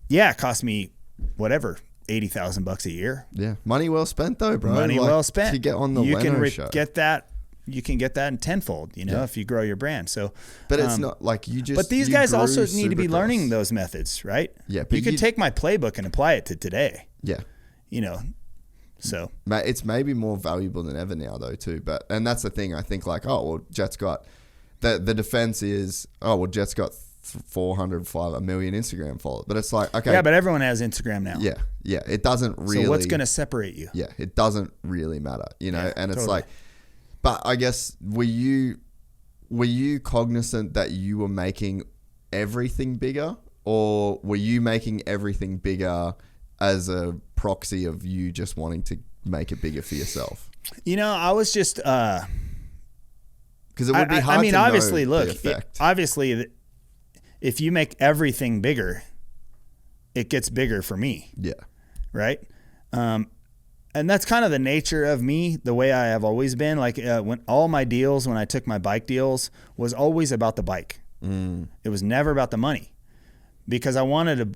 it cost me whatever. $80,000 a year. Yeah, money well spent though, bro. Money well spent. To get on the Leno show. You can get that in tenfold, you know, if you grow your brand. So, but it's not like you just. But these guys also need to be learning those methods, right? Yeah, but you can take my playbook and apply it to today. Yeah, you know, so it's maybe more valuable than ever now, though, too. And that's the thing. I think like, oh well, Jet's got the defense is Jet's got 405 million Instagram followers, but it's like okay, yeah, but everyone has Instagram now. Yeah, it doesn't really. So what's going to separate you? Yeah, it doesn't really matter, you know, and it's like. But I guess were you cognizant that you were making everything bigger, or were you making everything bigger as a proxy of you just wanting to make it bigger for yourself? You know, I was just because it would be hard. I mean, to obviously, know the effect. Obviously, if you make everything bigger, it gets bigger for me. Yeah. Right. And that's kind of the nature of me, the way I have always been. Like when all my deals, when I took my bike deals, was always about the bike. It was never about the money, because I wanted to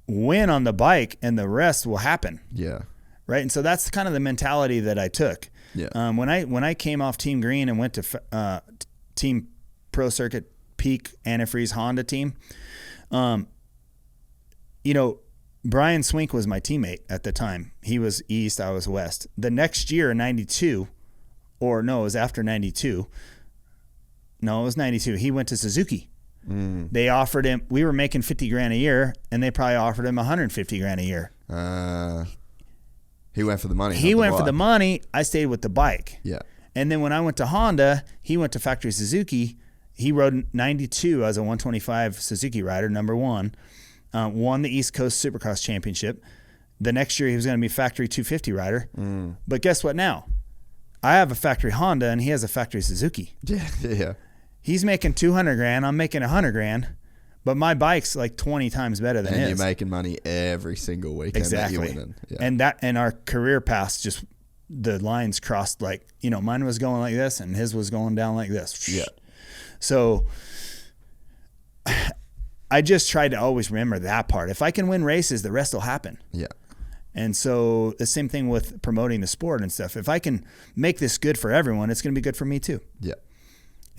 win on the bike and the rest will happen. Yeah. Right. And so that's kind of the mentality that I took. Yeah. When I came off Team Green and went to Team Pro Circuit Peak Antifreeze Honda team, you know, Brian Swink was my teammate at the time. He was East, I was West. The next year in 92, or no, it was after 92. No, it was 92. He went to Suzuki. They offered him, we were making $50,000 a year, and they probably offered him $150,000 a year. He went for the money. He went for the money. I stayed with the bike. Yeah. And then when I went to Honda, he went to Factory Suzuki. He rode 92 as a 125 Suzuki rider, number one. Won the East Coast Supercross Championship. The next year he was going to be factory 250 rider. But guess what now? I have a factory Honda and he has a factory Suzuki. Yeah. he's making 200 grand. I'm making 100 grand, but my bike's like 20 times better than his. And you're making money every single weekend exactly. that you're winning. Yeah. And our career paths just, the lines crossed, like, you know, mine was going like this and his was going down like this. Yeah. So I just tried to always remember that part. If I can win races, the rest will happen. Yeah. And so the same thing with promoting the sport and stuff. If I can make this good for everyone, it's going to be good for me too. Yeah.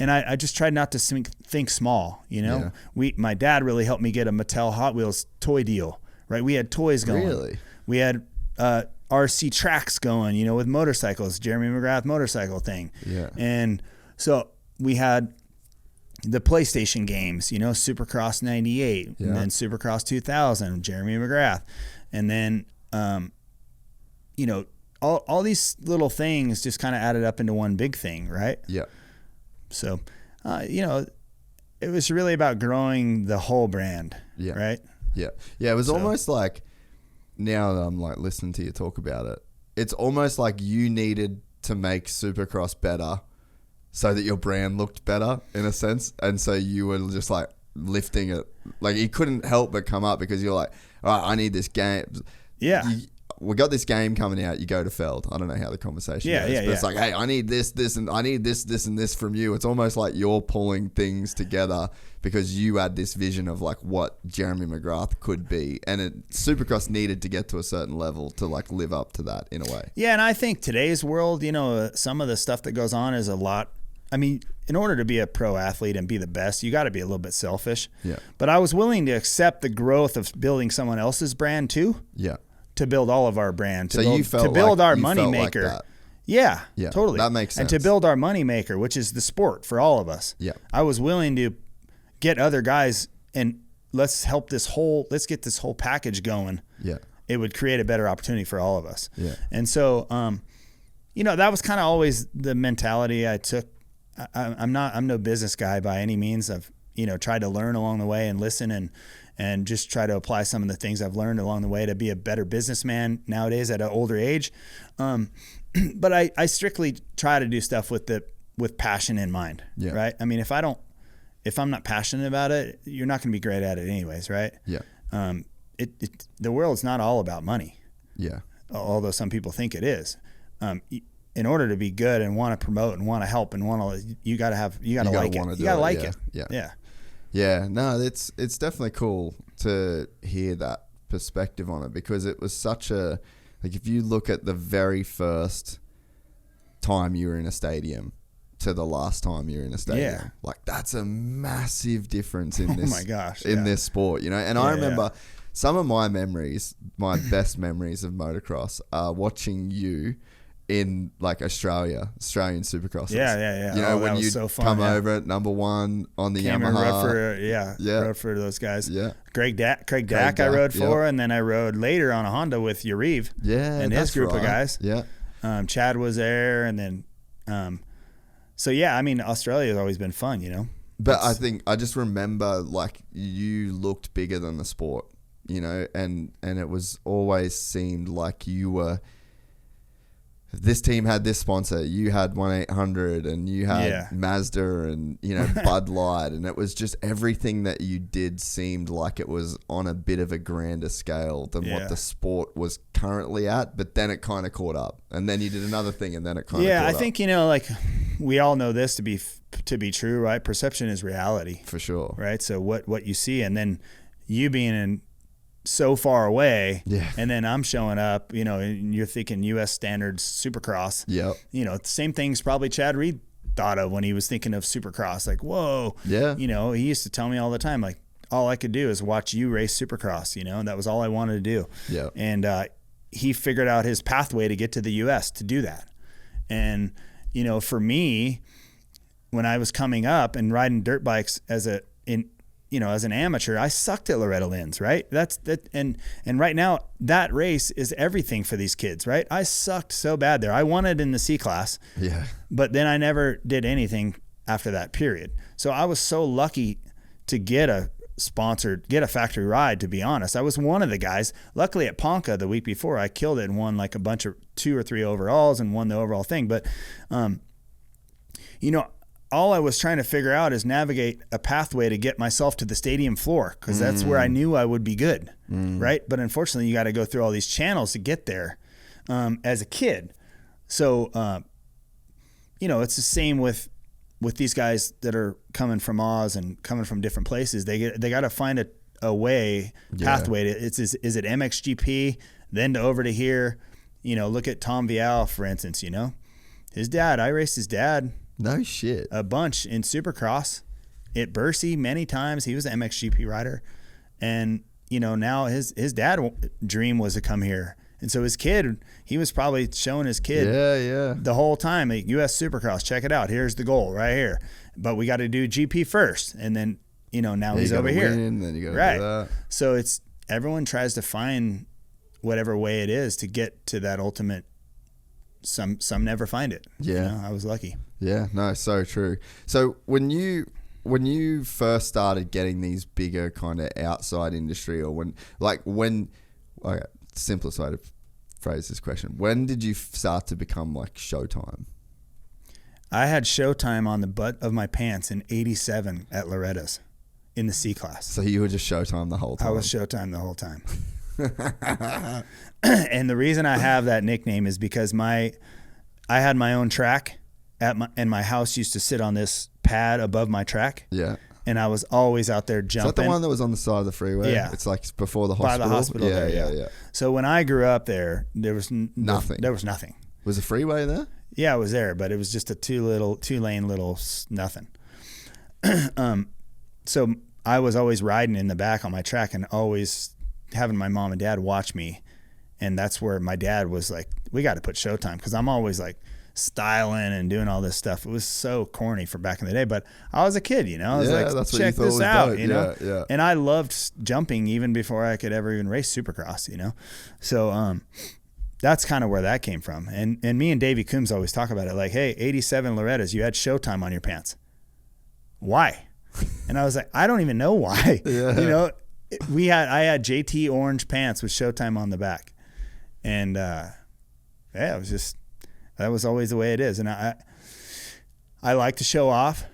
And I just tried not to think small, you know. My dad really helped me get a Mattel Hot Wheels toy deal, right? We had toys going. Really? We had RC tracks going, you know, with motorcycles, Jeremy McGrath motorcycle thing. Yeah. And so we had the PlayStation games, you know, Supercross 98, and then Supercross 2000, Jeremy McGrath. And then, you know, all these little things just kind of added up into one big thing, right? Yeah. So, you know, it was really about growing the whole brand, right? Yeah. Yeah, it was almost like, now that I'm like listening to you talk about it, it's almost like you needed to make Supercross better so that your brand looked better in a sense. And so you were just like lifting it. Like you couldn't help but come up because you're like, all right, I need this game. Yeah. We got this game coming out. You go to Feld. I don't know how the conversation goes. But it's like, hey, I need this, and I need this, and this from you. It's almost like you're pulling things together because you had this vision of like what Jeremy McGrath could be. And Supercross needed to get to a certain level to like live up to that in a way. Yeah, and I think today's world, you know, some of the stuff that goes on is a lot. I mean, in order to be a pro athlete and be the best, you got to be a little bit selfish. Yeah. But I was willing to accept the growth of building someone else's brand too. Yeah. To build all of our brand, to so build, you felt to build like our you money felt maker. Like that. Yeah, totally. That makes sense. And to build our money maker, which is the sport for all of us. Yeah. I was willing to get other guys and let's get this whole package going. Yeah. It would create a better opportunity for all of us. Yeah. And so, you know, that was kind of always the mentality I took. I'm no business guy by any means. I've, you know, tried to learn along the way and listen and just try to apply some of the things I've learned along the way to be a better businessman nowadays at an older age. But I strictly try to do stuff with passion in mind, right? I mean, if I'm not passionate about it, you're not going to be great at it anyways, right? Yeah. The world's not all about money. Yeah. Although some people think it is. In order to be good and want to promote and want to help and you got to like it. You got to like it. Yeah. Yeah. Yeah, no, it's definitely cool to hear that perspective on it because it was such a, like if you look at the very first time you were in a stadium to the last time you're in a stadium, like that's a massive difference in this. Oh my gosh, in this sport, you know. And I remember some of my memories, my best memories of motocross are watching you in like Australian Supercross. Yeah. You know, when you so fun, come over at number one on the Yamaha. Rode for those guys. Yeah. Craig Dack I rode for, and then I rode later on a Honda with Yariv. Yeah, and his group of guys. Yeah. Chad was there, and then, so yeah, I mean, Australia's always been fun, you know. But I think I just remember like you looked bigger than the sport, you know, and it was always seemed like you were. This team had this sponsor. You had 1-800 and you had Mazda and, you know, Bud Light. And it was just everything that you did seemed like it was on a bit of a grander scale than what the sport was currently at. But then it kind of caught up. And then you did another thing and then it kind of caught up. Yeah, I think, you know, like we all know this to be true, right? Perception is reality. For sure. Right? So what you see, and then you being so far away, and then I'm showing up, you know, and you're thinking U.S. standards Supercross. Yep. You know, same things probably Chad Reed thought of when he was thinking of Supercross. Like, whoa. Yeah. You know, he used to tell me all the time, like, all I could do is watch you race Supercross, you know, and that was all I wanted to do. Yeah. And he figured out his pathway to get to the U.S. to do that. And, you know, for me, when I was coming up and riding dirt bikes as an amateur, I sucked at Loretta Lynn's, right? And right now that race is everything for these kids, right? I sucked so bad there. I won it in the C class. Yeah. But then I never did anything after that period. So I was so lucky to get a factory ride, to be honest. I was one of the guys. Luckily at Ponca the week before, I killed it and won like a bunch of 2 or 3 overalls and won the overall thing. But, you know, all I was trying to figure out is navigate a pathway to get myself to the stadium floor, because that's where I knew I would be good, right? But unfortunately, you got to go through all these channels to get there as a kid. So, it's the same with these guys that are coming from Oz and coming from different places. They got to find a way, pathway. Is it MXGP, then to over to here? Look at Tom Vial, for instance. His dad. I raced his dad. No shit. A bunch in Supercross at Bercy many times. He was an MXGP rider, and now his dad dream was to come here, and so his kid, he was probably showing his kid the whole time, like, US Supercross, check it out, here's the goal right here, but we got to do GP first, and then now he's over here. Then you right. Do that. So it's everyone tries to find whatever way it is to get to that ultimate. Some never find it. Yeah, I was lucky. Yeah, no, so true. So when you first started getting these bigger kind of outside industry, or simplest way to phrase this question, when did you start to become like Showtime? I had Showtime on the butt of my pants in '87 at Loretta's in the C class. So you were just Showtime the whole time? I was Showtime the whole time. And the reason I have that nickname is because I had my own track and my house used to sit on this pad above my track. Yeah. And I was always out there jumping. Is that the one that was on the side of the freeway? Yeah. It's like before the hospital. By the hospital. Yeah. So when I grew up there was nothing. There was nothing. Was a freeway there? Yeah, it was there, but it was just a two-lane little nothing. So I was always riding in the back on my track and always having my mom and dad watch me, and that's where my dad was like, we got to put Showtime, because I'm always like styling and doing all this stuff. It was so corny for back in the day, but I was a kid, I was like, check this out, Yeah. And I loved jumping even before I could ever even race Supercross, so that's kind of where that came from. And me and Davey Coombs always talk about it, like, hey, 87 Loretta's, you had Showtime on your pants, why? And I was like, I don't even know why. I had JT orange pants with Showtime on the back, and it was just, that was always the way it is. And I like to show off.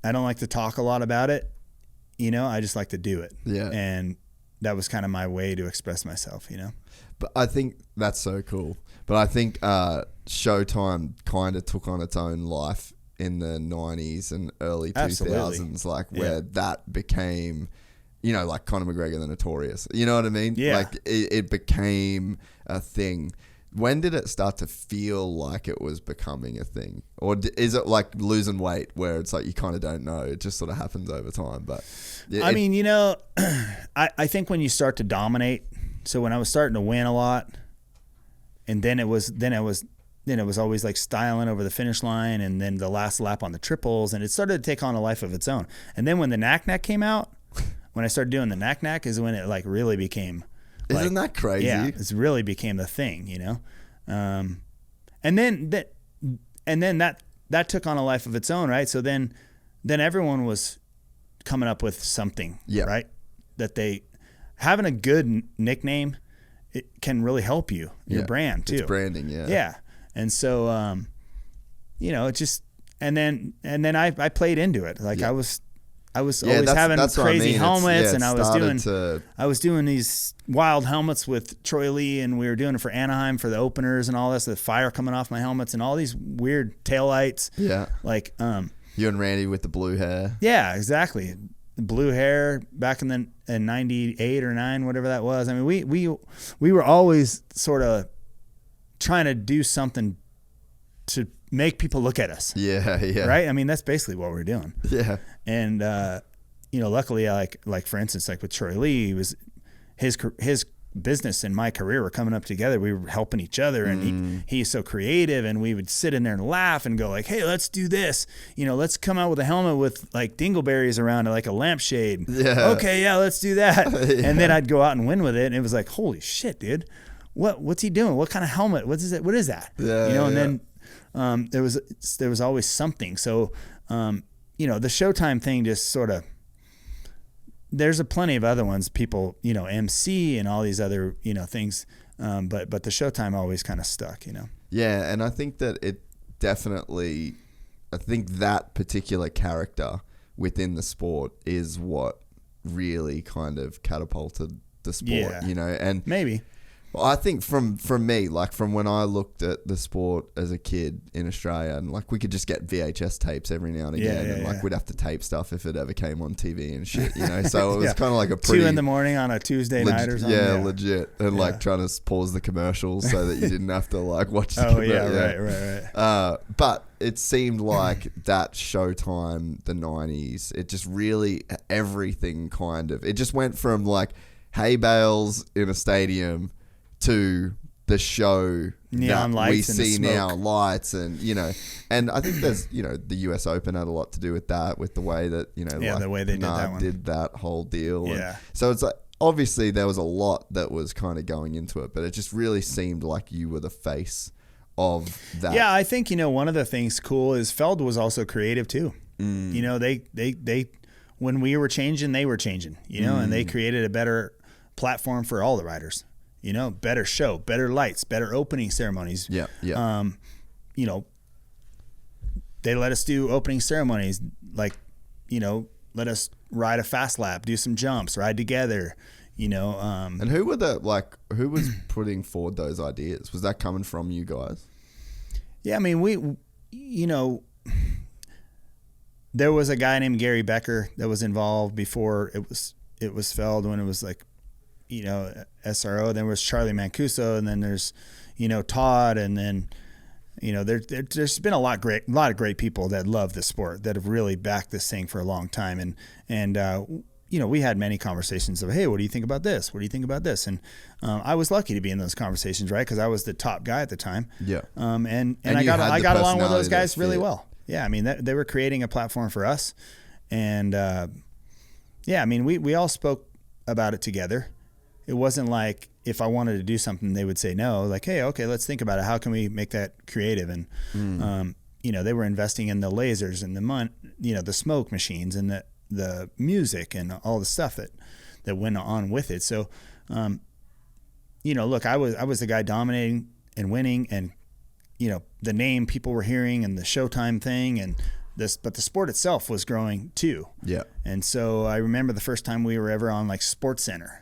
I don't like to talk a lot about it. I just like to do it. Yeah. And that was kind of my way to express myself. But I think that's so cool. But I think Showtime kind of took on its own life in the 90s and early 2000s, where that became, like Conor McGregor, the Notorious. You know what I mean? Yeah. Like it became a thing. When did it start to feel like it was becoming a thing? Or is it like losing weight where it's like you kind of don't know? It just sort of happens over time. But I think when you start to dominate, so when I was starting to win a lot, and then it was always like styling over the finish line, and then the last lap on the triples, and it started to take on a life of its own. And then when the knack came out, when I started doing the knack is when it like really became. Isn't that crazy? Yeah, it really became the thing, and then that took on a life of its own, right? So then everyone was coming up with something, right? That having a good nickname, it can really help your brand too. It's branding, yeah. Yeah, and so it just and then I played into it. Like I was always having crazy helmets, and I was doing these wild helmets with Troy Lee, and we were doing it for Anaheim for the openers and all this, the fire coming off my helmets and all these weird taillights. Yeah. Like you and Randy with the blue hair. Yeah, exactly. Blue hair back in 98 or 9, whatever that was. I mean, we were always sort of trying to do something to make people look at us. Yeah. Right? I mean, that's basically what we're doing. Yeah. And luckily, like for instance, like with Troy Lee, he was his business and my career were coming up together. We were helping each other, and he's so creative, and we would sit in there and laugh and go like, hey, let's do this. Let's come out with a helmet with like dingleberries around it, like a lampshade. Yeah. Okay, yeah, let's do that. Yeah. And then I'd go out and win with it, and it was like, holy shit, dude. What's he doing? What kind of helmet? What is it? What is that? Yeah, and then there was always something. So the Showtime thing just sort of, there's plenty of other ones, people, MC and all these other, things. But the Showtime always kind of stuck, Yeah. And I think that it definitely, I think that particular character within the sport is what really kind of catapulted the sport, you know, and maybe. Well, I think from me, like from when I looked at the sport as a kid in Australia, and like we could just get VHS tapes every now and again, and like we'd have to tape stuff if it ever came on TV and shit, you know. So it was kind of like a pretty 2 a.m. on a Tuesday night or something. Yeah, legit, and like trying to pause the commercials so that you didn't have to like watch. The Right. But it seemed like that Showtime, the '90s, it just really everything kind of it just went from like hay bales in a stadium to the show neon that lights we see now, lights, and you know, and I think there's, you know, the US Open had a lot to do with that, with the way that, you know, like the way they did that whole deal. And so it's like obviously there was a lot that was kind of going into it, but it just really seemed like you were the face of that. Yeah, I think, you know, one of the things cool is Feld was also creative too. You know, they when we were changing, they were changing, you know, and they created a better platform for all the riders. You know, better show, better lights, better opening ceremonies. Yeah. You know, they let us do opening ceremonies, like, you know, let us ride a fast lap, do some jumps, ride together, you know. And who was putting forward those ideas? Was that coming from you guys? Yeah, I mean, you know, there was a guy named Gary Becker that was involved before it was Feld, when it was like, you know, SRO. Then there was Charlie Mancuso, and then there's, you know, Todd, and then, you know, there's been a lot of great people that love this sport that have really backed this thing for a long time, and you know, we had many conversations of, hey, what do you think about this? What do you think about this? And I was lucky to be in those conversations, right? Because I was the top guy at the time. Yeah. And I got along with those guys really well. Yeah, I mean, they were creating a platform for us, and yeah, I mean, we all spoke about it together. It wasn't like if I wanted to do something, they would say no. Like, hey, okay, let's think about it. How can we make that creative? And you know, they were investing in the lasers and the smoke machines and the music and all the stuff that went on with it. So, you know, look, I was the guy dominating and winning, and you know, the name people were hearing and the Showtime thing and this, but the sport itself was growing too. Yeah. And so I remember the first time we were ever on like SportsCenter.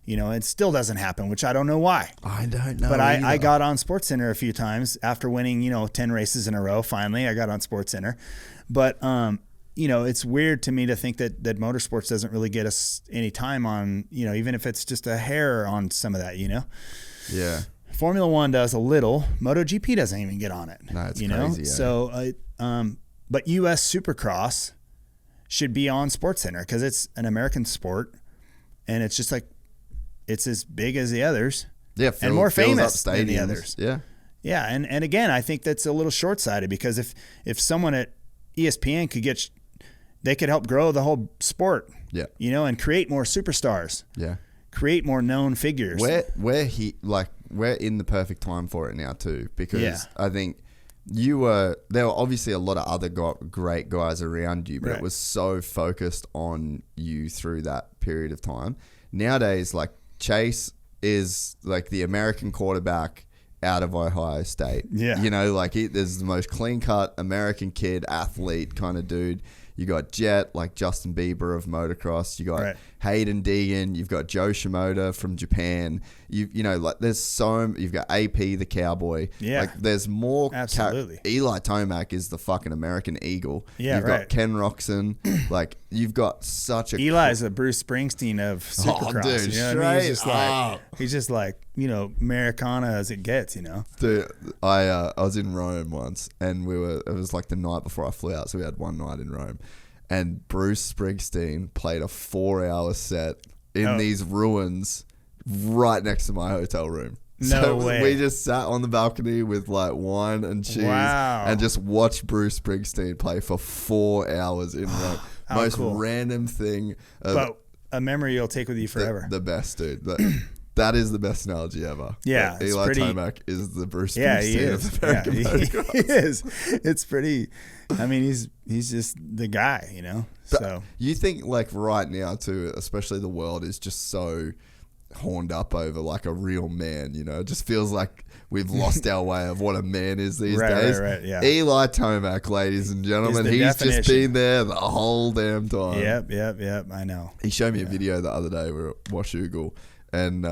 You know, it still doesn't happen, which I don't know why. I don't know. But I got on SportsCenter a few times after winning, you know, 10 races in a row. Finally, I got on SportsCenter. But, you know, it's weird to me to think that motorsports doesn't really get us any time on, you know, even if it's just a hair on some of that, you know? Yeah. Formula One does a little. MotoGP doesn't even get on it. No, it's crazy, know? Yeah. So, but US Supercross should be on SportsCenter because it's an American sport, and it's just like, it's as big as the others, and more famous than the others. Yeah, yeah, and again, I think that's a little short-sighted, because if someone at ESPN could they could help grow the whole sport. Yeah, you know, and create more superstars. Yeah, create more known figures. We're in the perfect time for it now too, because I think there were obviously a lot of other great guys around you, but it was so focused on you through that period of time. Nowadays, like, Chase is like the American quarterback out of Ohio State. Yeah. You know, like there's the most clean-cut American kid, athlete kind of dude. You got Jet, like Justin Bieber of motocross. You got Hayden Deegan. You've got Joe Shimoda from Japan. You know, like you've got AP the cowboy. Yeah. Like there's more. Absolutely. Eli Tomac is the fucking American Eagle. Yeah. You've got Ken Roxon. Like you've got such a. Eli's a Bruce Springsteen of Supercross. Oh, dude, you know what I mean? He's just like, you know, Americana as it gets, you know. Dude, I was in Rome once, and it was like the night before I flew out, so we had one night in Rome. And Bruce Springsteen played a 4-hour set in these ruins right next to my hotel room. No way. We just sat on the balcony with like wine and cheese and just watched Bruce Springsteen play for 4 hours in Rome. Most random thing. But a memory you'll take with you forever. The best, dude. That is the best analogy ever. Yeah. Eli Tomac is the Bruce Springsteen of American motocross. He is. It's pretty. I mean, he's just the guy, you know. But so you think like right now too, especially the world is just so horned up over like a real man, you know. It just feels like we've lost our way of what a man is these days. Right, yeah. Eli Tomac, ladies and gentlemen, he's just been there the whole damn time. Yep, I know. He showed me a video the other day. We were at Washougal, and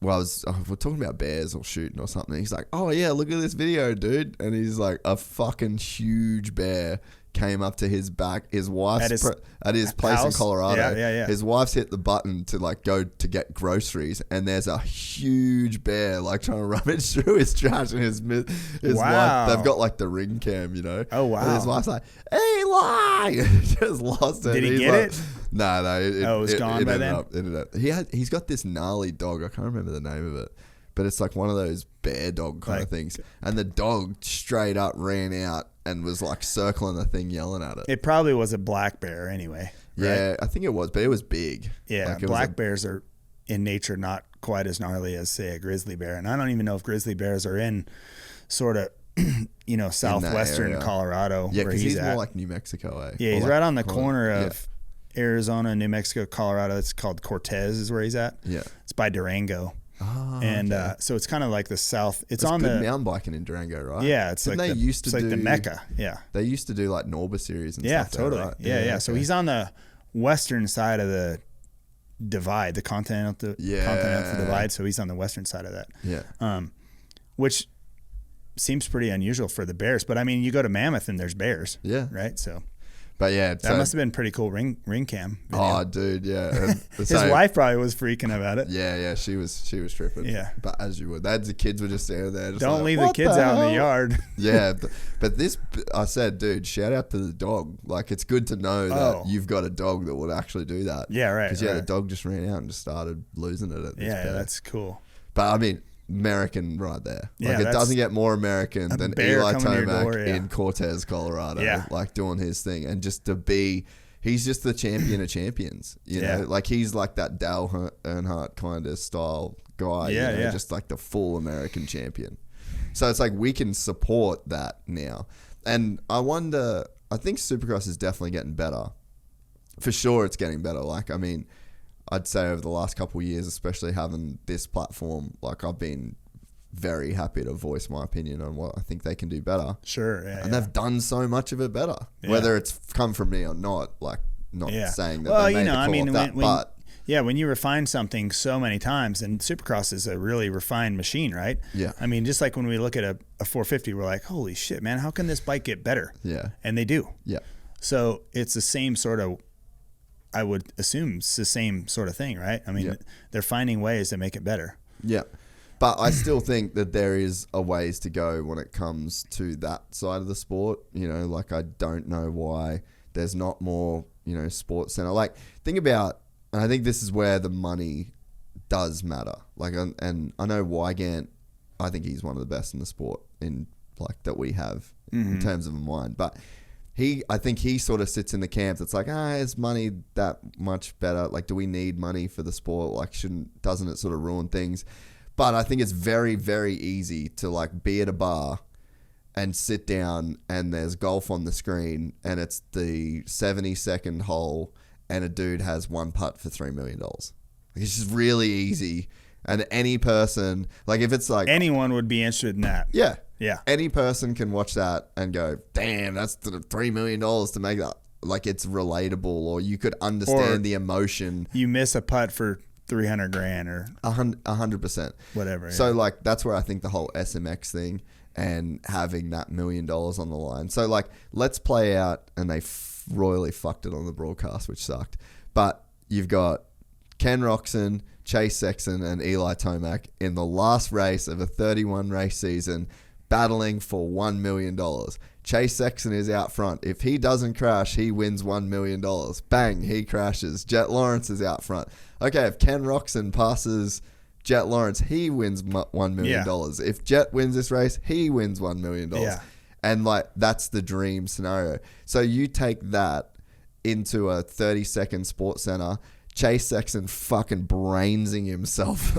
we're talking about bears or shooting or something. He's like, "Oh yeah, look at this video, dude!" And he's like, a fucking huge bear came up to his back. His wife's at his place house? in Colorado. Yeah. His wife's hit the button to like go to get groceries, and there's a huge bear like trying to rummage through his trash. And his wow. wife, they've got like the ring cam, you know. Oh wow. And his wife's like, "Eli!" Just lost it. Did he get it? No. It was gone by then. Ended up. He's got this gnarly dog. I can't remember the name of it, but it's like one of those bear dog kind of things. And the dog straight up ran out and was like circling the thing, yelling at it. It probably was a black bear anyway. Right? Yeah, I think it was, but it was big. Yeah, black bears are in nature not quite as gnarly as, say, a grizzly bear. And I don't even know if grizzly bears are in sort of, you know, southwestern Colorado. Yeah, because he's more like New Mexico, eh? Yeah, he's right on the corner of Arizona, New Mexico, Colorado. It's called Cortez is where he's at. Yeah. It's by Durango. Oh, and so it's kind of like the south. It's on good the mountain biking in Durango, right? Yeah, it's like the Mecca. Yeah, they used to do like Norba series and stuff. Yeah, totally. There, right? Yeah. Okay. So he's on the western side of the divide, the continental divide. So he's on the western side of that. Yeah. Which seems pretty unusual for the bears, but I mean, you go to Mammoth and there's bears. Yeah. Right. So. But yeah, that must have been pretty cool ring cam video. Oh, dude, yeah. His wife probably was freaking about it. Yeah, she was tripping. Yeah, but as you would, the kids were just standing there. Just don't leave the kids out in the yard. Yeah, but this, I said, dude, shout out to the dog. Like, it's good to know that you've got a dog that would actually do that. Yeah, right. Because the dog just ran out and just started losing it at this bear. That's cool. But I mean, American right there. Like, it doesn't get more American than Eli Tomac in Cortez, Colorado. Yeah. Like doing his thing. And just to be, he's just the champion of champions. You know, like he's like that Dale Earnhardt kind of style guy. Yeah, just like the full American champion. So it's like we can support that now. And I think Supercross is definitely getting better. For sure it's getting better. Like, I mean, I'd say over the last couple of years, especially having this platform, like I've been very happy to voice my opinion on what I think they can do better. Sure. Yeah, and they've done so much of it better, whether it's come from me or not. Like, not saying that. Well, they made the call when you refine something so many times, and Supercross is a really refined machine, right? Yeah. I mean, just like when we look at a 450, we're like, holy shit, man, how can this bike get better? Yeah. And they do. Yeah. So it's the same sort of, I would assume it's the same sort of thing, right? I mean, they're finding ways to make it better. Yeah. But I still think that there is a ways to go when it comes to that side of the sport. You know, like, I don't know why there's not more, you know, sports center. Like, think about, and I think this is where the money does matter. Like, and I know Wygant, I think he's one of the best in the sport in, like, that we have in terms of mine. But I think he sort of sits in the camp that's like, is money that much better? Like, do we need money for the sport? Like, doesn't it sort of ruin things? But I think it's very, very easy to like be at a bar and sit down and there's golf on the screen and it's the 72nd hole and a dude has one putt for $3 million. Like, it's just really easy. And any person, like, if it's like, anyone would be interested in that. Yeah. Yeah. Any person can watch that and go, damn, that's $3 million to make that. Like, it's relatable, or you could understand the emotion. You miss a putt for $300,000 or 100%. Whatever. So like, that's where I think the whole SMX thing and having that $1 million on the line. So like, let's play out, and they royally fucked it on the broadcast, which sucked. But you've got Ken Roczen, Chase Sexton, and Eli Tomac in the last race of a 31 race season, battling for $1 million. Chase Sexton is out front. If he doesn't crash, he wins $1 million. Bang, he crashes. Jet Lawrence is out front. Okay, if Ken Roczen passes Jet Lawrence, he wins $1 million. Yeah. If Jet wins this race, he wins $1 million. Yeah. And like, that's the dream scenario. So you take that into a 30-second Sports Center, Chase Sexton fucking brainsing himself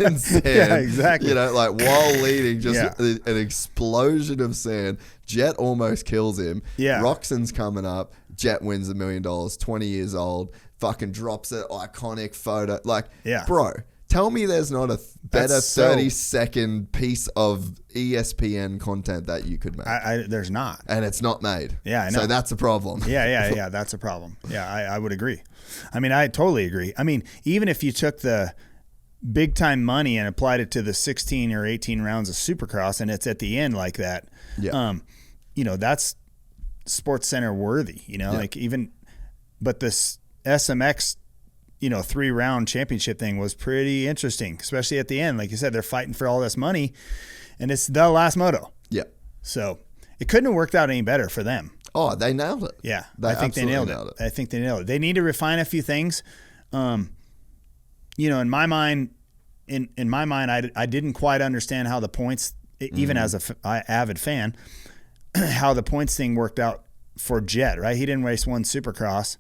in sand. Yeah, exactly. You know, like, while leading, just an explosion of sand. Jet almost kills him. Yeah. Roxon's coming up. Jet wins $1 million, 20 years old. Fucking drops it. Iconic photo. Like, bro, Tell me there's not a better 30-second piece of ESPN content that you could make. There's not. And it's not made. Yeah, I know. So that's a problem. Yeah, that's a problem. Yeah, I would agree. I mean, I totally agree. I mean, even if you took the big time money and applied it to the 16 or 18 rounds of Supercross and it's at the end like that, that's Sports Center worthy, like even, but this SMX 3-round championship thing was pretty interesting, especially at the end. Like you said, they're fighting for all this money, and it's the last moto. Yeah. So it couldn't have worked out any better for them. Oh, they nailed it. Yeah, I think they nailed it. I think they nailed it. They need to refine a few things. In my mind, I didn't quite understand how the points, even as a avid fan, how the points thing worked out for Jet. Right, he didn't race one Supercross.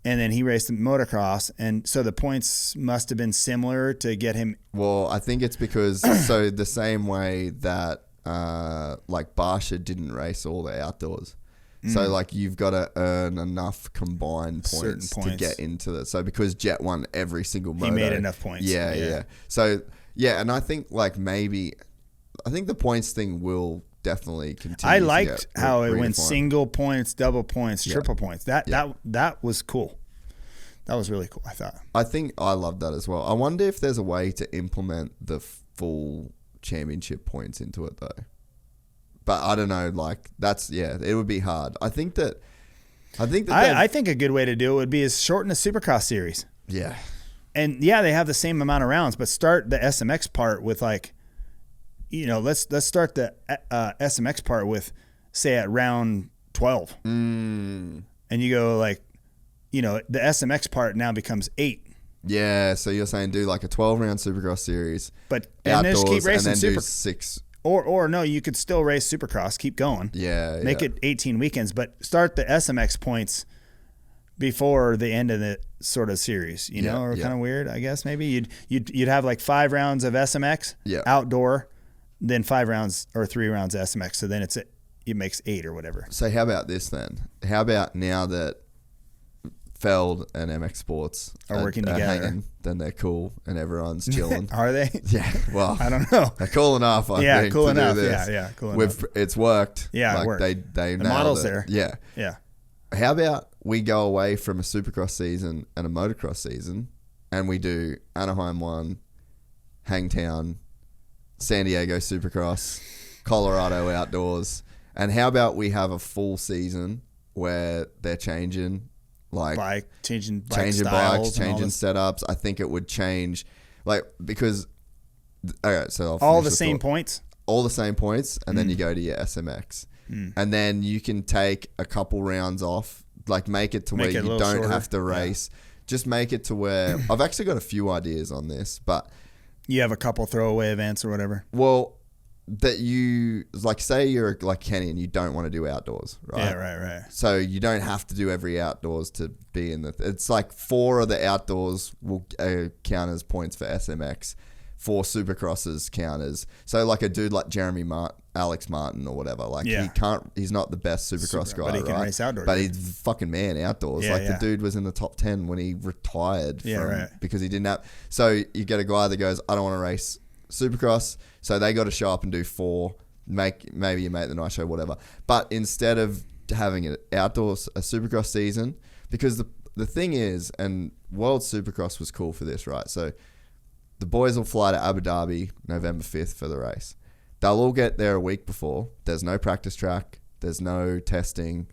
And then he raced motocross, and so the points must have been similar to get him. Well, I think it's because so the same way that like Barsha didn't race all the outdoors, so like you've got to earn enough combined points to get into the. So because Jet won every single moto, he made enough points. Yeah. So and I think like I think the points thing will definitely continue. I liked how it went single points, double points, triple points. That was cool. That was really cool, I thought. I think I love that as well. I wonder if there's a way to implement the full championship points into it though. But I don't know, like it would be hard. I think a good way to do it would be is shorten the Supercross series. Yeah. And they have the same amount of rounds, but start the SMX part with like, let's start the SMX part with, say, at round 12. And you go like, the SMX part now becomes 8. Yeah, so you're saying do like a 12-round Supercross series, but outdoors, just keep racing and then do 6. Or no, you could still race Supercross, keep going. Yeah, make it 18 weekends, but start the SMX points before the end of the sort of series, or kind of weird, I guess. Maybe you'd have like 5 rounds of SMX outdoor, then 5 rounds or 3 rounds of SMX. So then it makes 8 or whatever. So how about this then? How about now that Feld and MX Sports are working together, hanging, then they're cool and everyone's chilling. Are they? Yeah. Well, I don't know. They're cool enough. I think, cool to enough. Do this. Yeah, cool enough. It's worked. Yeah, like it worked. They the model's there. Yeah. Yeah. How about we go away from a Supercross season and a motocross season, and we do Anaheim 1, Hangtown, San Diego Supercross, Colorado outdoors, and how about we have a full season where they're changing changing bikes, changing setups. I think it would change, because so all the same points, and then you go to your SMX, and then you can take a couple rounds off, make it to where you don't have to race. Just make it to where I've actually got a few ideas on this, but you have a couple throwaway events or whatever. Well, that you say you're like Kenny and you don't want to do outdoors, right? Yeah, right. So you don't have to do every outdoors to be in it's like 4 of the outdoors will count as points for SMX, 4 Supercrosses count as, so like a dude like Alex Martin or whatever, he's not the best Supercross guy, but he right? can race outdoors. But he's fucking man outdoors. The dude was in the top 10 when he retired because he didn't have, so you get a guy that goes, I don't want to race Supercross, so they got to show up and do 4. Maybe you make the night show, whatever. But instead of having an outdoors, a Supercross season, because the thing is, and World Supercross was cool for this, right? So the boys will fly to Abu Dhabi November 5th for the race. They'll all get there a week before. There's no practice track. There's no testing.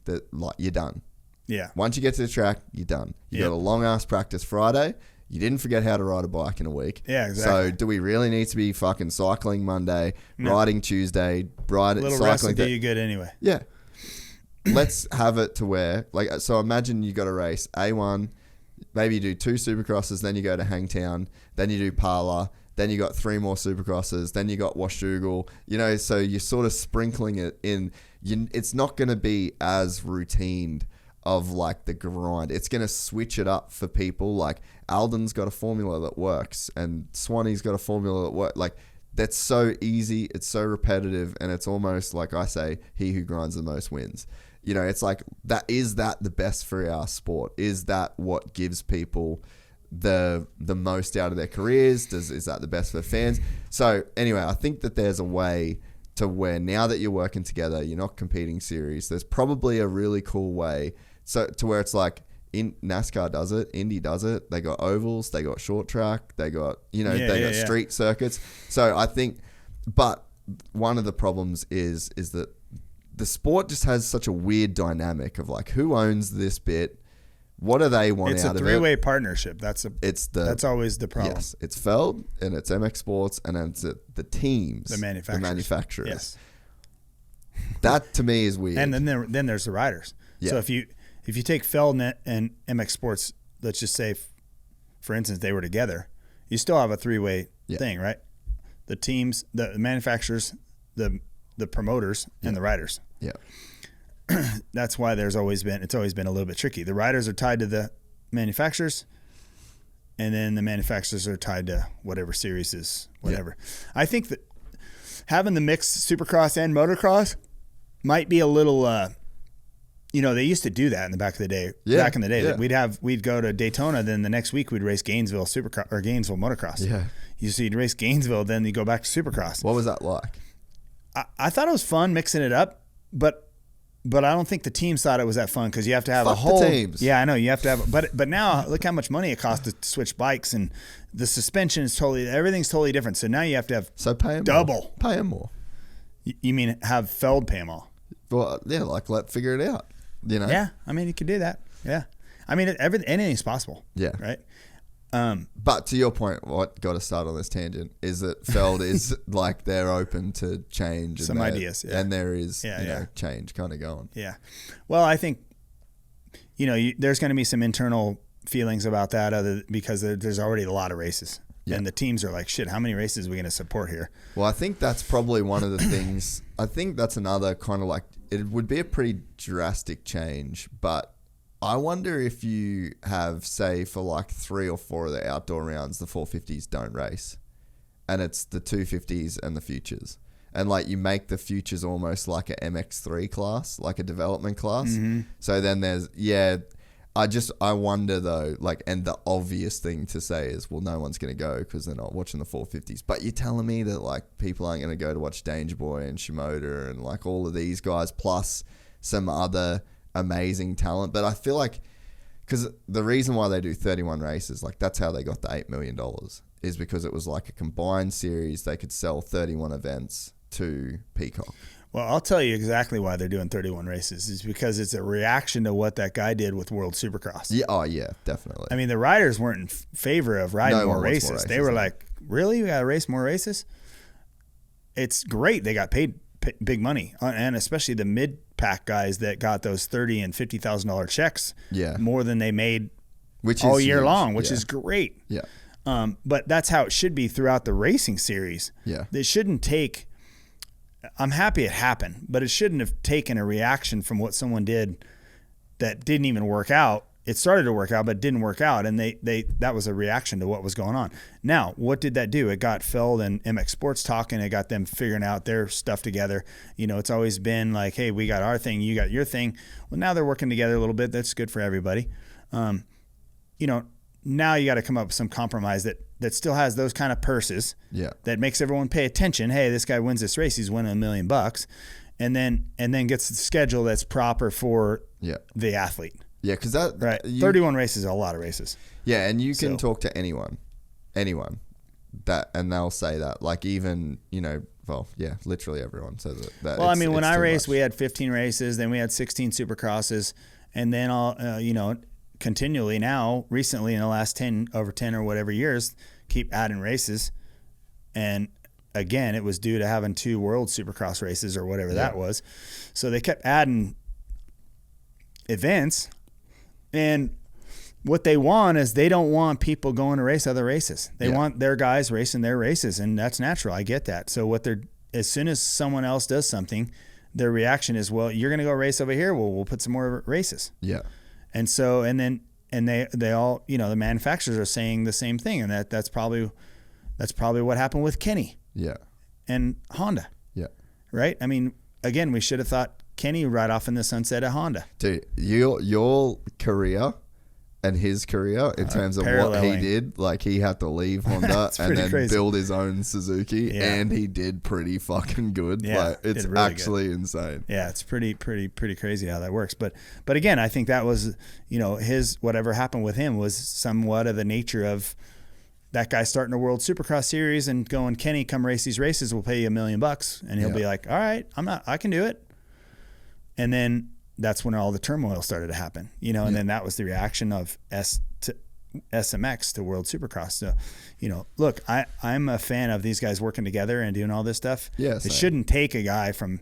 You're done. Yeah. Once you get to the track, you're done. You got a long ass practice Friday. You didn't forget how to ride a bike in a week. Yeah, exactly. So do we really need to be fucking cycling Monday, riding Tuesday, cycling? Rest will do you good anyway. Yeah. Let's have it to where, so imagine you got a race, A1, maybe you do 2 Supercrosses, then you go to Hangtown, then you do Parla, then you got 3 more Supercrosses, then you got Washougal, so you're sort of sprinkling it in. It's not going to be as routine of the grind. It's going to switch it up for people. Alden's got a formula that works and Swanee's got a formula that works. That's so easy, it's so repetitive, and it's almost like I say, he who grinds the most wins. It's that the best for our sport? Is that what gives people the most out of their careers? Is that the best for fans? So anyway, I think that there's a way to where now that you're working together, you're not competing series. There's probably a really cool way so to where it's like in NASCAR does it, Indy does it. They got ovals, they got short track, they got street circuits. So I think, but one of the problems is that the sport just has such a weird dynamic of like who owns this bit. What do they want out of it? It's a three-way partnership. That's always the problem. Yes, it's Feld and it's MX Sports and it's the teams, the manufacturers. Yes, that to me is weird. And then there's the riders. Yeah. So if you take Feld and MX Sports, let's just say, for instance, they were together, you still have a three-way thing, right? The teams, the manufacturers, the promoters, and the riders. Yeah. That's why it's always been a little bit tricky. The riders are tied to the manufacturers, and then the manufacturers are tied to whatever series is whatever. Yeah. I think that having the mixed Supercross and motocross might be a little. They used to do that in the back of the day. Yeah. Back in the day, we'd go to Daytona, then the next week we'd race Gainesville Supercross or Gainesville Motocross. Yeah. You'd race Gainesville, then you go back to Supercross. What was that like? I thought it was fun mixing it up, but I don't think the teams thought it was that fun because you have to have a whole teams. Yeah, I know you have to have. But now look how much money it costs to switch bikes, and the suspension is everything's totally different. So now you have to have pay them double. More. Pay them more. You mean have Feld pay them all? Well, yeah, let's figure it out. Yeah, I mean you could do that. Yeah, I mean anything's possible. Yeah, right. But to your point, what got us started on this tangent is that Feld is like they're open to change. Some ideas, and there is change kind of going. Yeah, well, I think there's going to be some internal feelings about that, because there's already a lot of races, and the teams are like, shit, how many races are we going to support here? Well, I think that's probably one of the things. I think that's another kind of like it would be a pretty drastic change, but. I wonder if you have, say, for like 3 or 4 of the outdoor rounds, the 450s don't race. And it's the 250s and the futures. And like you make the futures almost like a MX3 class, like a development class. Mm-hmm. So then there's, I wonder though, like, and the obvious thing to say is, well, no one's going to go because they're not watching the 450s. But you're telling me that like people aren't going to go to watch Danger Boy and Shimoda and like all of these guys plus some other amazing talent. But I feel like because the reason why they do 31 races, like that's how they got the $8 million, is because it was like a combined series. They could sell 31 events to Peacock. Well, I'll tell you exactly why they're doing 31 races. It's because it's a reaction to what that guy did with World Supercross. Yeah, oh yeah, definitely. I mean, the riders weren't in favor of riding more races. They were like, really? We got to race more races? It's great. They got paid big money, and especially the mid-pack guys that got those $30,000 and $50,000 checks, more than they made all year long, which is great. Yeah. But that's how it should be throughout the racing series. Yeah. They shouldn't take. I'm happy it happened, but it shouldn't have taken a reaction from what someone did that didn't even work out. It started to work out, but didn't work out, and that was a reaction to what was going on. Now, what did that do? It got Feld and MX Sports talking. It got them figuring out their stuff together. It's always been like, hey, we got our thing, you got your thing. Well, now they're working together a little bit. That's good for everybody. Now you got to come up with some compromise that still has those kind of purses. Yeah. That makes everyone pay attention. Hey, this guy wins this race, he's winning $1 million, and then gets the schedule that's proper for the athlete. Yeah, because 31 races is a lot of races. Yeah, and you can talk to anyone, that, and they'll say that. Like even literally everyone says it. Well, I mean, when I raced, we had 15 races, then we had 16 Supercrosses, and then continually now, recently in the last 10 or whatever years, keep adding races, and again, it was due to having 2 World Supercross races or whatever that was. So they kept adding events. And what they want is they don't want people going to race other races. They want their guys racing their races, and that's natural. I get that. So as soon as someone else does something, their reaction is, well, you're going to go race over here. Well, we'll put some more races. Yeah. And so, and they all, the manufacturers are saying the same thing, and that's probably what happened with Kenny. Yeah. And Honda. Yeah. Right. I mean, again, we should have thought Kenny right off in the sunset at Honda. Dude, your career and his career in terms of what he did. Like, he had to leave Honda and then build his own Suzuki, and he did pretty fucking good. Yeah, like, it's really actually insane. Yeah, it's pretty crazy how that works. But again, I think that was, his, whatever happened with him was somewhat of the nature of that guy starting a World Supercross series and going, Kenny, come race these races. We'll pay you $1 million. And he'll be like, all right, I can do it. And then that's when all the turmoil started to happen, and then that was the reaction of SMX to World Supercross. So, look, I'm a fan of these guys working together and doing all this stuff. Yeah, it shouldn't take a guy from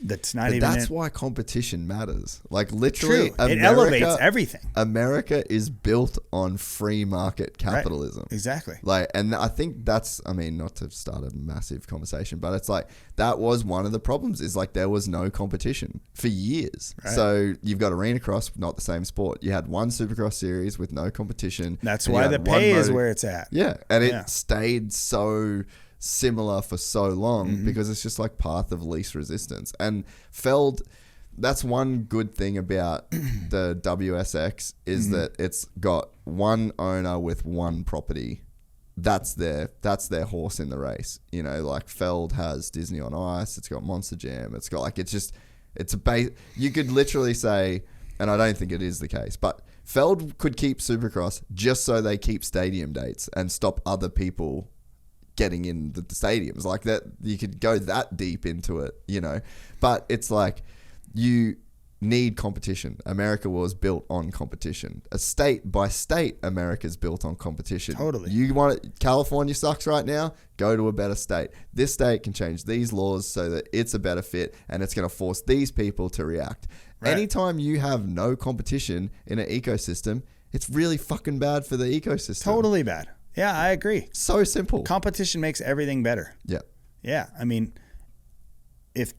that's not even. That's why competition matters. Like, literally, it elevates everything. America is built on free market capitalism. Right. Exactly. Like, and I think that's, I mean, not to start a massive conversation, but it's like that was one of the problems. Is like there was no competition for years. Right. So you've got arena cross, not the same sport. You had one Supercross series with no competition. That's why the pay is where it's at. Yeah, and it stayed so similar for so long because it's just like path of least resistance. And Feld, that's one good thing about the WSX is that it's got one owner with one property. That's their horse in the race. Like Feld has Disney on Ice, it's got Monster Jam, it's got like, you could literally say, and I don't think it is the case, but Feld could keep Supercross just so they keep stadium dates and stop other people getting in the stadiums like that. You could go that deep into it, but it's like you need competition. America was built on competition. A state by state, America's built on competition. Totally. You want it, California sucks right now, go to a better state. This state can change these laws so that it's a better fit and it's going to force these people to react. Right. Anytime you have no competition in an ecosystem, it's really fucking bad for the ecosystem. Totally bad. Yeah, I agree. So simple. Competition makes everything better. Yeah. Yeah. I mean, if,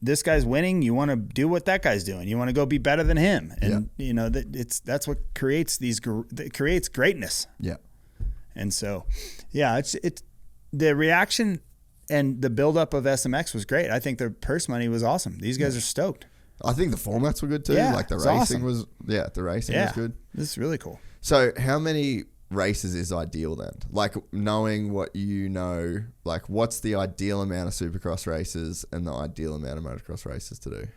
this guy's winning, you want to do what that guy's doing. You want to go be better than him. And, that's what creates creates greatness. Yeah. And so, yeah, it's the reaction and the buildup of SMX was great. I think their purse money was awesome. These guys are stoked. I think the formats were good too. Yeah, like the racing was good. This is really cool. So how many races is ideal then? Like, knowing what like what's the ideal amount of Supercross races and the ideal amount of motocross races to do?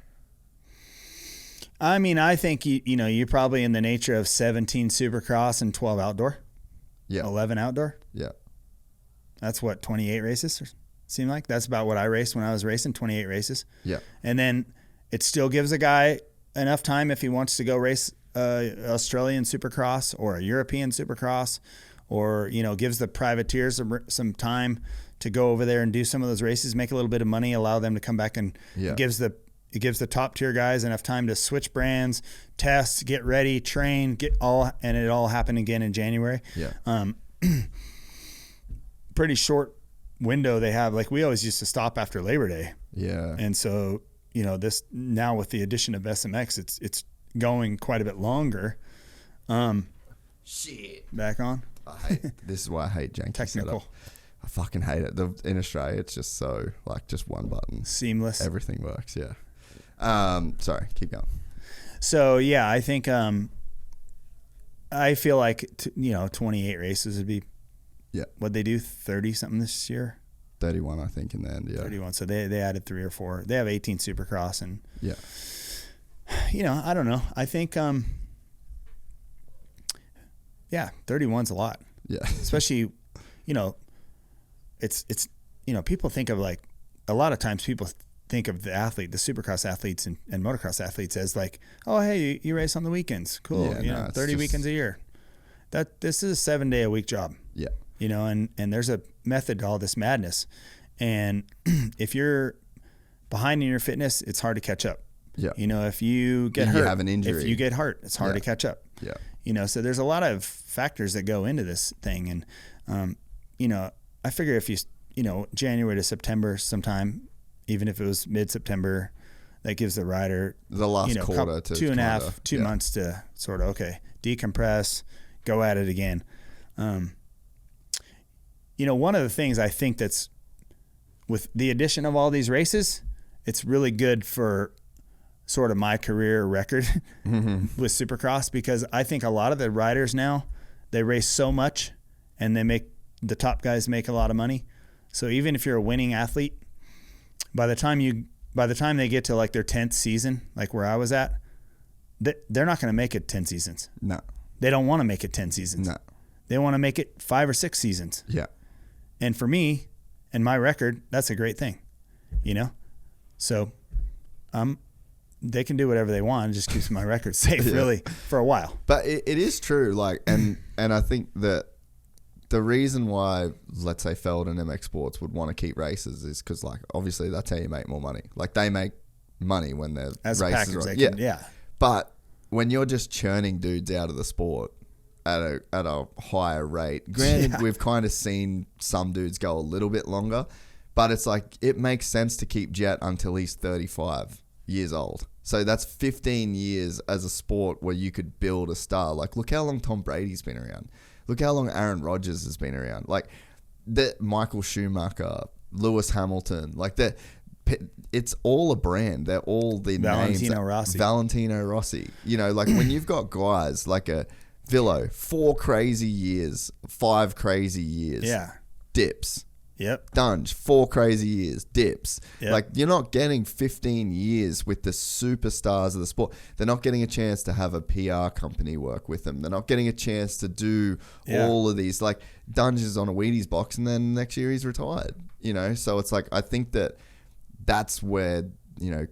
I mean, I think you're probably in the nature of 17 Supercross and 12 outdoor. Yeah. 11 outdoor. Yeah. That's what, 28 races seem like? That's about what I raced when I was racing, 28 races. Yeah. And then it still gives a guy enough time if he wants to go race Australian Supercross or a European Supercross, or gives the privateers some time to go over there and do some of those races, make a little bit of money, allow them to come back, and it gives the top tier guys enough time to switch brands, test, get ready, train, and it all happened again in January. Yeah. Pretty short window they have. Like, we always used to stop after Labor Day. Yeah. And so this now with the addition of SMX, it's going quite a bit longer. Shit. Back on. This is why I hate janky technical setup. I fucking hate it. In Australia, it's just so like just one button, seamless. Everything works. Yeah. Sorry. Keep going. So yeah, I think I feel like 28 races would be. Yeah. What'd they do? 30 something this year. 31, I think, in the end. Yeah. 31. So they added 3 or 4. They have 18 Supercross and. Yeah. I don't know. I think, 31's a lot. Yeah. Especially, it's people think of like, a lot of times people think of the Supercross athletes and motocross athletes as like, oh, hey, you race on the weekends. Cool. Yeah, 30 weekends a year. This is a 7-day-a-week job. Yeah. And there's a method to all this madness. And if you're behind in your fitness, it's hard to catch up. Yeah. If you get hurt, you have an injury. If you get hurt, it's hard to catch up. Yeah. So there's a lot of factors that go into this thing. And, I figure if January to September sometime, even if it was mid-September, that gives the rider the last quarter to 2 months to sort of, decompress, go at it again. One of the things I think that's with the addition of all these races, it's really good for sort of my career record with Supercross, because I think a lot of the riders now, they race so much and the top guys make a lot of money. So even if you're a winning athlete, by the time they get to like their 10th season, like where I was at, they're not going to make it 10 seasons. No. They don't want to make it 10 seasons. No. They want to make it 5 or 6 seasons. Yeah. And for me and my record, that's a great thing, you know? So they can do whatever they want. It just keeps my record safe, really, for a while. But it is true. Like, and I think that the reason why, let's say, Feld and MX Sports would want to keep races is because, like, obviously that's how you make more money. Like, they make money when their as races a package, are yeah. But when you're just churning dudes out of the sport at a higher rate, granted, we've kind of seen some dudes go a little bit longer, but it's like it makes sense to keep Jet until he's 35 years old. So that's 15 years as a sport where you could build a star. Like, look how long Tom Brady's been around. Look how long Aaron Rodgers has been around. Like, Michael Schumacher, Lewis Hamilton. Like, it's all a brand. They're all the Valentino names. Rossi. Valentino Rossi. You know, like when you've got guys like a Villo, 4 crazy years, 5 crazy years. Yeah. Dips. Yep. Dunge, 4 crazy years, dips. Yep. Like, you're not getting 15 years with the superstars of the sport. They're not getting a chance to have a PR company work with them. They're not getting a chance to do all of these. Like, Dunge is on a Wheaties box and then next year he's retired, you know? So it's like, I think that's where, you know,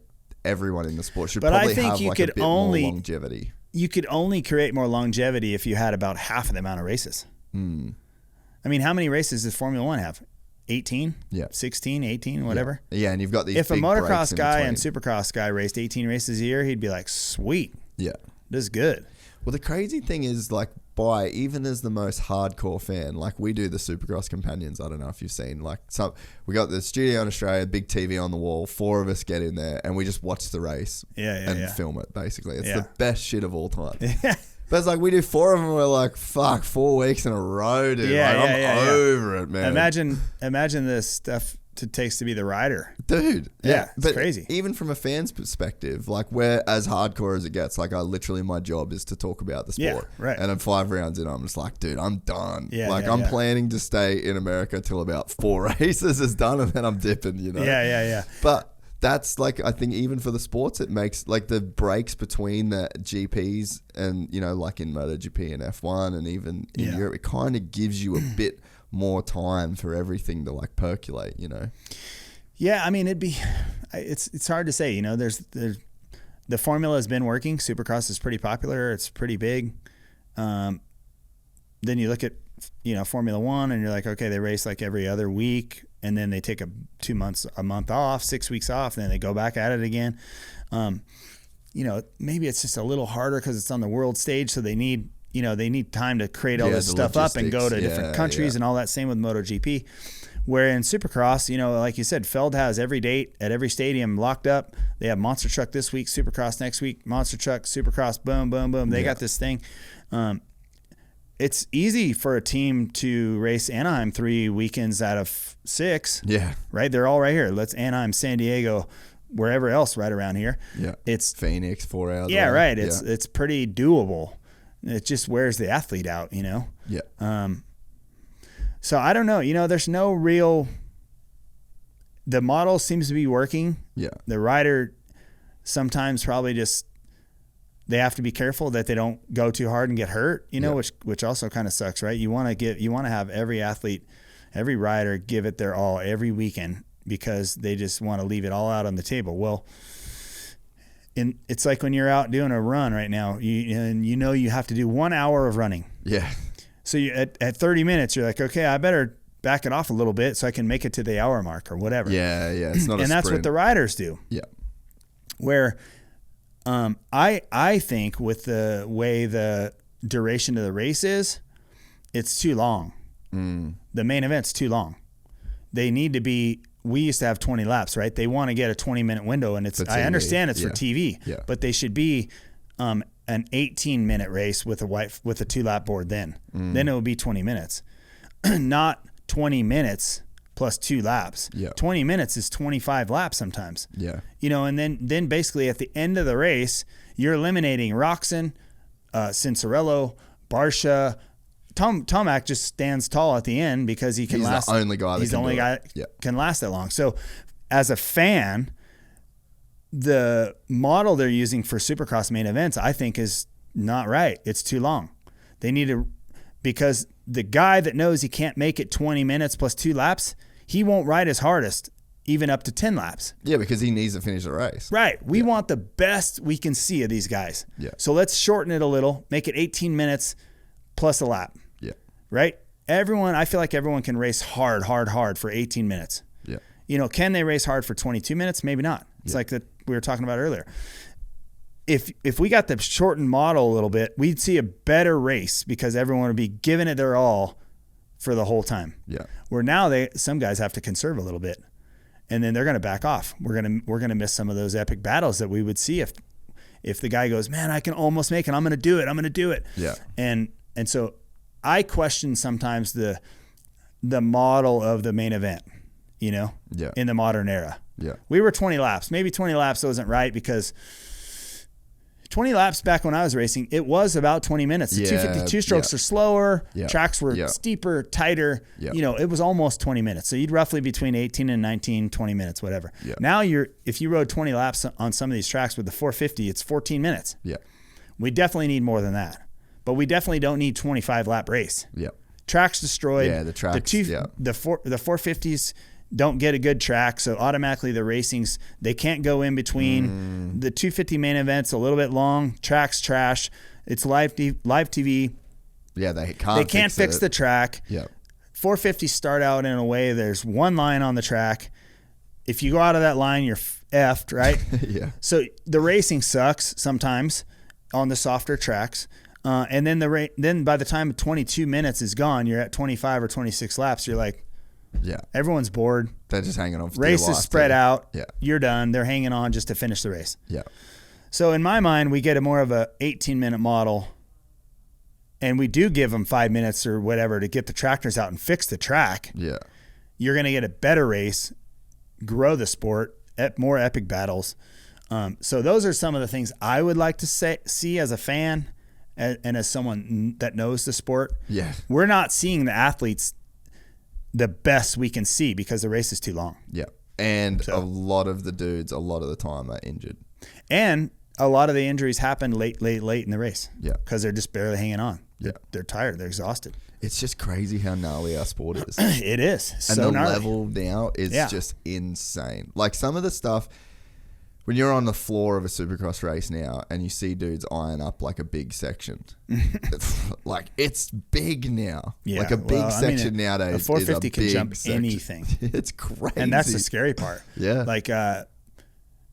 everyone in the sport should probably have like a bit more longevity. You could only create more longevity if you had about half of the amount of races. I mean, how many races does Formula One have? 18? Yeah. 16, 18, whatever? Yeah, and you've got these If a big motocross guy between. and supercross guy raced 18 races a year, he'd be like, sweet. Yeah. This is good. Well, the crazy thing is, like, even as the most hardcore fan, like, we do the Supercross Companions. I don't know if you've seen, like, we got the studio in Australia, big TV on the wall, 4 of us get in there, and we just watch the race and film it, basically. It's the best shit of all time. But it's like, we do 4 of them, and we're like, fuck, 4 weeks in a row, dude. I'm over it, man. Imagine the stuff it takes to be the rider. Dude. Yeah, it's but crazy. Even from a fan's perspective, like, we're as hardcore as it gets. Like, my job is to talk about the sport. Yeah, right. And I'm 5 rounds in, I'm just like, dude, I'm done. Yeah, I'm planning to stay in America till about 4 races is done, and then I'm dipping, you know? Yeah. But that's like, I think even for the sports, it makes like the breaks between the GPs and, you know, like in MotoGP and F1 and even in Europe, it kind of gives you a bit more time for everything to like percolate, you know? Yeah. I mean, it's hard to say, you know, there's the formula has been working. Supercross is pretty popular. It's pretty big. Then you look at, you know, Formula One and you're like, okay, they race like every other week. And then they take a month off, 6 weeks off, and then they go back at it again. You know, maybe it's just a little harder because it's on the world stage, so they need time to create all this stuff up and go to different countries and all that. Same with MotoGP. Where in Supercross, you know, like you said, Feld has every date at every stadium locked up. They have Monster Truck this week, Supercross next week, Monster Truck, Supercross, boom, boom, boom. They got this thing. It's easy for a team to race Anaheim 3 weekends out of 6. Yeah. Right? They're all right here. Let's Anaheim, San Diego, wherever else right around here. Yeah. It's Phoenix, 4 hours. Yeah, right. It's pretty doable. It just wears the athlete out, you know? Yeah. So I don't know. You know, there's no real – the model seems to be working. Yeah. The rider sometimes probably just – they have to be careful that they don't go too hard and get hurt, you know, which also kind of sucks, right? You want to have every athlete, every rider give it their all every weekend because they just want to leave it all out on the table. Well, it's like when you're out doing a run right now, you have to do 1 hour of running. Yeah. So at 30 minutes, you're like, okay, I better back it off a little bit so I can make it to the hour mark or whatever. Yeah. It's not a sprint. And that's what the riders do. Yeah. Where I think with the way the duration of the race is, it's too long. The main event's too long. They need to be. We used to have 20 laps, right? They want to get a 20-minute window, and I understand it's for TV, but they should be an 18-minute race with a 2-lap board. Then it will be 20 minutes, not 20 minutes plus 2 laps. 20 minutes is 25 laps sometimes. And then basically at the end of the race, you're eliminating Roczen, Cincerello, Barsha. Tomac just stands tall at the end because he can last. He's the only guy that can last that long. So as a fan, the model they're using for Supercross main events, I think, is not right. It's too long. They need to, because the guy that knows he can't make it 20 minutes plus 2 laps, he won't ride his hardest even up to 10 laps. Yeah, because he needs to finish the race. Right. We want the best we can see of these guys. So let's shorten it a little, make it 18 minutes plus a lap. Right? I feel like everyone can race hard for 18 minutes. Can they race hard for 22 minutes? Maybe not. It's like that we were talking about earlier. If we got the shortened model a little bit, we'd see a better race because everyone would be giving it their all for the whole time. Where now some guys have to conserve a little bit, and then they're going to back off. We're gonna miss some of those epic battles that we would see if the guy goes, man, I can almost make it. I'm going to do it. And so I question sometimes the model of the main event, in the modern era. We were 20 laps. Maybe 20 laps wasn't right because 20 laps back when I was racing, it was about 20 minutes. The 252 strokes are slower. Tracks were steeper, tighter. It was almost 20 minutes. So you'd roughly between 18 and 19, 20 minutes, whatever. Now if you rode 20 laps on some of these tracks with the 450, it's 14 minutes. We definitely need more than that. But we definitely don't need 25 lap race. Tracks destroyed. The tracks. The 450s don't get a good track, so automatically the racings, they can't go in between. The 250 main event's a little bit long. Track's trash. It's live TV. They can't fix the track. 450s start out in a way there's one line on the track. If you go out of that line, you're effed, right? So the racing sucks sometimes on the softer tracks. And then by the time 22 minutes is gone, you're at 25 or 26 laps. You're like, everyone's bored. They're just hanging on. Race is spread out. You're done. They're hanging on just to finish the race. So in my mind, we get a more of a 18-minute model, and we do give them 5 minutes or whatever to get the tractors out and fix the track. You're going to get a better race, grow the sport, more epic battles. So those are some of the things I would like to see as a fan. And as someone that knows the sport, we're not seeing the athletes the best we can see because the race is too long. And a lot of the dudes, a lot of the time, are injured. And a lot of the injuries happen late in the race. Because they're just barely hanging on. They're tired. They're exhausted. It's just crazy how gnarly our sport is. It is. And the level now is just insane. Like some of the stuff... When you're on the floor of a Supercross race now and you see dudes iron up like a big section, it's big now. Like a big section nowadays. A 450 is a can big jump section. anything. It's crazy. And that's the scary part. Like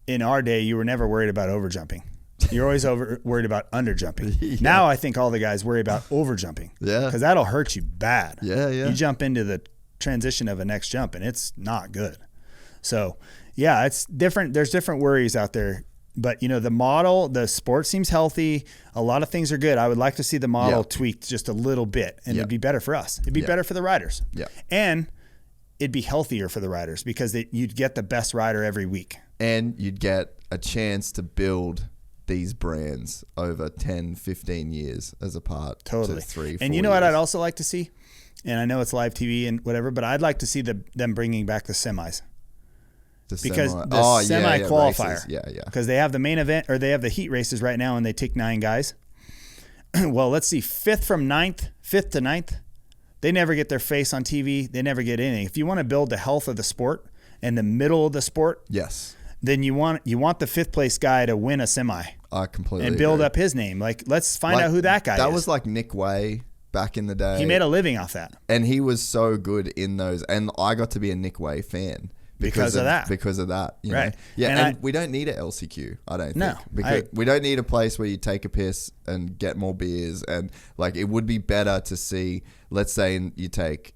in our day, you were never worried about overjumping. You're always worried about underjumping. Now I think all the guys worry about overjumping. Because that'll hurt you bad. You jump into the transition of a next jump and it's not good. So... it's different. There's different worries out there, but the sport seems healthy. A lot of things are good. I would like to see the model tweaked just a little bit, and it'd be better for us. It'd be better for the riders. And it'd be healthier for the riders because you'd get the best rider every week. And you'd get a chance to build these brands over 10, 15 years as a part to 3, 4 And you know what I'd also like to see? And I know it's live TV and whatever, but I'd like to see them bringing back the semis. Because the semi qualifier, because they have the main event or they have the heat races right now and they take 9 guys. Well, let's see, 5th to 9th, they never get their face on TV. They never get anything. If you want to build the health of the sport and the middle of the sport, then you want the 5th place guy to win a semi. I completely and build agree. up his name. Like, let's find out who that guy is. That was like Nick Way back in the day. He made a living off that, and he was so good in those. And I got to be a Nick Way fan. Because of that. You know? And we don't need a LCQ, I don't think. Because we don't need a place where you take a piss and get more beers. And it would be better to see, let's say you take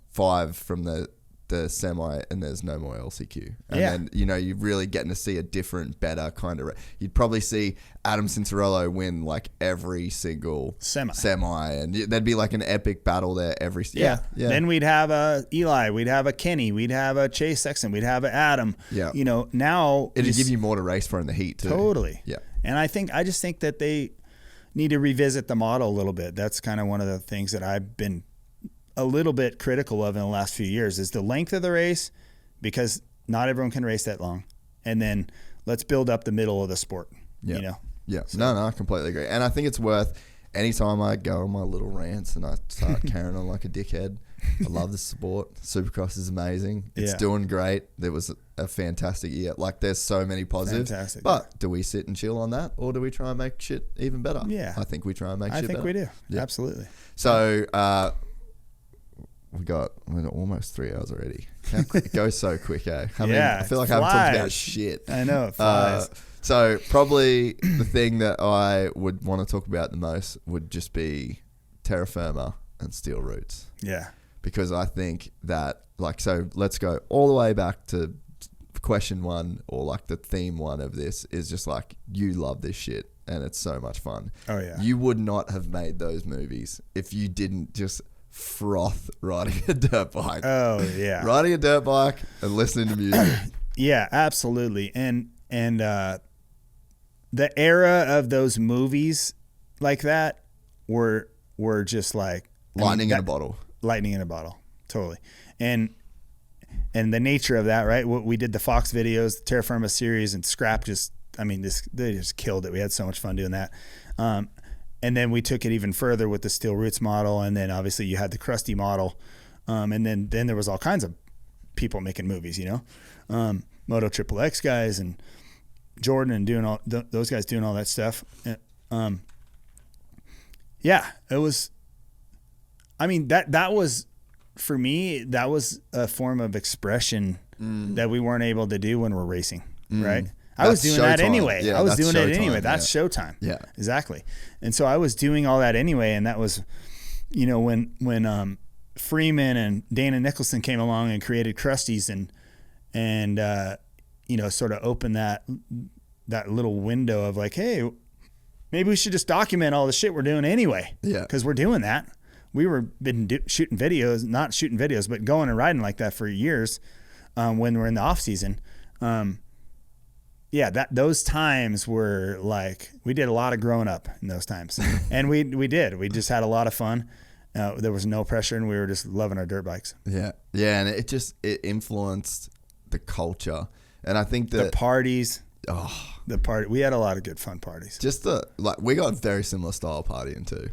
5 from the the semi and there's no more LCQ. And then, you know, you're really getting to see a different, better kind of... You'd probably see Adam Cincerello win like every single semi and there'd be like an epic battle there every... Yeah. Then we'd have a Eli, we'd have a Kenny, we'd have a Chase Sexton, we'd have a Adam. Yeah. You know, now... It'd give you more to race for in the heat too. Totally. Yeah. And I just think that they need to revisit the model a little bit. That's kind of one of the things that I've been a little bit critical of in the last few years is the length of the race, because not everyone can race that long. And then let's build up the middle of the sport, you know? Yeah. So. No, I completely agree. And I think it's worth, anytime I go on my little rants and I start carrying on like a dickhead, I love the sport. Supercross is amazing. It's doing great. There was a fantastic year. Like, there's so many positives. Fantastic. But do we sit and chill on that, or do we try and make shit even better? Yeah. I think we try and make shit better. I think we do. Yeah. Absolutely. So, we're almost 3 hours already. It goes so quick, eh? I feel like I haven't talked about shit. I know, it flies. So probably the thing that I would want to talk about the most would just be Terrafirma and Steel Roots. Yeah. Because I think that, like, so let's go all the way back to question one, or like the theme one of this is just like, you love this shit and it's so much fun. Oh yeah. You would not have made those movies if you didn't just froth riding a dirt bike. Oh yeah. Riding a dirt bike and listening to music. Yeah, absolutely. And the era of those movies like that were just like lightning in a bottle. Lightning in a bottle. Totally. And the nature of that, right? We did the Fox videos, the Terrafirma series, and Scrap they just killed it. We had so much fun doing that. And then we took it even further with the Steel Roots model, and then obviously you had the Crusty model, and then there was all kinds of people making movies, you know, Moto Triple X guys and Jordan and doing all those guys doing all that stuff. Yeah, it was. I mean, that was, for me, that was a form of expression that we weren't able to do when we're racing, right? I was doing that anyway. Yeah, I was doing it Showtime, anyway. That's Showtime. Yeah, exactly. And so I was doing all that anyway. And that was, you know, when Freeman and Dana Nicholson came along and created Krusty's and you know, sort of opened that little window of like, hey, maybe we should just document all the shit we're doing anyway. Yeah, because we're doing that. We were shooting videos, not shooting videos, but going and riding like that for years when we're in the off season. Yeah, those times were like, we did a lot of growing up in those times, and we did. We just had a lot of fun. There was no pressure, and we were just loving our dirt bikes. Yeah, and it influenced the culture, and I think that the parties. We had a lot of good fun parties. Just we got very similar style partying too.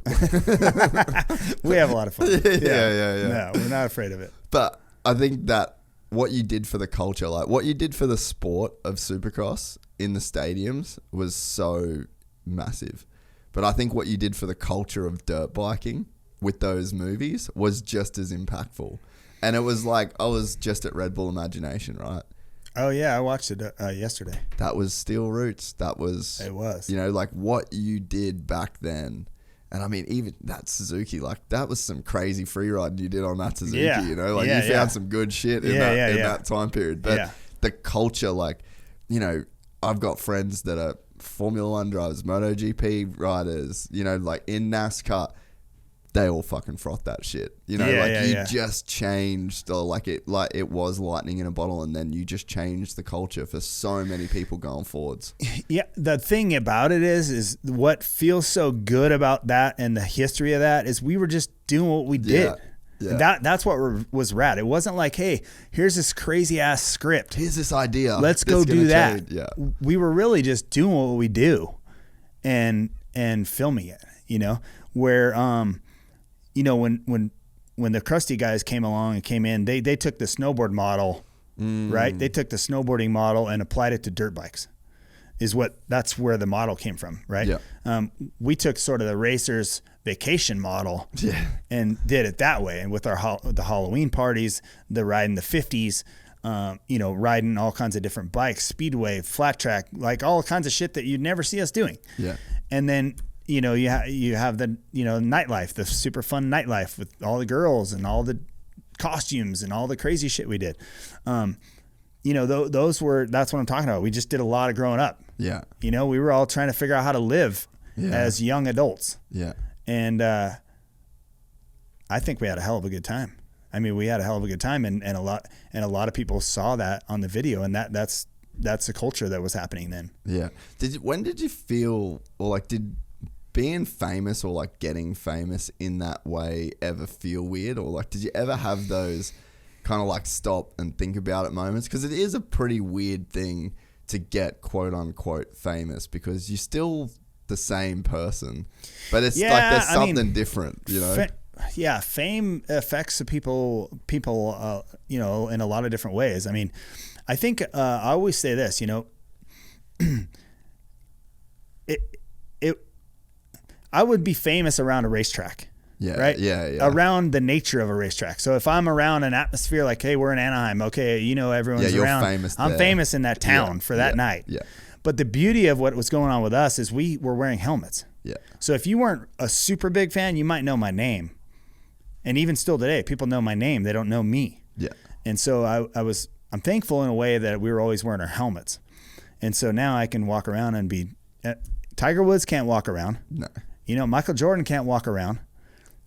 We have a lot of fun. Yeah. No, we're not afraid of it. But I think that what you did for the culture, like what you did for the sport of Supercross in the stadiums was so massive. But I think what you did for the culture of dirt biking with those movies was just as impactful. And it was like, I was just at Red Bull Imagination, right? Oh yeah, I watched it yesterday. That was Steel Roots. It was. You know, like what you did back then. And I mean, even that Suzuki, like that was some crazy free riding you did on that Suzuki, you know, like you found some good shit in that time period. But the culture, like, you know, I've got friends that are Formula One drivers, MotoGP riders, you know, like in NASCAR, they all fucking froth that shit. You know, you just changed, or like it was lightning in a bottle, and then you just changed the culture for so many people going forwards. Yeah, the thing about it is what feels so good about that and the history of that is we were just doing what we did. Yeah. That's what was rad. It wasn't like, hey, here's this crazy ass script. Here's this idea. Let's go do that. Change. Yeah. We were really just doing what we do and filming it, you know, where you know, when the Crusty guys came along and came in, they took the snowboard model, right? They took the snowboarding model and applied it to dirt bikes. That's where the model came from, right? Yeah. We took sort of the racer's vacation model and did it that way. And with the Halloween parties, the riding the 50s, you know, riding all kinds of different bikes, speedway, flat track, like all kinds of shit that you'd never see us doing. Yeah. And then, you know, you have the, you know, nightlife, the super fun nightlife with all the girls and all the costumes and all the crazy shit we did. You know, that's what I'm talking about. We just did a lot of growing up. Yeah. You know, we were all trying to figure out how to live as young adults. Yeah. And I think we had a hell of a good time. I mean, we had a hell of a good time, and a lot of people saw that on the video, and that's the culture that was happening then. Yeah. When did you feel, or like, did being famous or like getting famous in that way ever feel weird, or like, did you ever have those kind of like stop and think about it moments? Because it is a pretty weird thing to get quote unquote famous, because you're still the same person, but it's like there's something different, you know. Fame affects the people, you know, in a lot of different ways. I mean, I think I always say this, you know, I would be famous around a racetrack. Yeah. Right. Yeah. Around the nature of a racetrack. So if I'm around an atmosphere like, hey, we're in Anaheim. Okay. You know, everyone's around. Famous I'm famous in that town for that night. Yeah. But the beauty of what was going on with us is we were wearing helmets. Yeah. So if you weren't a super big fan, you might know my name. And even still today, people know my name. They don't know me. Yeah. And so I'm thankful in a way that we were always wearing our helmets. And so now I can walk around and be, Tiger Woods can't walk around. No. You know, Michael Jordan can't walk around.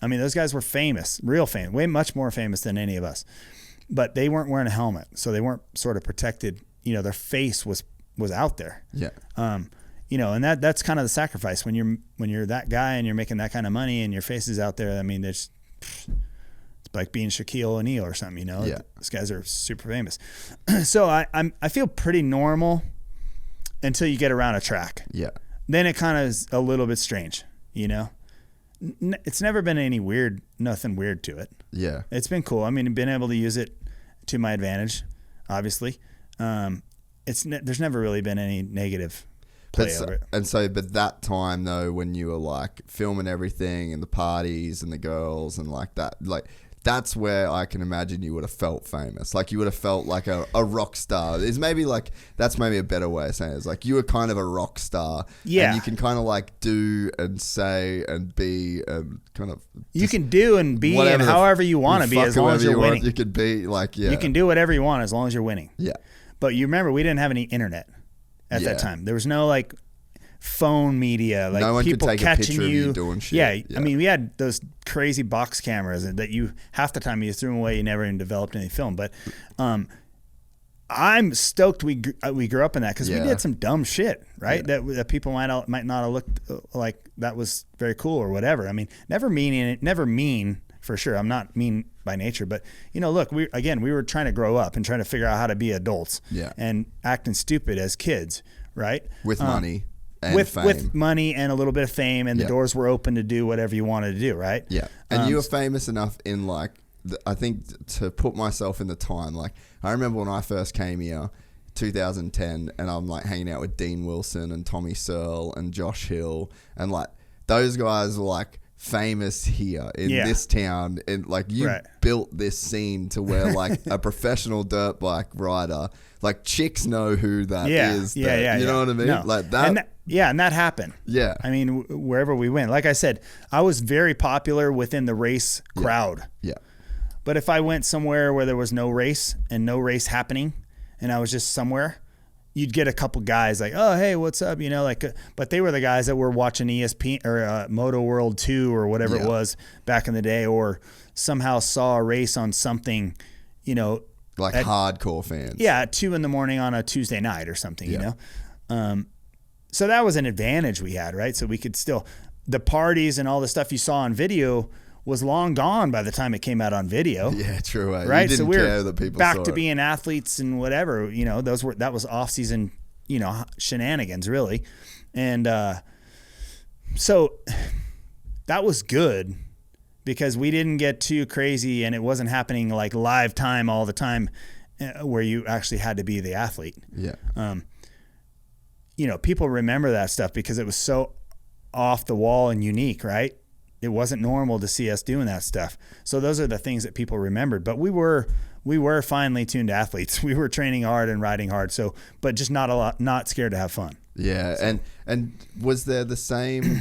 I mean, those guys were famous, real famous, way much more famous than any of us. But they weren't wearing a helmet, so they weren't sort of protected. You know, their face was out there. Yeah. You know, and that's kind of the sacrifice when you're that guy and you're making that kind of money and your face is out there. I mean, it's like being Shaquille O'Neal or something. You know, these guys are super famous. So I feel pretty normal until you get around a track. Yeah. Then it kind of is a little bit strange. You know. It's never been nothing weird to it. Yeah. It's been cool. I mean, been able to use it to my advantage, obviously. There's never really been any negative play over it. And so, but that time though, when you were like filming everything and the parties and the girls and like that, like that's where I can imagine you would have felt famous. Like you would have felt like a rock star. That's maybe a better way of saying it. It's like you were kind of a rock star. Yeah. And you can kind of like do and say and be and kind of. You can do and be and however you want to be as long as you're winning. You could be like, yeah. You can do whatever you want as long as you're winning. Yeah. But you remember, we didn't have any internet at that time. There was no like phone media, like no one people could take catching a picture of you doing shit. Yeah, I mean, we had those crazy box cameras that you half the time you threw them away. You never even developed any film. But I'm stoked we grew up in that because we did some dumb shit, right? Yeah. That people might not have looked like that was very cool or whatever. I mean, never mean for sure. I'm not mean by nature, but you know, look, we were trying to grow up and trying to figure out how to be adults, and acting stupid as kids, right? With money. With money and a little bit of fame, and the doors were open to do whatever you wanted to do, right? Yeah. And you were famous enough in like, I think to put myself in the time, like I remember when I first came here, 2010, and I'm like hanging out with Dean Wilson and Tommy Searle and Josh Hill, and like those guys were like famous here in this town, and like you built this scene to where like a professional dirt bike rider, like chicks know who that is. You know what I mean? No. Like that. And that happened. Yeah. I mean, wherever we went, like I said, I was very popular within the race crowd. Yeah. But if I went somewhere where there was no race and no race happening, and I was just somewhere, you'd get a couple guys like, oh, hey, what's up? You know, like, but they were the guys that were watching ESP or Moto World 2 or whatever it was back in the day, or somehow saw a race on something, you know. Like hardcore fans. Yeah, at 2 a.m. on a Tuesday night or something, you know. So that was an advantage we had, right? So we could still, the parties and all the stuff you saw on video was long gone by the time it came out on video. Yeah, true. Right? You didn't so we care were that people back saw to it. being athletes and whatever, you know, that was off-season, you know, shenanigans really. And so that was good because we didn't get too crazy and it wasn't happening like live time all the time where you actually had to be the athlete. Yeah. You know, people remember that stuff because it was so off the wall and unique, right? It wasn't normal to see us doing that stuff. So those are the things that people remembered. But we were finely tuned athletes. We were training hard and riding hard. So, but just not scared to have fun. Yeah. So. And was there the same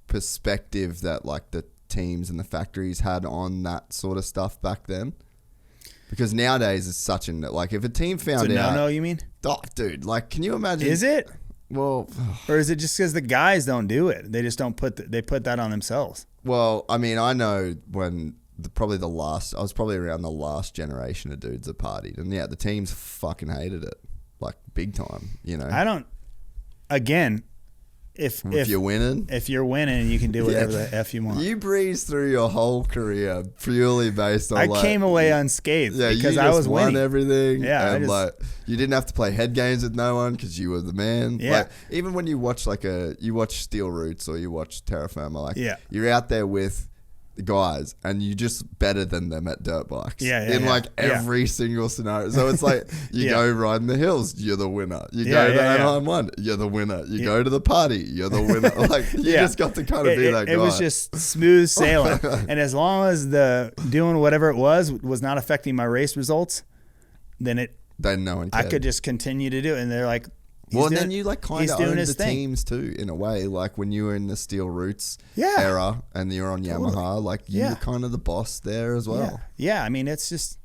perspective that like the teams and the factories had on that sort of stuff back then? Because nowadays it's such an, like, if a team found out. No, you mean? Oh, dude, like, can you imagine? Is it? Well, or is it just because the guys don't do it? They just don't they put that on themselves. Well, I mean, I know when I was probably around the last generation of dudes that partied, and yeah, the teams fucking hated it, like, big time, you know. I don't. Again, if you're winning, you can do whatever the F you want. You breeze through your whole career purely based on. I came away unscathed because I was won winning everything. Yeah, and like you didn't have to play head games with no one because you were the man. Yeah. Like, even when you watch you watch Steel Roots or you watch Terrafirma, like you're out there with the guys and you just better than them at dirt bikes. In like every single scenario. So it's like you go riding the hills, you're the winner. You go to Anaheim 1, you're the winner. You go to the party, you're the winner. Like you just got to kind of be that guy. It was just smooth sailing. And as long as the doing whatever it was not affecting my race results, then no one cared. I could just continue to do it. And they're like, and then you like kind of owned the teams too, in a way. Like when you were in the Steel Roots era and you're on Yamaha, like you were kind of the boss there as well. Yeah, I mean, it's just,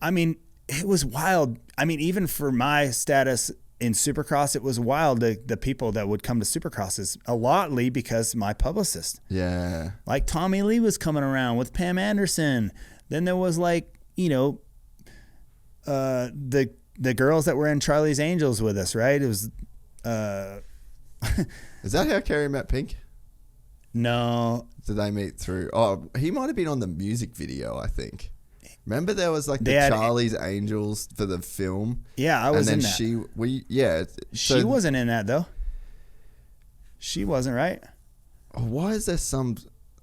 I mean, it was wild. I mean, even for my status in Supercross, it was wild. The people that would come to Supercrosses, a lotly because my publicist. Yeah. Like Tommy Lee was coming around with Pam Anderson. Then there was like, you know, the girls that were in Charlie's Angels with us, right? It was. Is that how Kerry met Pink? No. Did they meet through? Oh, he might have been on the music video, I think. Remember there was like Charlie's Angels for the film? Yeah, I was in that. She wasn't in that though. She wasn't, right? Why is there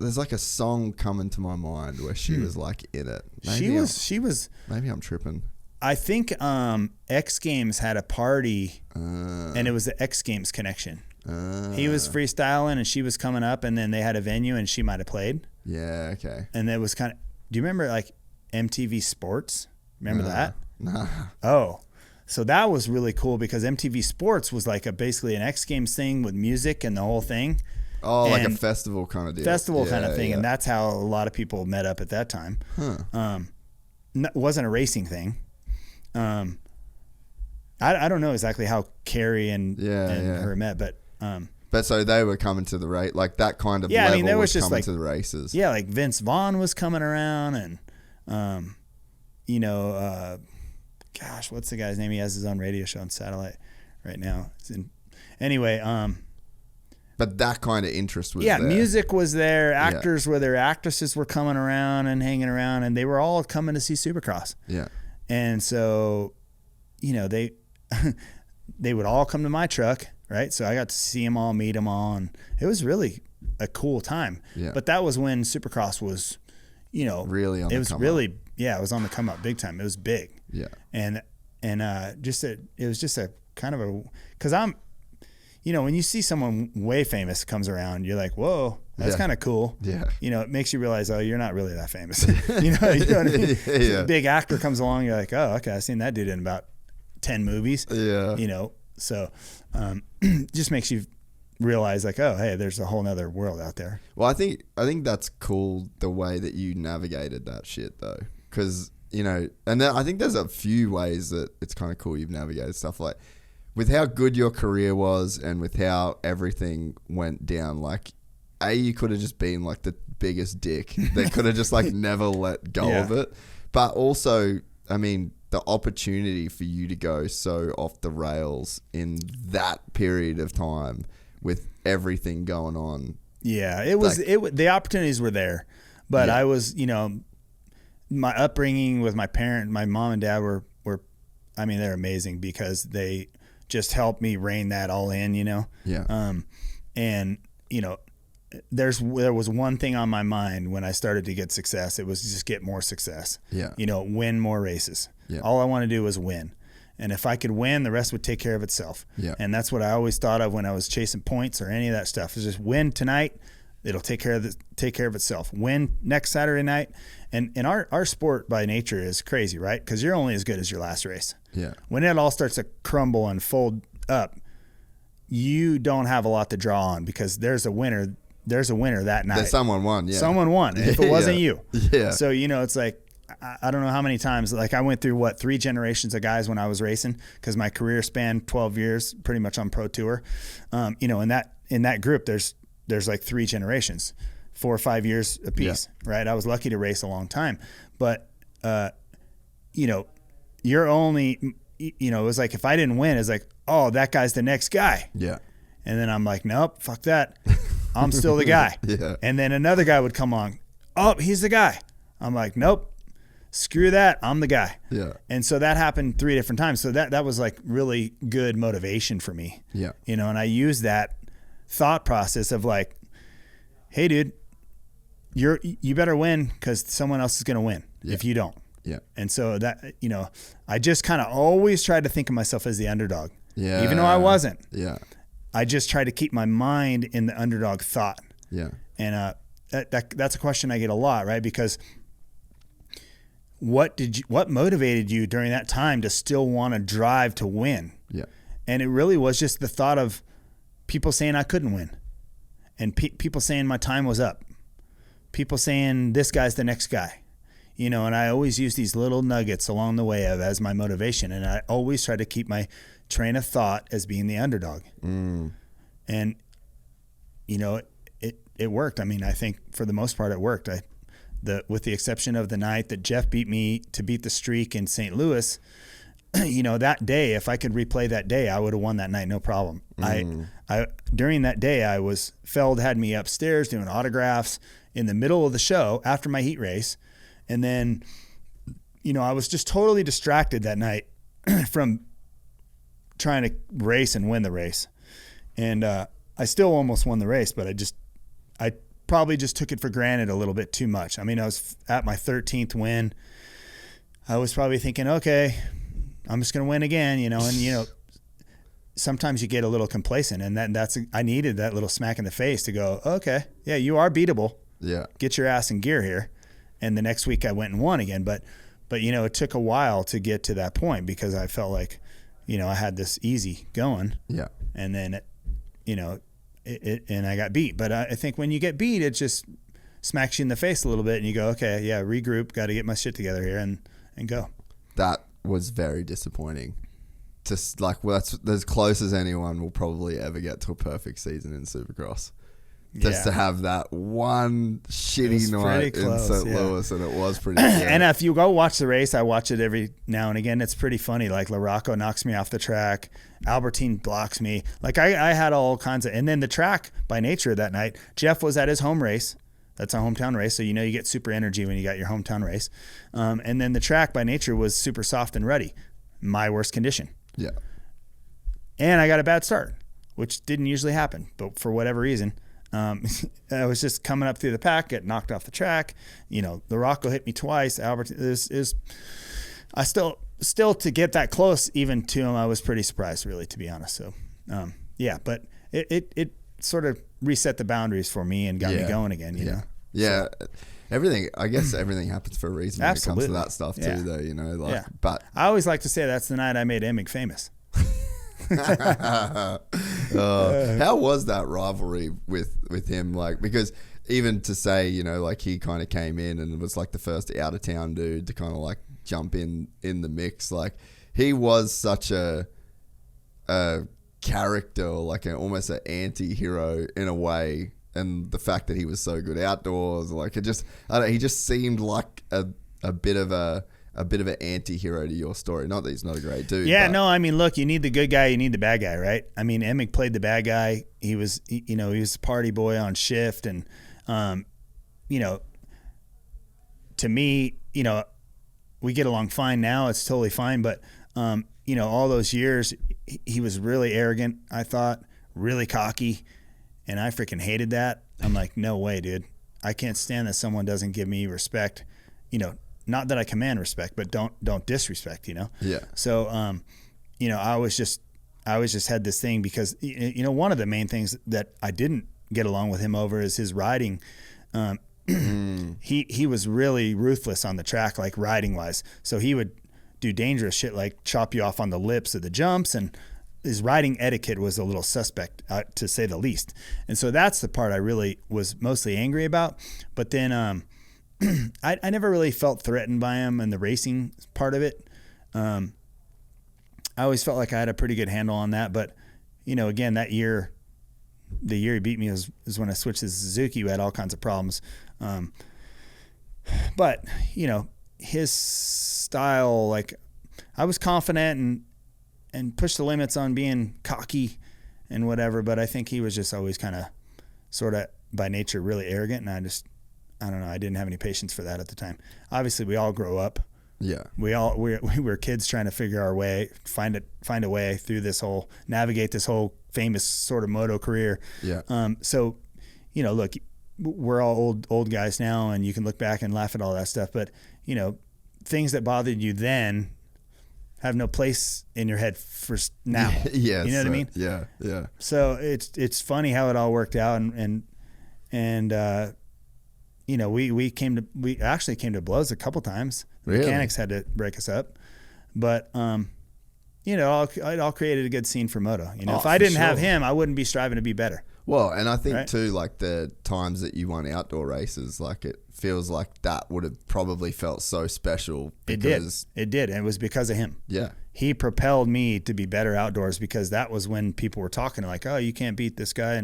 there's like a song coming to my mind where she was like in it. She was. Maybe I'm tripping. I think X Games had a party, and it was the X Games connection. He was freestyling, and she was coming up, and then they had a venue, and she might have played. Yeah, okay. And it was kind of. Do you remember like MTV Sports? Remember that? Nah. Oh, so that was really cool because MTV Sports was like basically an X Games thing with music and the whole thing. Oh, like a festival kind of deal. Kind of thing, and that's how a lot of people met up at that time. Huh. It wasn't a racing thing. I don't know exactly how Carrie and her met, but so they were coming to the race, like that kind of level. I mean, there was just coming to the races. Yeah, like Vince Vaughn was coming around, and gosh, what's the guy's name? He has his own radio show on satellite right now. But that kind of interest was there. Music was there. Actors were there. Actresses were coming around and hanging around, and they were all coming to see Supercross. Yeah. And so, they would all come to my truck, right? So I got to see them all, meet them all, and it was really a cool time. Yeah. But that was when Supercross was, really on the come up. It was really, it was on the come up big time. It was big. Yeah. And it was just a kind of because I'm, when you see someone way famous comes around, you're like, whoa, that's kind of cool. Yeah. It makes you realize, oh, you're not really that famous. you know what I mean? A big actor comes along, you're like, oh, okay, I've seen that dude in about 10 movies. Yeah. So just makes you realize like, oh, hey, there's a whole nother world out there. Well, I think that's cool the way that you navigated that shit though. Because, and then I think there's a few ways that it's kind of cool you've navigated stuff like with how good your career was and with how everything went down, like, you could have just been like the biggest dick. They could have just like never let go of it. But also, I mean, the opportunity for you to go so off the rails in that period of time with everything going on. Yeah, the opportunities were there. But I was, my upbringing with my mom and dad were they're amazing because they just helped me rein that all in, Yeah. There was one thing on my mind when I started to get success. It was just get more success. Yeah. Win more races. Yeah. All I want to do was win. And if I could win, the rest would take care of itself. Yeah. And that's what I always thought of when I was chasing points or any of that stuff. Is just win tonight, it'll take care of itself. Win next Saturday night. And our sport by nature is crazy, right? Because you're only as good as your last race. Yeah. When it all starts to crumble and fold up, you don't have a lot to draw on because there's a winner that night. Someone won, yeah. Someone won. If it wasn't you. Yeah. So, it's like, I don't know how many times, like I went through 3 generations of guys when I was racing, because my career spanned 12 years pretty much on pro tour. You know, in that group, there's like 3 generations, 4 or 5 years apiece, right? I was lucky to race a long time, but, you know, you're only, you know, it was like, if I didn't win, it's like, oh, that guy's the next guy. Yeah. And then I'm like, nope, fuck that. I'm still the guy. Yeah. And then another guy would come on. Oh, he's the guy. I'm like, nope, screw that. I'm the guy. Yeah. And so that happened 3 different times. So that was like really good motivation for me. Yeah. You know, and I used that thought process of like, hey, dude, you better win, because someone else is going to win if you don't. Yeah. And so that, you know, I just kind of always tried to think of myself as the underdog. Yeah. Even though I wasn't. Yeah. I just tried to keep my mind in the underdog thought. Yeah. And that's a question I get a lot, right? Because what motivated you during that time to still want to drive to win? Yeah. And it really was just the thought of people saying I couldn't win, and people saying my time was up, people saying this guy's the next guy, you know. And I always use these little nuggets along the way as my motivation, and I always try to keep my train of thought as being the underdog. And you know, it worked. I mean, I think for the most part it worked. With the exception of the night that Jeff beat me to beat the streak in St. Louis, you know, that day, if I could replay that day, I would have won that night, no problem. I during that day, Feld had me upstairs doing autographs in the middle of the show after my heat race. And then, you know, I was just totally distracted that night from trying to race and win the race. And I still almost won the race, but I probably just took it for granted a little bit too much. I mean, I was at my 13th win. I was probably thinking, okay, I'm just going to win again, you know. And, you know, sometimes you get a little complacent, and I needed that little smack in the face to go, okay, yeah, you are beatable. Yeah. Get your ass in gear here. And the next week I went and won again. But you know, it took a while to get to that point, because I felt like, you know, I had this easy going. Yeah. And then, you know, and I got beat. But I think when you get beat, it just smacks you in the face a little bit, and you go, okay, yeah, regroup, got to get my shit together here and go. That was very disappointing. Just like, well, that's as close as anyone will probably ever get to a perfect season in Supercross. Just to have that one shitty night in St. Louis, and it was pretty good. And if you go watch the race, I watch it every now and again. It's pretty funny. Like, LaRocco knocks me off the track. Albertine blocks me. Like, I had all kinds of... And then the track, by nature, that night, Jeff was at his home race. That's a hometown race, so you know you get super energy when you got your hometown race. And then the track, by nature, was super soft and ruddy. My worst condition. Yeah. And I got a bad start, which didn't usually happen, but for whatever reason... I was just coming up through the pack, get knocked off the track. You know, LaRocco hit me twice. Albert I still to get that close even to him, I was pretty surprised, really, to be honest. So, yeah, but it sort of reset the boundaries for me and got me going again, you know? Yeah. So, everything happens for a reason when it comes to that stuff too, though, you know, like, but I always like to say that's the night I made Emig famous. How was that rivalry with him? Like, because even to say, you know, like, he kind of came in and was like the first out of town dude to kind of like jump in the mix. Like, he was such a character, like almost an anti-hero in a way. And the fact that he was so good outdoors, like, he just seemed like a bit of an anti-hero to your story. Not that he's not a great dude. Yeah, no, I mean, look, you need the good guy, you need the bad guy, right? I mean, Emig played the bad guy. He was a party boy on shift. And, you know, to me, you know, we get along fine now. It's totally fine. But, you know, all those years, he was really arrogant, I thought, really cocky. And I freaking hated that. I'm like, no way, dude. I can't stand that someone doesn't give me respect, you know. Not that I command respect, but don't disrespect, you know? Yeah. So, you know, I was just had this thing because, you know, one of the main things that I didn't get along with him over is his riding. He was really ruthless on the track, like riding wise. So he would do dangerous shit like chop you off on the lips of the jumps, and his riding etiquette was a little suspect, to say the least. And so that's the part I really was mostly angry about. But then, I never really felt threatened by him and the racing part of it. I always felt like I had a pretty good handle on that. But, you know, again, that year, the year he beat me is when I switched to Suzuki. We had all kinds of problems. But, you know, his style, like, I was confident and pushed the limits on being cocky and whatever, but I think he was just always kind of sort of by nature really arrogant, and I don't know, I didn't have any patience for that at the time. Obviously, we all grow up. Yeah. We were kids trying to figure our way, find a way through navigate this whole famous sort of moto career. Yeah. So, you know, look, we're all old guys now, and you can look back and laugh at all that stuff, but, you know, things that bothered you then have no place in your head for now. Yeah. You know what I mean? Yeah. Yeah. So it's funny how it all worked out, and you know, we actually came to blows a couple times. The Really? Mechanics had to break us up, but you know, it all created a good scene for Moto. You know, if I didn't have him, I wouldn't be striving to be better. Well, and I think Right? too, like the times that you won outdoor races, like it feels like that would have probably felt so special. Because, It did. And it was because of him. Yeah. He propelled me to be better outdoors, because that was when people were talking like, oh, you can't beat this guy.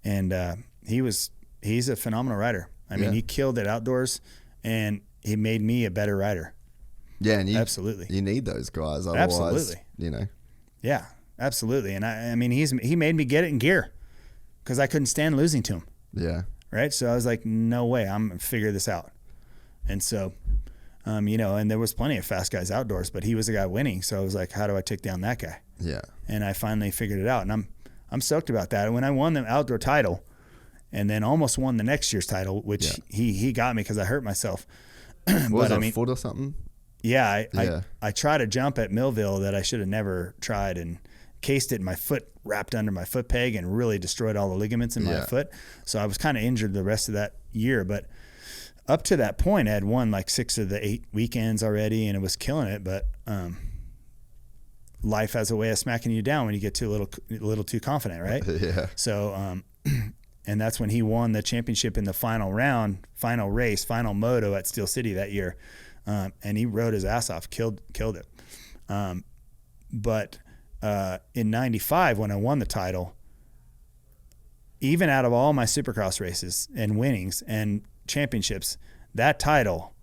And he's a phenomenal rider. I mean, he killed it outdoors, and he made me a better rider. Yeah, and absolutely, you need those guys. Otherwise, absolutely, you know. Yeah, absolutely. And I mean, he made me get it in gear, because I couldn't stand losing to him. Yeah. Right. So I was like, no way, I'm gonna figure this out. And so, you know, and there was plenty of fast guys outdoors, but he was the guy winning. So I was like, how do I take down that guy? Yeah. And I finally figured it out, and I'm stoked about that. And when I won the outdoor title, and then almost won the next year's title, which he got me because I hurt myself. Was it a foot or something? Yeah, I tried a jump at Millville that I should have never tried, and cased it in my foot, wrapped under my foot peg, and really destroyed all the ligaments in my foot. So I was kind of injured the rest of that year. But up to that point, I had won like 6 of the 8 weekends already, and it was killing it. But life has a way of smacking you down when you get too a little too confident, right? Yeah. So and that's when he won the championship in the final round, final race, final moto at Steel City that year. And he rode his ass off, killed it. But in 95, when I won the title, even out of all my Supercross races and winnings and championships, that title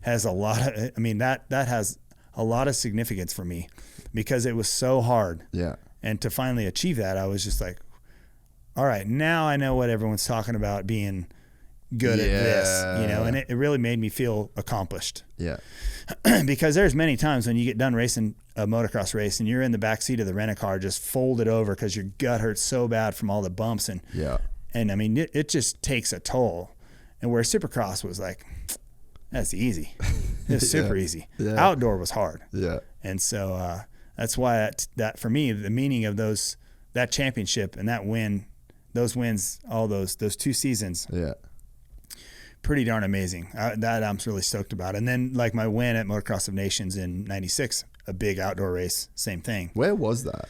has a lot of, I mean, that has a lot of significance for me, because it was so hard. Yeah. And to finally achieve that, I was just like, all right, now I know what everyone's talking about being good at this, you know, and it really made me feel accomplished. Yeah. Because there's many times when you get done racing a motocross race and you're in the back seat of the rent-a-car just folded over because your gut hurts so bad from all the bumps. And I mean, it just takes a toll. And where Supercross was like, that's easy. It's super easy. Yeah. Outdoor was hard. Yeah. And so that's why that for me, the meaning of that championship and that win, those wins, all those 2 seasons. Yeah. Pretty darn amazing. That I'm really stoked about. And then like my win at Motocross of Nations in 96, a big outdoor race, same thing. Where was that?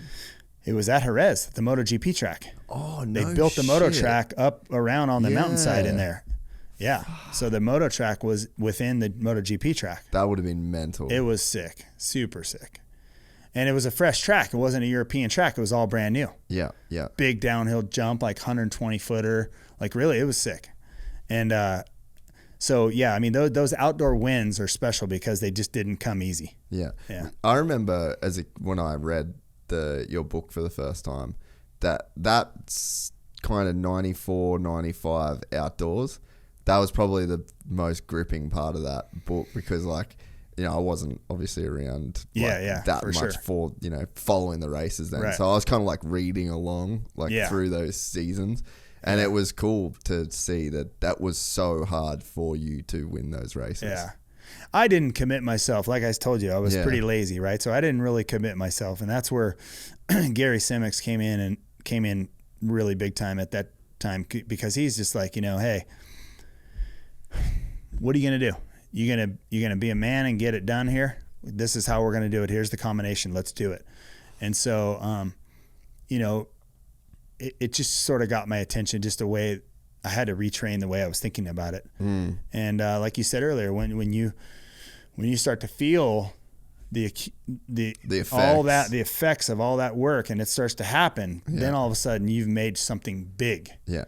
It was at Jerez, the MotoGP track. Oh, no. They built the Moto track up around on the mountainside in there. Yeah. So the Moto track was within the MotoGP track. That would have been mental. It was sick. Super sick. And it was a fresh track. It wasn't a European track. It was all brand new. Yeah, yeah. Big downhill jump, like 120-footer. Like, really, it was sick. And so, yeah, I mean, those outdoor wins are special because they just didn't come easy. Yeah. Yeah. I remember when I read your book for the first time, that's kind of 94, 95 outdoors. That was probably the most gripping part of that book, because, like, you know, I wasn't obviously around that much for, you know, following the races then. Right. So I was kind of like reading along through those seasons. And it was cool to see that was so hard for you to win those races. Yeah. I didn't commit myself. Like I told you, I was pretty lazy, right? So I didn't really commit myself. And that's where Gary Simix came in really big time at that time, because he's just like, you know, hey, what are you going to do? You gonna be a man and get it done here? This is how we're gonna do it. Here's the combination. Let's do it. And so, you know, it just sort of got my attention, just the way I had to retrain the way I was thinking about it. And like you said earlier, when you start to feel the effects. the effects of all that work, and it starts to happen, then all of a sudden you've made something big. Yeah.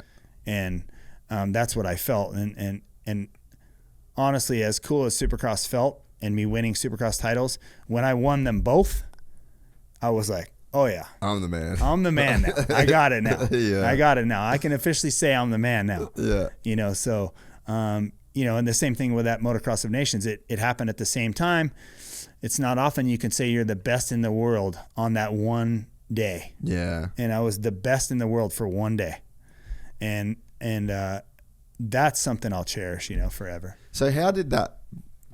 And that's what I felt. And honestly, as cool as Supercross felt and me winning Supercross titles, when I won them both, I was like, oh yeah, I'm the man. I'm the man now. I got it now. Yeah. I got it now. I can officially say I'm the man now. Yeah. You know, so, you know, and the same thing with that Motocross of Nations, it happened at the same time. It's not often you can say you're the best in the world on that one day. Yeah. And I was the best in the world for one day. And that's something I'll cherish, you know, forever. So how did that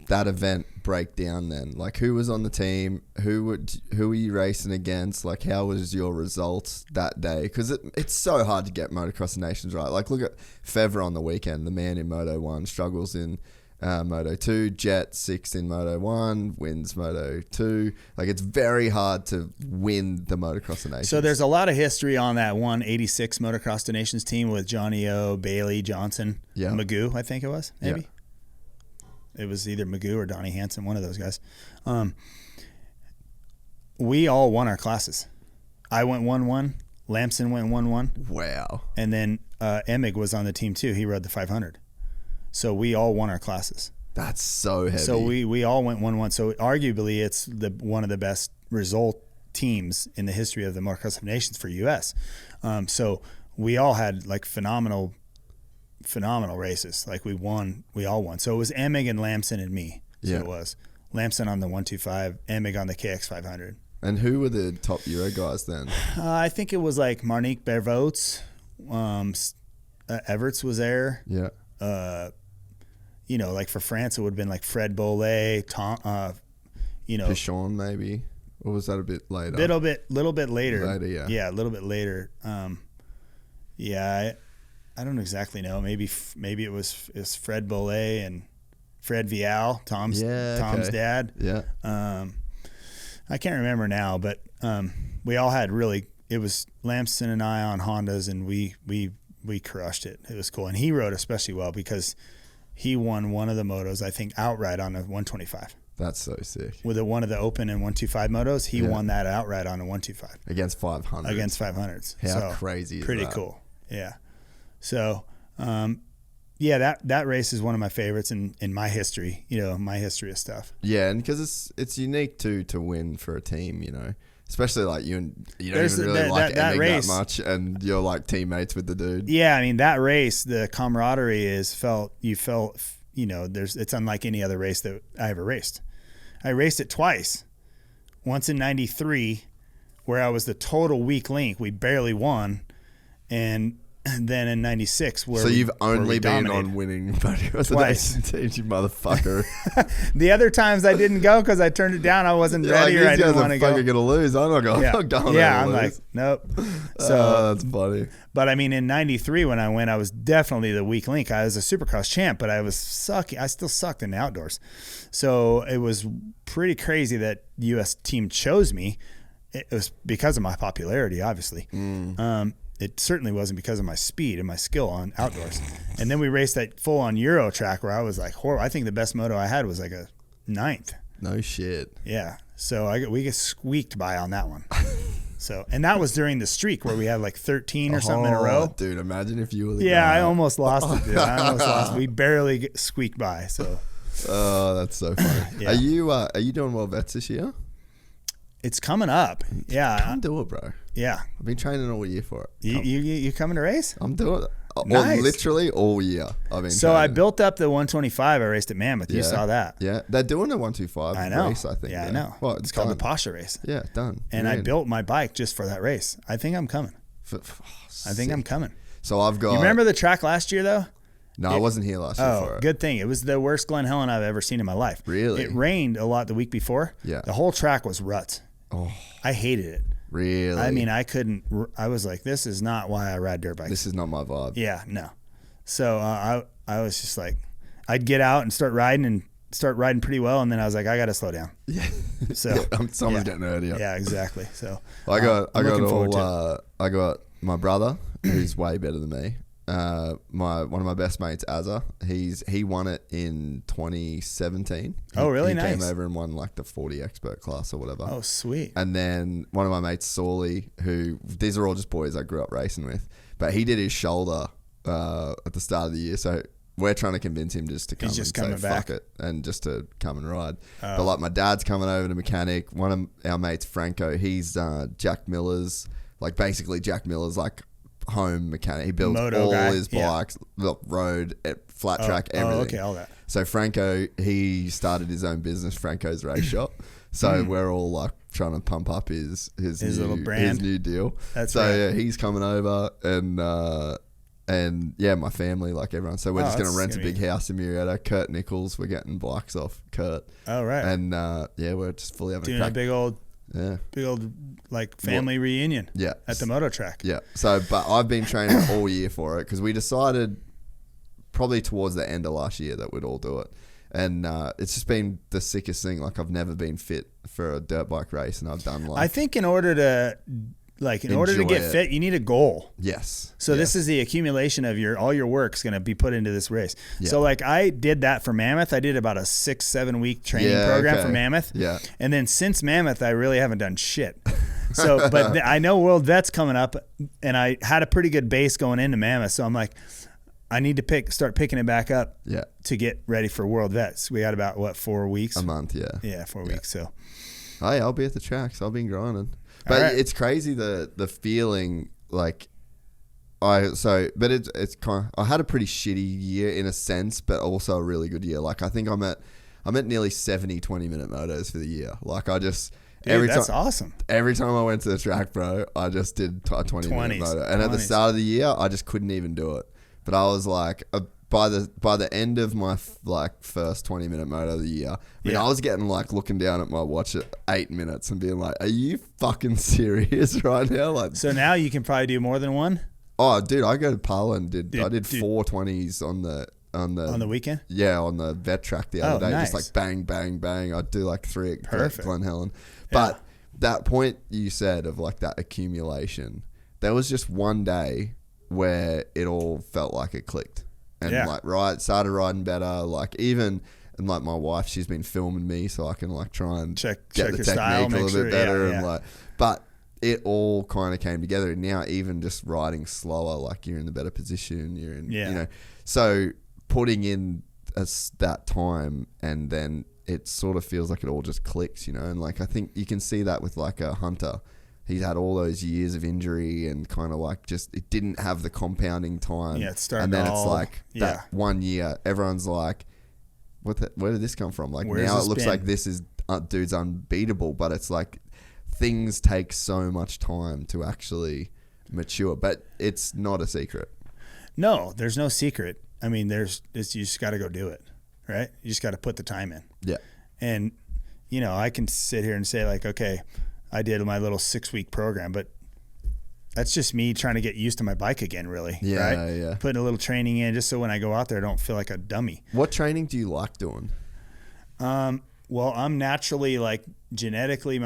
event break down then? Like, who was on the team? Who were you racing against? Like, how was your results that day? Because it's so hard to get Motocross of Nations right. Like, look at Fevra on the weekend, the man in Moto 1, struggles in Moto 2, Jet 6th in Moto 1, wins Moto 2. Like, it's very hard to win the Motocross of Nations. So there's a lot of history on that 186 Motocross of Nations team with Johnny O, Bailey, Johnson, Magoo, I think it was, maybe. It was either Magoo or Donnie Hansen, one of those guys. We all won our classes. I went 1-1. Lamson went 1-1. Wow. And then Emig was on the team too. He rode the 500. So we all won our classes. That's so heavy. So we all went 1-1. So arguably it's one of the best result teams in the history of the Motocross of Nations for US. So we all had like phenomenal races. Like we all won. So it was Emig and Lamson and me. So it was Lamson on the 125, Emig on the KX 500. And who were the top Euro guys then? I think it was like Marnique Bervoets, Everts was there. Yeah. You know, like for France, it would have been like Fred Bollé, Tom, you know. Pichon maybe? Or was that a bit later? Little bit later. Later, yeah. Yeah, a little bit later. Yeah, I don't exactly know. Maybe it was Fred Bollé and Fred Vial, Tom's dad. Yeah. I can't remember now, but we all had it was Lamson and I on Hondas, and we crushed it. It was cool. And he rode especially well because he won one of the motos, I think, outright on a 125. That's so sick. With one of the open and 125 motos, he won that outright on a 125. Against 500s. Against 500s. How crazy is pretty that? Cool. Yeah. So, that race is one of my favorites in my history, you know, my history of stuff. Yeah, and because it's unique to win for a team, you know. Especially like you don't even really like Emig that much, and you're like teammates with the dude. Yeah, I mean that race, the camaraderie you felt, you know, it's unlike any other race that I ever raced. I raced it twice. Once in '93, where I was the total weak link, we barely won, and then in '96, where you've only been on winning twice. Teams, you motherfucker. The other times I didn't go because I turned it down. I wasn't ready, or I didn't want to go. Fucking gonna lose. I'm not going. Yeah, I'm not going. Yeah, I'm like, nope. So that's funny. But I mean, in '93 when I went, I was definitely the weak link. I was a Supercross champ, but I was sucky. I still sucked in the outdoors. So it was pretty crazy that the U.S. team chose me. It was because of my popularity, obviously. It certainly wasn't because of my speed and my skill on outdoors. And then we raced that full-on Euro track where I was like horrible. I think the best moto I had was like a 9th. No shit. Yeah. So we get squeaked by on that one. So, and that was during the streak where we had like 13 or something in a row. Dude, imagine if you were the guy. I almost lost it, dude. I almost lost. We barely get squeaked by. So. Oh, that's so funny. Yeah. Are you doing well vets this year? It's coming up. Yeah. Come do it, bro. Yeah. I've been training all year for it. You coming to race? I'm doing it. Nice. Literally all year. I've been training. I built up the 125. I raced at Mammoth. You saw that. Yeah. They're doing a 125 race, I think. Yeah, I know. Well, it's called the Pasha race. Yeah, done. And I built my bike just for that race. I think I'm coming. I'm coming. So I've got... You remember the track last year, though? No, I wasn't here last year for it. Good thing. It was the worst Glen Helen I've ever seen in my life. Really? It rained a lot the week before. Yeah. The whole track was ruts. Oh. I hated it. Really? I mean, I was like, this is not why I ride dirt bikes. This is not my vibe. Yeah, no. So I was just like, I'd get out and start riding pretty well, and then I was like, I got to slow down. Yeah. So someone's getting early. Yeah, exactly. So I got my brother who's way better than me, one of my best mates, Azza, he won it in 2017. Oh, really? He Nice. came over and won like the 40 expert class or whatever. Oh, sweet. And then one of my mates, Sawley, who these are all just boys I grew up racing with, but he did his shoulder at the start of the year, so we're trying to convince him just to come and say fuck it and just to come and ride. But like my dad's coming over to mechanic. One of our mates, Franco, he's Jack Miller's, like basically Jack Miller's like home mechanic. He builds Moto all guy. his bikes, road, everything. Okay, all that. So Franco, he started his own business, Franco's Race Shop. So we're all like trying to pump up his little brand, his new deal. That's so right. yeah, he's coming over and yeah, my family, like everyone. So we're just going to rent a big house in Murrieta. Kurt Nichols, we're getting bikes off Kurt. Oh, right. And yeah, we're just fully having doing a a big old like family reunion. Yeah. At the Moto track. Yeah. So, but I've been training all year for it because we decided probably towards the end of last year that we'd all do it. And it's just been the sickest thing. Like I've never been fit for a dirt bike race, and I've done like. I think in order to get fit, you need a goal. Yes. So this is the accumulation of all your work's going to be put into this race. Yeah. So like I did that for Mammoth. I did about a 6-7 week training program for Mammoth. Yeah. And then since Mammoth, I really haven't done shit. So, but I know World Vet's coming up, and I had a pretty good base going into Mammoth. So I'm like, I need to start picking it back up. Yeah. To get ready for World Vets. We got about 4 weeks? A month. Yeah. Yeah, 4 weeks. So. Hey, I'll be at the tracks. I've been grinding. But it's crazy the feeling like it's kind of, I had a pretty shitty year in a sense, but also a really good year. Like I think I'm at nearly 70 20-minute motos for the year. Like I just that's awesome. Every time I went to the track, bro, I just did a 20-minute moto. And at the start of the year, I just couldn't even do it. But I was like by the end of my first 20-minute moto of the year, I mean, I was getting like looking down at my watch at 8 minutes and being like, "Are you fucking serious right now?" Like, so now you can probably do more than one. Oh, dude, I go to Pala and I did 420s on the weekend. Yeah, on the vet track the other day, nice. just like bang, bang, bang. I'd do like 3 at Glen Helen. Yeah. But that point you said of like that accumulation, there was just one day where it all felt like it clicked. And started riding better. Like even, and like my wife, she's been filming me so I can like try and check the technique style, a little bit better. Yeah. And like, but it all kind of came together. And now even just riding slower, like you're in the better position. You're in, you know, so putting in that time and then it sort of feels like it all just clicks, you know. And like I think you can see that with like a Hunter. He's had all those years of injury and kind of like just it didn't have the compounding time. Yeah, it's starting and then to it's like that 1 year, everyone's like, where did this come from? Like now it looks like this is dude's unbeatable, but it's like things take so much time to actually mature. But it's not a secret. No, there's no secret. I mean, you just got to go do it, right? You just got to put the time in. Yeah. And you know, I can sit here and say like, okay, I did my little 6-week program, but that's just me trying to get used to my bike again, really. Yeah, right? yeah. Putting a little training in just so when I go out there, I don't feel like a dummy. What training do you like doing? Well, I'm naturally like genetically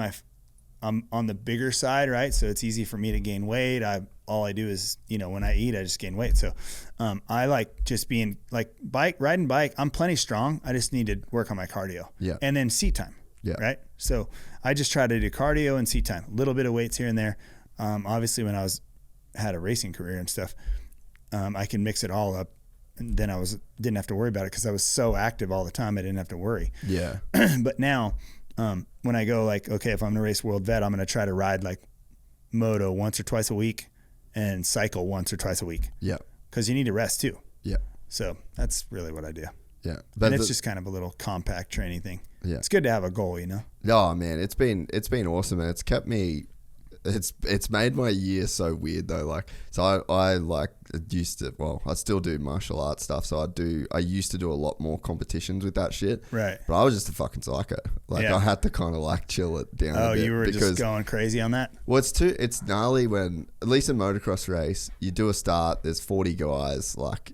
I'm on the bigger side, right? So it's easy for me to gain weight. All I do is, you know, when I eat, I just gain weight. So I like just being like riding bike. I'm plenty strong. I just need to work on my cardio. Yeah. And then seat time. Yeah. Right. So I just try to do cardio and seat time, a little bit of weights here and there. Obviously when I had a racing career and stuff, I can mix it all up. And then didn't have to worry about it because I was so active all the time. I didn't have to worry. Yeah. But now, when I go like, okay, if I'm gonna race World Vet, I'm gonna try to ride like Moto once or twice a week and cycle once or twice a week. Yeah. Because you need to rest too. Yeah. So that's really what I do. Yeah. But it's just kind of a little compact training thing. Yeah. It's good to have a goal, you know? Oh man, it's been awesome, and it's kept me. It's made my year so weird though. Like, so I like used to. Well, I still do martial arts stuff. So I used to do a lot more competitions with that shit. Right. But I was just a fucking psycho. Like I had to kind of like chill it down. Oh, a bit you were just going crazy on that. Well, it's gnarly when, at least in motocross race, you do a start. There's 40 guys like.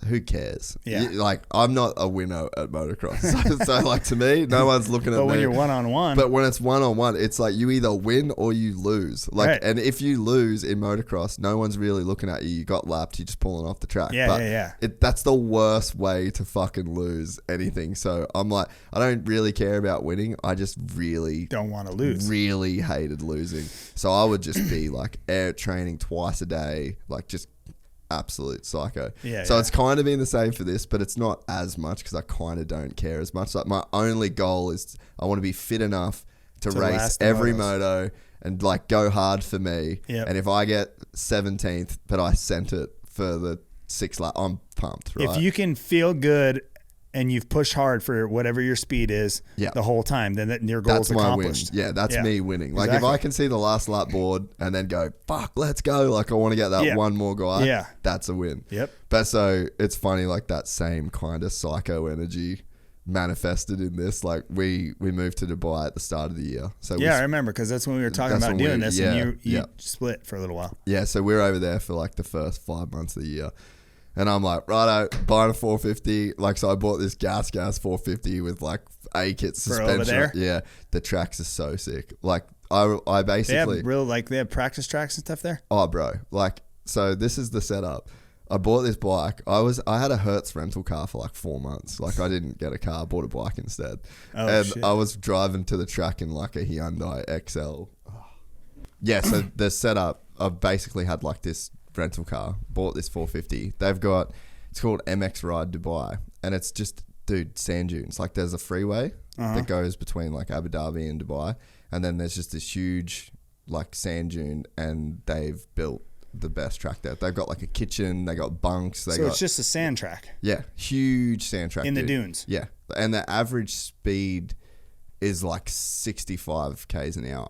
who cares? Yeah. Like, I'm not a winner at motocross. So like, to me, no one's looking at me. But when you're one-on-one. But when it's one-on-one, it's like you either win or you lose. Like, Right. And if you lose in motocross, no one's really looking at you. You got lapped, you're just pulling off the track. Yeah. That's the worst way to fucking lose anything. So I'm like, I don't really care about winning. I just really don't want to lose. Really hated losing. So I would just be like air training twice a day, like just absolute psycho. So it's kind of been the same for this, but it's not as much because I kind of don't care as much. Like, my only goal is I want to be fit enough to race every moto and like go hard for me. And if I get 17th, but I sent it for the 6 lap, I'm pumped. Right? If you can feel good and you've pushed hard for whatever your speed is the whole time, then your goal's accomplished. Win. Yeah, that's me winning. Like, if I can see the last lap board and then go, fuck, let's go. Like, I want to get that one more guy. That's a win. But so it's funny, like that same kind of psycho energy manifested in this. Like, we moved to Dubai at the start of the year. So I remember, because that's when we were talking about doing this, and you split for a little while. Yeah, so we were over there for like the first 5 months of the year. And I'm like, righto, buying a 450. Like, so I bought this gas 450 with like A-kit suspension. For over there? Yeah, the tracks are so sick. Like, I basically... They have practice tracks and stuff there? Oh, bro. Like, so this is the setup. I bought this bike. I had a Hertz rental car for like 4 months. Like, I didn't get a car, I bought a bike instead. Shit. I was driving to the track in like a Hyundai XL. Yeah, so the setup, I basically had like this rental car, bought this 450. It's called MX Ride Dubai, and it's just, dude, sand dunes. Like, there's a freeway that goes between like Abu Dhabi and Dubai, and then there's just this huge like sand dune, and they've built the best track there. They've got like a kitchen, they got bunks. It's just a sand track. Yeah, huge sand track in the dunes. Yeah, and the average speed is like 65 k's an hour.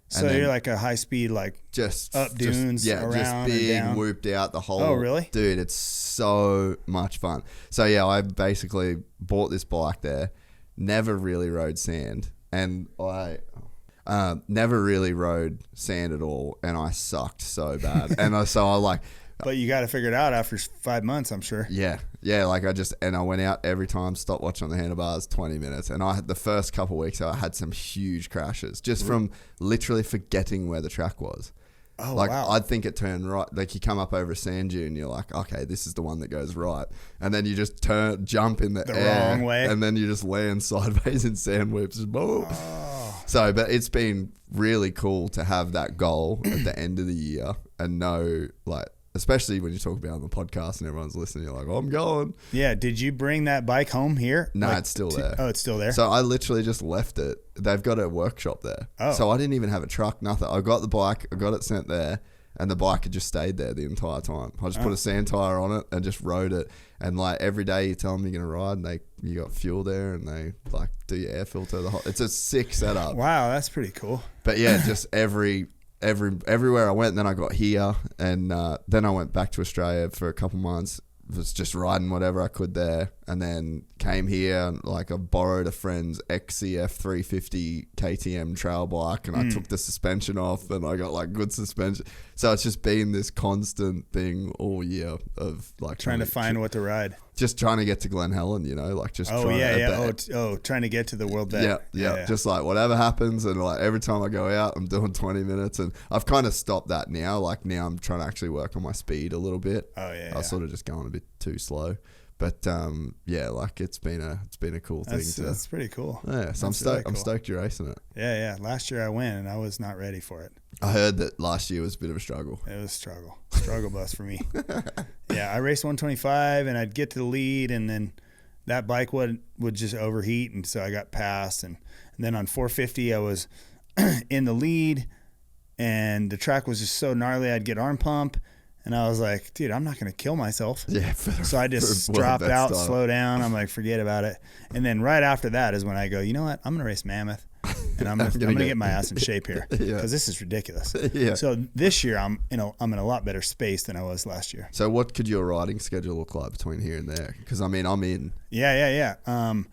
So you're like a high speed, like just up dunes, around, just being and down. whooped out the whole. Oh, really? Dude, it's so much fun. So yeah, I basically bought this bike there, never really rode sand, and I never really rode sand at all, and I sucked so bad. And I like. But you got to figure it out after 5 months, I'm sure. Yeah. Like, I went out every time, stopped watching on the handlebars, 20 minutes. And I had the first couple of weeks, I had some huge crashes just from literally forgetting where the track was. Oh, like, wow. I'd think it turned right. Like, you come up over a sand dune, you're like, okay, this is the one that goes right. And then you just jump in the air. Wrong way. And then you just land sideways in sand whips. Boom. Oh. So, but it's been really cool to have that goal at the end of the year and know, like, especially when you talk about it on the podcast and everyone's listening, you're like, oh, I'm going. Yeah. Did you bring that bike home here? No, it's still there. Oh, it's still there? So I literally just left it. They've got a workshop there. Oh. So I didn't even have a truck, nothing. I got the bike, I got it sent there, and the bike had just stayed there the entire time. I just put a sand tire on it and just rode it. And like every day you tell them you're going to ride, and you got fuel there, and they like do your air filter. It's a sick setup. Wow, that's pretty cool. But yeah, just everywhere I went, and then I got here, and then I went back to Australia for a couple months. Was just riding whatever I could there, and then came here, and like I borrowed a friend's XCF 350 KTM trail bike, and I took the suspension off, and I got like good suspension. So it's just been this constant thing all year of like trying to find what to ride. Just trying to get to Glen Helen, like just trying to get to the World Vet. Yeah. Just like whatever happens, and like every time I go out, I'm doing 20 minutes, and I've kind of stopped that now. Like now I'm trying to actually work on my speed a little bit. I was sort of just going a bit too slow, but like it's been a cool thing. That's pretty cool. Yeah, so I'm stoked. Really cool. I'm stoked you're racing it. Yeah. Last year I went, and I was not ready for it. I heard that last year was a bit of a struggle. It was a struggle bus for me. Yeah, I raced 125, and I'd get to the lead, and then that bike would just overheat, and so I got passed. And then on 450, I was in the lead, and the track was just so gnarly, I'd get arm pump, and I was like, dude, I'm not going to kill myself. Yeah. So I just dropped out, slow down. I'm like, forget about it. And then right after that is when I go, you know what? I'm going to race Mammoth. And I'm gonna get my ass in shape here because this is ridiculous. Yeah. So this year I'm in a lot better space than I was last year. So what could your riding schedule look like between here and there? Because I mean I'm in. Yeah. I'm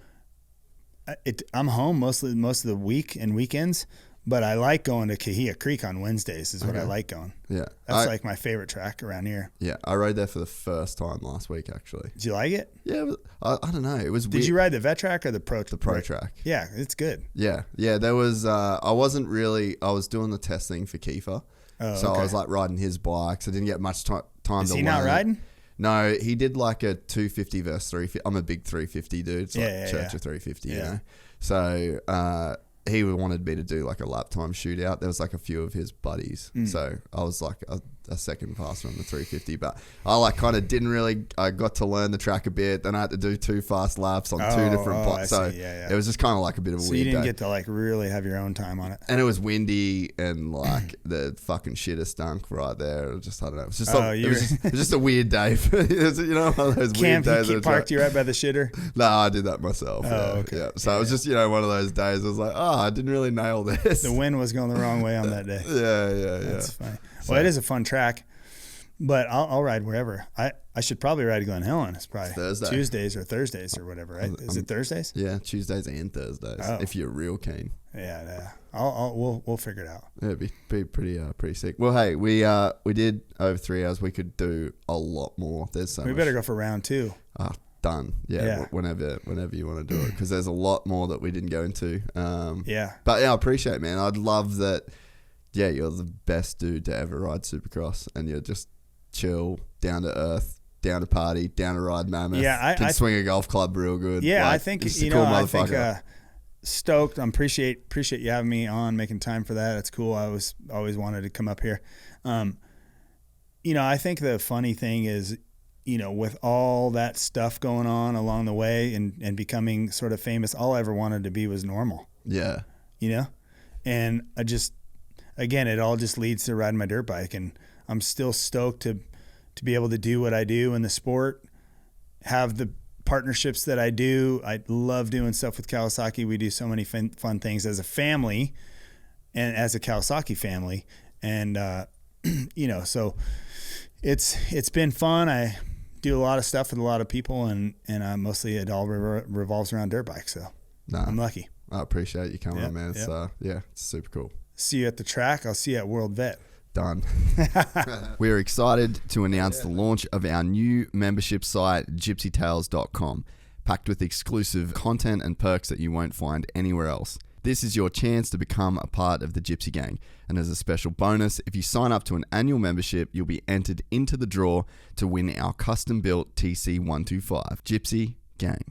home most of the week and weekends, But I like going to Kahia Creek on Wednesdays is what I like going. Yeah. That's like my favorite track around here. Yeah. I rode there for the first time last week, actually. Did you like it? Yeah. I don't know. It was weird. Did you ride the vet track or the pro track? The pro track. Yeah, it's good. Yeah. Yeah. There was, I was doing the testing for Kiefer. Oh, so okay. I was like riding his bikes. I didn't get much time to learn. Is he not riding? No, he did like a 250 versus 350. I'm a big 350 dude. It's like Church of 350, you know? So, he wanted me to do like a lap time shootout. There was like a few of his buddies. So I was like a second passer on the 350, but I like kind of I got to learn the track a bit. Then I had to do 2 fast laps on 2 different bikes. So it was just kind of like a bit of a weird day. So you didn't get to like really have your own time on it. And it was windy and like the fucking shitter stunk right there. It was I don't know. It was just, it was just a weird day. You know, one of those weird days. He parked you right by the shitter? No, I did that myself. Okay. Yeah. So it was just, one of those days. I was like, I didn't really nail this. The wind was going the wrong way on that day. Yeah. That's funny. Well, it is a fun track, but I'll ride wherever. I should probably ride to Glen Helen. It's probably Thursday. Tuesdays or Thursdays or whatever, right? Is it Thursdays? Yeah, Tuesdays and Thursdays. If you're real keen. Yeah. We'll figure it out. Yeah, it'd be pretty sick. Well, hey, we did over 3 hours. We could do a lot more. There's so much. We better go for round 2. Done. Yeah. Whenever you want to do it, because there's a lot more that we didn't go into. But yeah, I appreciate it, man. I'd love that. Yeah, you're the best dude to ever ride Supercross, and you're just chill, down to earth, down to party, down to ride Mammoth. Yeah, I can swing a golf club real good. Yeah, like, I think cool I think stoked. I appreciate you having me on, making time for that. It's cool. I always wanted to come up here. I think the funny thing is, with all that stuff going on along the way and becoming sort of famous, all I ever wanted to be was normal. Yeah. And I just, again, it all just leads to riding my dirt bike, and I'm still stoked to be able to do what I do in the sport, have the partnerships that I do. I love doing stuff with Kawasaki. We do so many fun things as a family and as a Kawasaki family. And, so it's been fun. I do a lot of stuff with a lot of people, and mostly it all revolves around dirt bikes. So I'm lucky. I appreciate you coming on, man. It's it's super cool. See you at the track. I'll see you at World Vet. Done. We're excited to announce the launch of our new membership site, gypsytales.com, packed with exclusive content and perks that you won't find anywhere else. This is your chance to become a part of the Gypsy Gang. And as a special bonus, if you sign up to an annual membership, you'll be entered into the draw to win our custom-built TC125. Gypsy Gang.